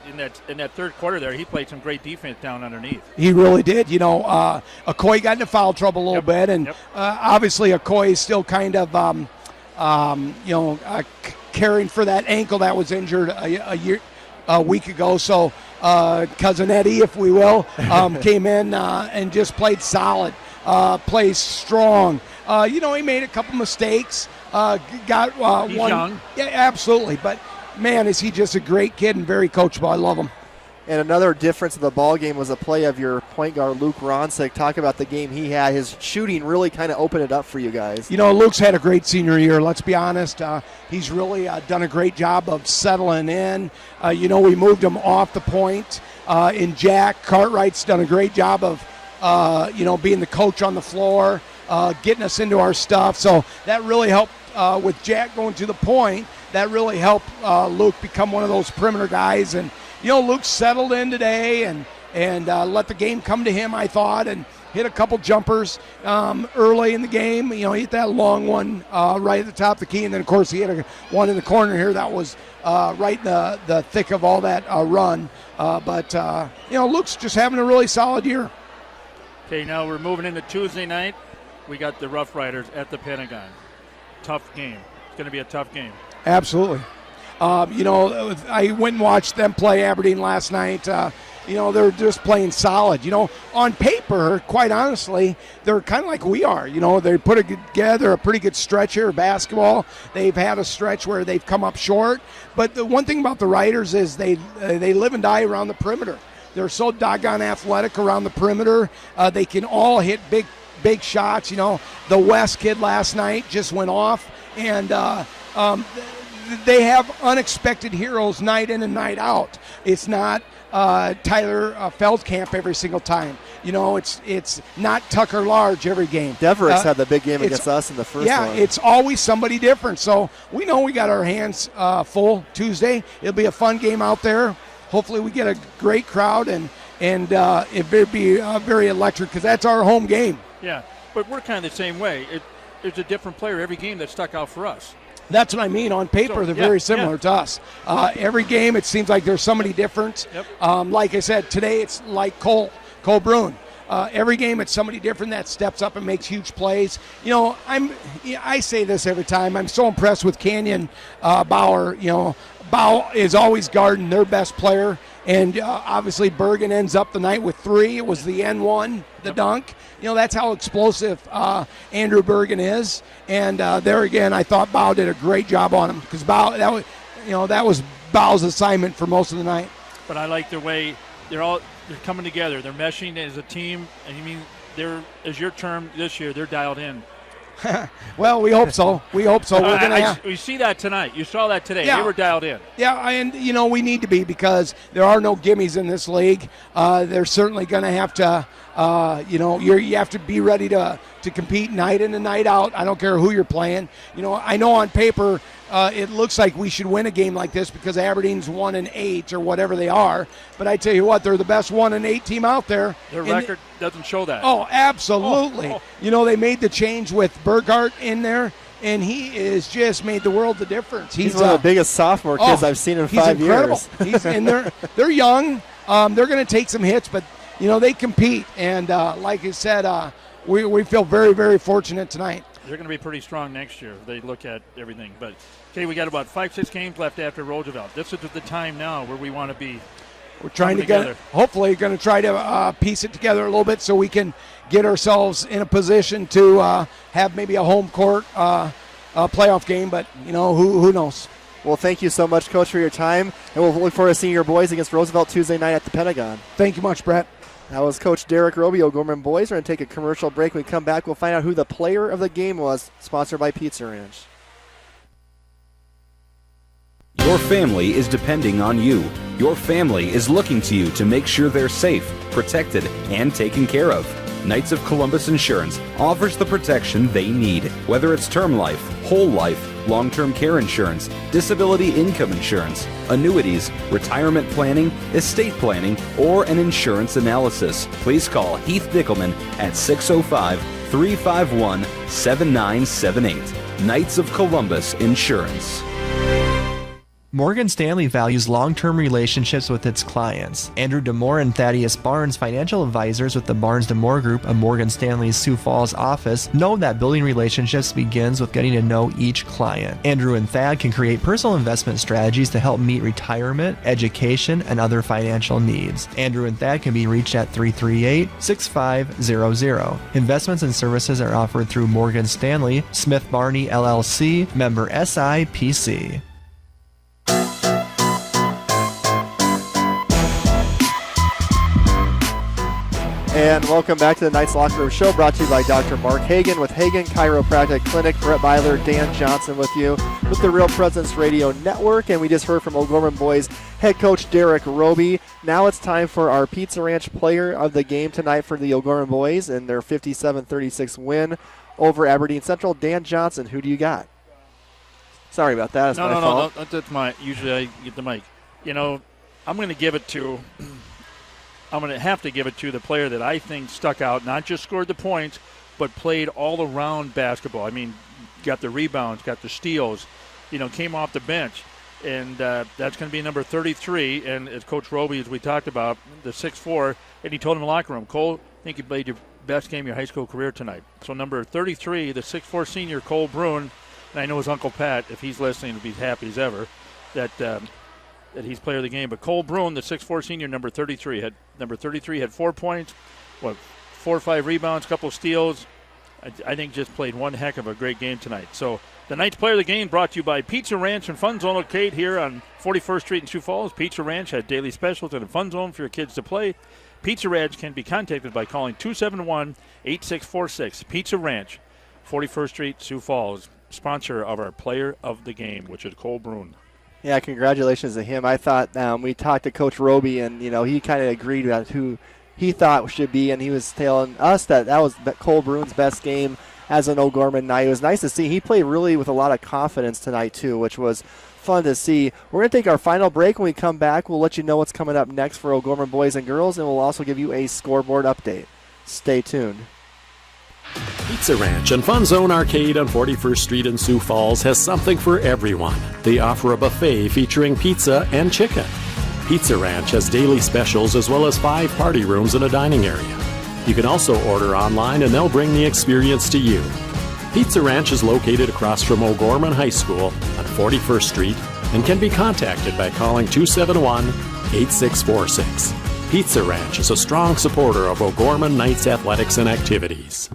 in that third quarter there, he played some great defense down underneath. He really did. Okoye got into foul trouble a little bit, and obviously Okoye is still kind of caring for that ankle that was injured a week ago. So cousin Eddie, if we will, came in and just played solid, plays strong. He made a couple mistakes. Got He's one. Young. Yeah, absolutely. But man, is he just a great kid and very coachable. I love him. And another difference of the ball game was a play of your point guard, Luke Ronsick. Talk about the game he had. His shooting really kind of opened it up for you guys. Luke's had a great senior year, let's be honest. He's really done a great job of settling in. We moved him off the point. And Jack Cartwright's done a great job of, being the coach on the floor, getting us into our stuff. So that really helped with Jack going to the point. That really helped Luke become one of those perimeter guys. And, Luke settled in today and let the game come to him, I thought, and hit a couple jumpers early in the game. He hit that long one right at the top of the key. And then, of course, he hit one in the corner here that was right in the thick of all that run. But Luke's just having a really solid year. Okay, now we're moving into Tuesday night. We got the Rough Riders at the Pentagon. Tough game. It's going to be a tough game. Absolutely. I went and watched them play Aberdeen last night. They're just playing solid. On paper, quite honestly, they're kind of like we are. They put together a pretty good stretch here of basketball. They've had a stretch where they've come up short. But the one thing about the Riders is they live and die around the perimeter. They're so doggone athletic around the perimeter. They can all hit big shots. The West kid last night just went off, and they have unexpected heroes night in and night out. It's not Tyler Feldkamp every single time. It's not Tucker Large every game. Deverex had the big game against us in the first one. Yeah, it's always somebody different. So we know we got our hands full Tuesday. It'll be a fun game out there. hopefully we get a great crowd and it better be very electric because that's our home game. Yeah, but we're kind of the same way. There's a different player every game that stuck out for us. That's what I mean. On paper, they're very similar to us. Every game, it seems like there's somebody different. Yep. Like I said, today it's like Cole Bruin. Every game, it's somebody different that steps up and makes huge plays. I say this every time. I'm so impressed with Canyon Bauer. Bauer is always guarding their best player. And obviously, Bergen ends up the night with 3. It was the N1, the dunk. That's how explosive Andrew Bergen is. And there again, I thought Bau did a great job on him because that was Bau's assignment for most of the night. But I like the way they're coming together. They're meshing as a team. And as your term this year, they're dialed in. Well, we hope so. We see that tonight. You saw that today. Yeah. They were dialed in. Yeah, and we need to be because there are no gimmies in this league. They're certainly going to have to, you have to be ready to compete night in and night out. I don't care who you're playing. I know on paper it looks like we should win a game like this because Aberdeen's 1-8 or whatever they are. But I tell you what, they're the best 1-8 team out there. Their record doesn't show that. Oh, absolutely. They made the change with Burkhart in there, and he is just made the world the difference. He's one of the biggest sophomore kids I've seen in 5 years. They're young. They're going to take some hits, but they compete. And like I said, we feel very, very fortunate tonight. They're going to be pretty strong next year if they look at everything. But, okay, we got about 5-6 games left after Roosevelt. This is the time now where we want to be. We're trying to hopefully going to try to piece it together a little bit so we can get ourselves in a position to have maybe a home court playoff game. But, who knows? Well, thank you so much, Coach, for your time. And we'll look forward to seeing your boys against Roosevelt Tuesday night at the Pentagon. Thank you much, Brett. That was Coach Derek Roby, O'Gorman boys. We're going to take a commercial break. When we come back, we'll find out who the player of the game was, sponsored by Pizza Ranch. Your family is depending on you. Your family is looking to you to make sure they're safe, protected, and taken care of. Knights of Columbus Insurance offers the protection they need, whether it's term life, whole life, long-term care insurance, disability income insurance, annuities, retirement planning, estate planning, or an insurance analysis. Please call Heath Dickelman at 605-351-7978. Knights of Columbus Insurance. Morgan Stanley values long-term relationships with its clients. Andrew DeMore and Thaddeus Barnes, financial advisors with the Barnes DeMore Group of Morgan Stanley's Sioux Falls office, know that building relationships begins with getting to know each client. Andrew and Thad can create personal investment strategies to help meet retirement, education, and other financial needs. Andrew and Thad can be reached at 338-6500. Investments and services are offered through Morgan Stanley, Smith Barney LLC, member SIPC. And welcome back to the Knights Locker Room Show, brought to you by Dr. Mark Hagan with Hagan Chiropractic Clinic. Brett Byler, Dan Johnson with you with the Real Presence Radio Network. And we just heard from O'Gorman boys head coach Derek Roby. Now it's time for our Pizza Ranch player of the game tonight for the O'Gorman boys and their 57-36 win over Aberdeen Central. Dan Johnson, who do you got? Sorry about that. That's my fault. No, that's my. Usually I get the mic. I'm going to give it to. I'm going to have to give it to the player that I think stuck out, not just scored the points, but played all around basketball. I mean, got the rebounds, got the steals, came off the bench. And that's going to be number 33. And as Coach Roby, as we talked about, the 6'4", and he told him in the locker room, Cole, I think you played your best game of your high school career tonight. So number 33, the 6'4" senior, Cole Bruin, and I know his Uncle Pat, if he's listening, would be happy as ever that he's player of the game. But Cole Bruin, the 6'4" senior, number 33, had 4 points, 4 or 5 rebounds, a couple of steals. I think just played one heck of a great game tonight. So the Knights player of the game brought to you by Pizza Ranch and Fun Zone located here on 41st Street in Sioux Falls. Pizza Ranch has daily specials and a fun zone for your kids to play. Pizza Ranch can be contacted by calling 271-8646. Pizza Ranch, 41st Street, Sioux Falls, sponsor of our player of the game, which is Cole Bruin. Yeah, congratulations to him. I thought we talked to Coach Roby, and he kind of agreed with who he thought should be, and he was telling us that was Cole Bruin's best game as an O'Gorman Knight. It was nice to see. He played really with a lot of confidence tonight, too, which was fun to see. We're going to take our final break. When we come back, we'll let you know what's coming up next for O'Gorman boys and girls, and we'll also give you a scoreboard update. Stay tuned. Pizza Ranch and Fun Zone Arcade on 41st Street in Sioux Falls has something for everyone. They offer a buffet featuring pizza and chicken. Pizza Ranch has daily specials as well as 5 party rooms and a dining area. You can also order online and they'll bring the experience to you. Pizza Ranch is located across from O'Gorman High School on 41st Street and can be contacted by calling 271-8646. Pizza Ranch is a strong supporter of O'Gorman Knights athletics and activities.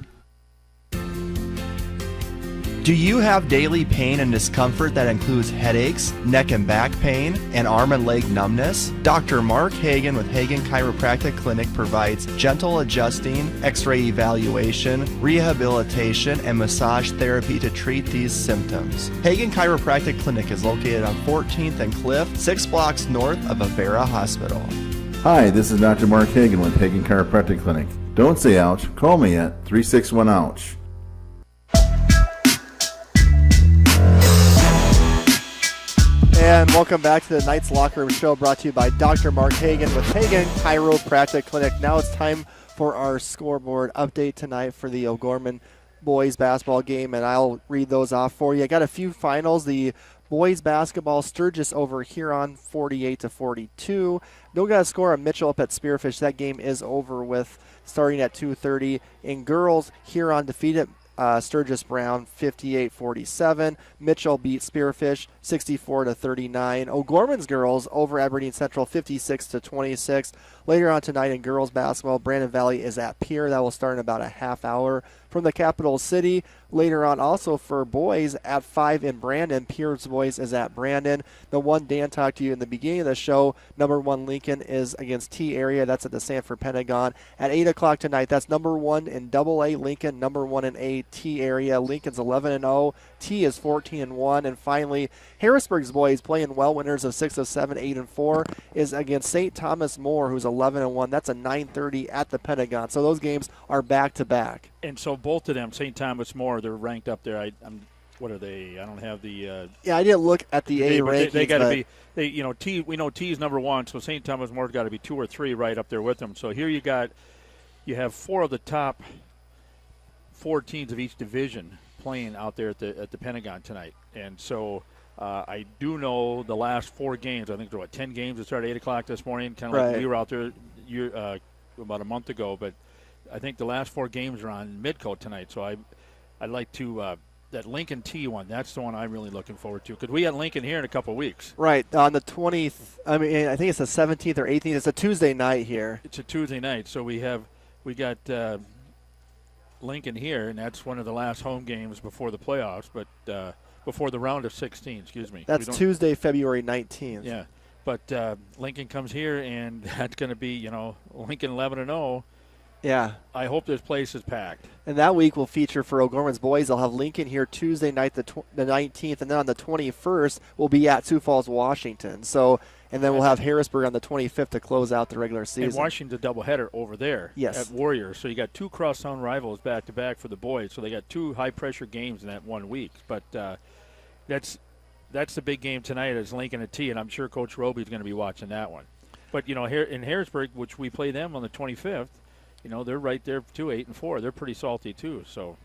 Do you have daily pain and discomfort that includes headaches, neck and back pain, and arm and leg numbness? Dr. Mark Hagan with Hagan Chiropractic Clinic provides gentle adjusting, x-ray evaluation, rehabilitation, and massage therapy to treat these symptoms. Hagan Chiropractic Clinic is located on 14th and Cliff, 6 blocks north of Avera Hospital. Hi, this is Dr. Mark Hagan with Hagan Chiropractic Clinic. Don't say ouch, call me at 361-OUCH. And welcome back to the Knights Locker Room Show, brought to you by Dr. Mark Hagan with Hagan Chiropractic Clinic. Now it's time for our scoreboard update tonight for the O'Gorman boys basketball game, and I'll read those off for you. I got a few finals. The boys basketball, Sturgis over Huron 48-42. No got a score on Mitchell up at Spearfish. That game is over with, starting at 2:30. In girls, Huron defeated Sturgis Brown 58-47. Mitchell beat Spearfish 64-39. O'Gorman's girls over Aberdeen Central 56-26. Later on tonight in girls basketball, Brandon Valley is at Pier. That will start in about a half hour. From the capital city, later on also for boys at 5 in Brandon, Pier's boys is at Brandon. The one Dan talked to you in the beginning of the show, number 1 Lincoln is against T area. That's at the Sanford Pentagon. At 8 o'clock tonight, that's number 1 in AA Lincoln, number 1 in A T area. Lincoln's 11-0. T is 14-1. And finally, Harrisburg's boys playing well, winners of 6 of 7, 8-4, is against St. Thomas More, who's 11-1. That's a 9:30 at the Pentagon. So those games are back-to-back. And so both of them, St. Thomas More, they're ranked up there. What are they? I don't have the. Yeah, I didn't look at the A rankings. They got to be. T. We know T is number 1, so St. Thomas More's got to be 2 or 3 right up there with them. So here you have 4 of the top 4 teams of each division playing out there at the Pentagon tonight, and so. I do know the last 4 games. I think there were 10 games that started at 8 o'clock this morning, kind of like we were out there about a month ago. But I think the last 4 games are on Midcoat tonight. So I'd like to that Lincoln T one. That's the one I'm really looking forward to because we had Lincoln here in a couple of weeks. Right on the 20th. I mean, I think it's the 17th or 18th. It's a Tuesday night here. It's a Tuesday night, so we got Lincoln here, and that's one of the last home games before the playoffs. But before the round of 16, excuse me. That's Tuesday, February 19th. Yeah, but Lincoln comes here, and that's going to be, Lincoln 11-0. Yeah. I hope this place is packed. And that week will feature for O'Gorman's boys. They'll have Lincoln here Tuesday night, the 19th, and then on the 21st, we'll be at Sioux Falls, Washington. So, and then we'll have Harrisburg on the 25th to close out the regular season. And Washington's a doubleheader over there at Warriors. So you got 2 cross-town rivals back-to-back for the boys. So they got 2 high-pressure games in that 1 week. But that's the big game tonight is Lincoln at T, and I'm sure Coach Roby is going to be watching that one. But, here in Harrisburg, which we play them on the 25th, they're right there too, 8-4. They're pretty salty too. So,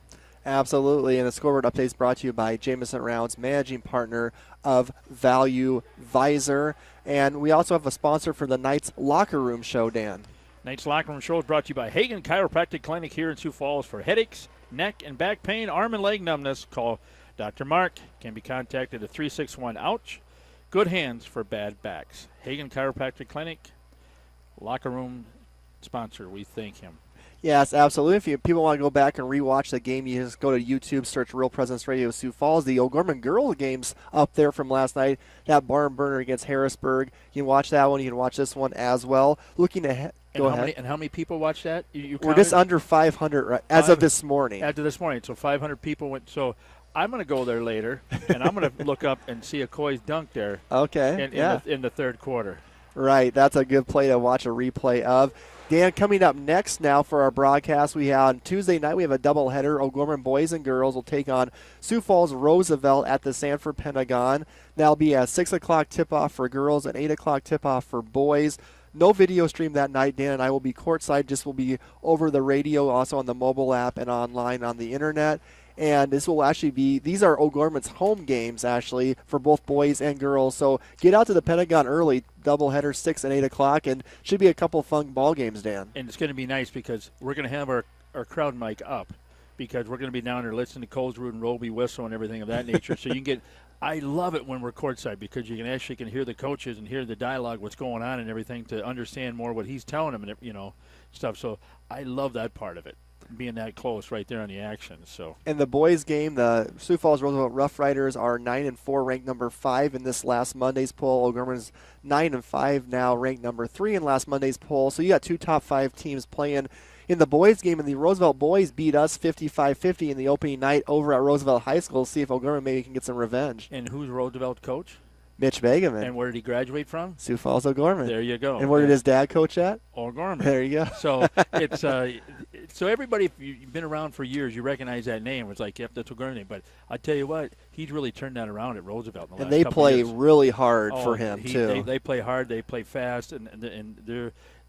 absolutely. And the scoreboard update is brought to you by Jameson Rounds, managing partner of Value Visor, and we also have a sponsor for the Knights Locker Room Show. Dan. Knights Locker Room Show is brought to you by Hagan Chiropractic Clinic here in Sioux Falls for headaches, neck and back pain, arm and leg numbness. Call Dr. Mark. Can be contacted at 361-OUCH. Good hands for bad backs. Hagan Chiropractic Clinic, Locker Room sponsor. We thank him. Yes, absolutely. If people want to go back and rewatch the game, you just go to YouTube, search Real Presence Radio Sioux Falls. The O'Gorman girl games up there from last night, that barn burner against Harrisburg. You can watch that one. You can watch this one as well. Looking ahead. Go ahead. And how many people watched that? We're just under 500 right, as of this morning. As of this morning. So 500 people went. So I'm going to go there later, and I'm going to look up and see a Coy's dunk there. Okay. In the third quarter. Right. That's a good play to watch a replay of. Dan, coming up next now for our broadcast, we have on Tuesday night, we have a doubleheader. O'Gorman boys and girls will take on Sioux Falls Roosevelt at the Sanford Pentagon. That'll be a 6 o'clock tip-off for girls, an 8 o'clock tip-off for boys. No video stream that night. Dan and I will be courtside, just will be over the radio, also on the mobile app and online on the internet. And this will actually be, these are O'Gorman's home games, actually, for both boys and girls. So get out to the Pentagon early, doubleheader 6 and 8 o'clock, and should be a couple fun ball games, Dan. And it's going to be nice because we're going to have our crowd mic up because we're going to be down there listening to Coach Roby and Roby whistle and everything of that nature. So you can get, I love it when we're courtside because you can actually hear the coaches and hear the dialogue, what's going on and everything to understand more what he's telling them and, you know, stuff. So I love that part of it, being that close right there on the action. So in the boys game, the Sioux Falls Roosevelt Rough Riders are 9-4, ranked number 5 in this last Monday's poll. O'Gorman's 9-5 now, ranked number 3 in last Monday's poll. So you got 2 top 5 teams playing in the boys game, and the Roosevelt boys beat us 55-50 in the opening night over at Roosevelt High School. See if O'Gorman maybe can get some revenge. And who's Roosevelt coach? Mitch Pregame. And where did he graduate from? Sioux Falls O'Gorman. There you go. And where did his dad coach at? O'Gorman. There you go. So it's so everybody, if you've been around for years, you recognize that name. It's like, yep, that's O'Gorman. But I tell you what, he's really turned that around at Roosevelt. In the and last they couple play years. really hard for him too. They play hard. They play fast, and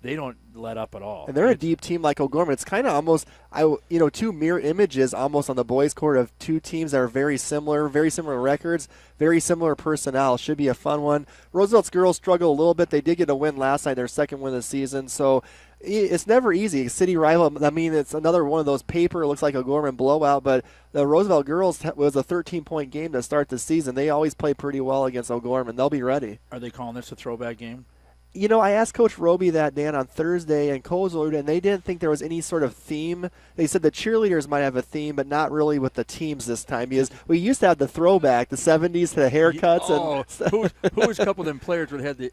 they don't let up at all. And they're a deep team like O'Gorman. It's kind of almost, 2 mirror images almost on the boys' court of 2 teams that are very similar records, very similar personnel. Should be a fun one. Roosevelt's girls struggle a little bit. They did get a win last night, their second win of the season. So it's never easy. City rival, I mean, it's another one of those paper, it looks like O'Gorman blowout, but the Roosevelt girls was a 13-point game to start the season. They always play pretty well against O'Gorman. They'll be ready. Are they calling this a throwback game? I asked Coach Roby that, Dan, on Thursday and Kozlord, and they didn't think there was any sort of theme. They said the cheerleaders might have a theme, but not really with the teams this time. Because we used to have the throwback, the 70s, the haircuts. Who was a couple of them players that had the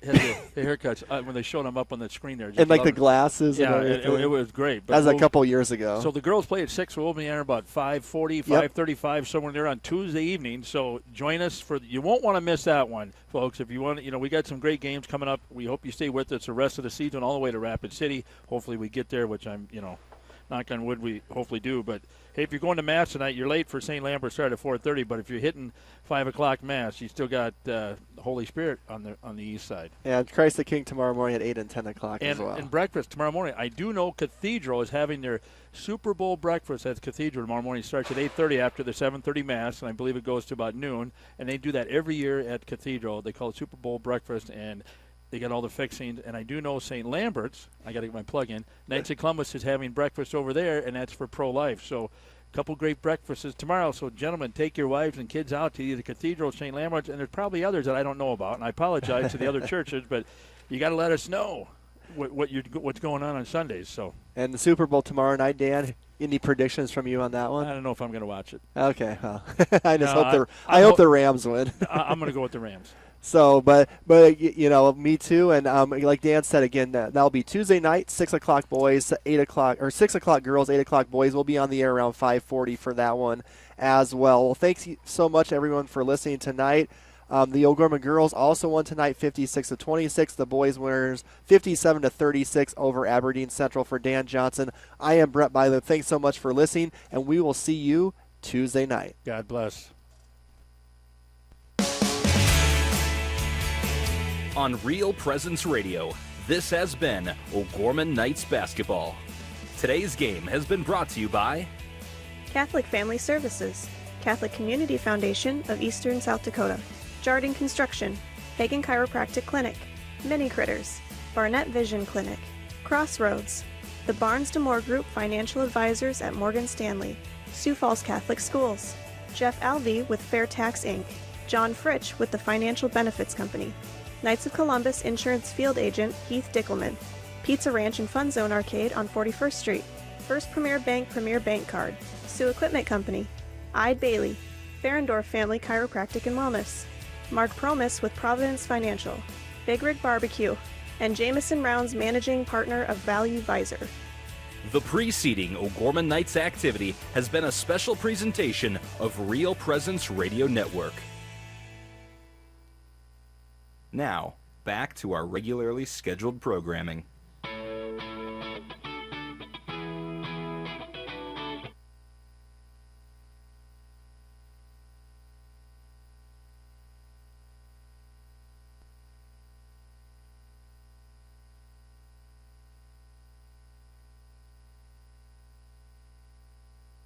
haircuts when they showed them up on the screen there? And like the glasses. Yeah, and everything. It was great. That was a couple years ago. So the girls play at 6. We'll be there about 5:40, 5:35, somewhere there on Tuesday evening. So join us you won't want to miss that one, folks. If you want, we got some great games coming up. We hope you stay with us the rest of the season all the way to Rapid City. Hopefully we get there, which I'm, knock on wood, we hopefully do. But hey, if you're going to Mass tonight, you're late for St. Lambert start at 4:30. But if you're hitting 5 o'clock Mass, you still got the Holy Spirit on the east side. And Christ the King tomorrow morning at 8 and 10 o'clock as well. And breakfast tomorrow morning. I do know Cathedral is having their Super Bowl breakfast at Cathedral tomorrow morning. It starts at 8:30 after the 7:30 Mass, and I believe it goes to about noon. And they do that every year at Cathedral. They call it Super Bowl breakfast, and they got all the fixings. And I do know St. Lambert's, I got to get my plug in, Knights of Columbus is having breakfast over there, and that's for pro-life. So a couple great breakfasts tomorrow. So, gentlemen, take your wives and kids out to either Cathedral or St. Lambert's, and there's probably others that I don't know about, and I apologize to the other churches, but you got to let us know what's going on Sundays. So. And the Super Bowl tomorrow night, Dan, any predictions from you on that one? I don't know if I'm going to watch it. Okay, well, I hope the Rams win. I'm going to go with the Rams. So, but me too. And like Dan said again, that'll be Tuesday night, 6 o'clock boys, 8 o'clock or 6 o'clock girls, 8 o'clock boys. We'll be on the air around 5:40 for that one as well. Well, thanks so much everyone for listening tonight. The O'Gorman girls also won tonight, 56-26. The boys winners, 57-36 over Aberdeen Central. For Dan Johnson, I am Brett Byler. Thanks so much for listening, and we will see you Tuesday night. God bless. On Real Presence Radio, this has been O'Gorman Knights Basketball. Today's game has been brought to you by Catholic Family Services, Catholic Community Foundation of Eastern South Dakota, Jardine Construction, Pagan Chiropractic Clinic, Mini Critters, Barnett Vision Clinic, Crossroads, the Barnes DeMoore Group Financial Advisors at Morgan Stanley, Sioux Falls Catholic Schools, Jeff Alvey with Fair Tax Inc., John Fritsch with the Financial Benefits Company, Knights of Columbus Insurance Field Agent Heath Dickelman, Pizza Ranch and Fun Zone Arcade on 41st Street, First Premier Bank Card, Sioux Equipment Company, Ide Bailey, Ferendorf Family Chiropractic and Wellness, Mark Promis with Providence Financial, Big Rig Barbecue, and Jameson Rounds Managing Partner of Value Visor. The preceding O'Gorman Knights activity has been a special presentation of Real Presence Radio Network. Now, back to our regularly scheduled programming.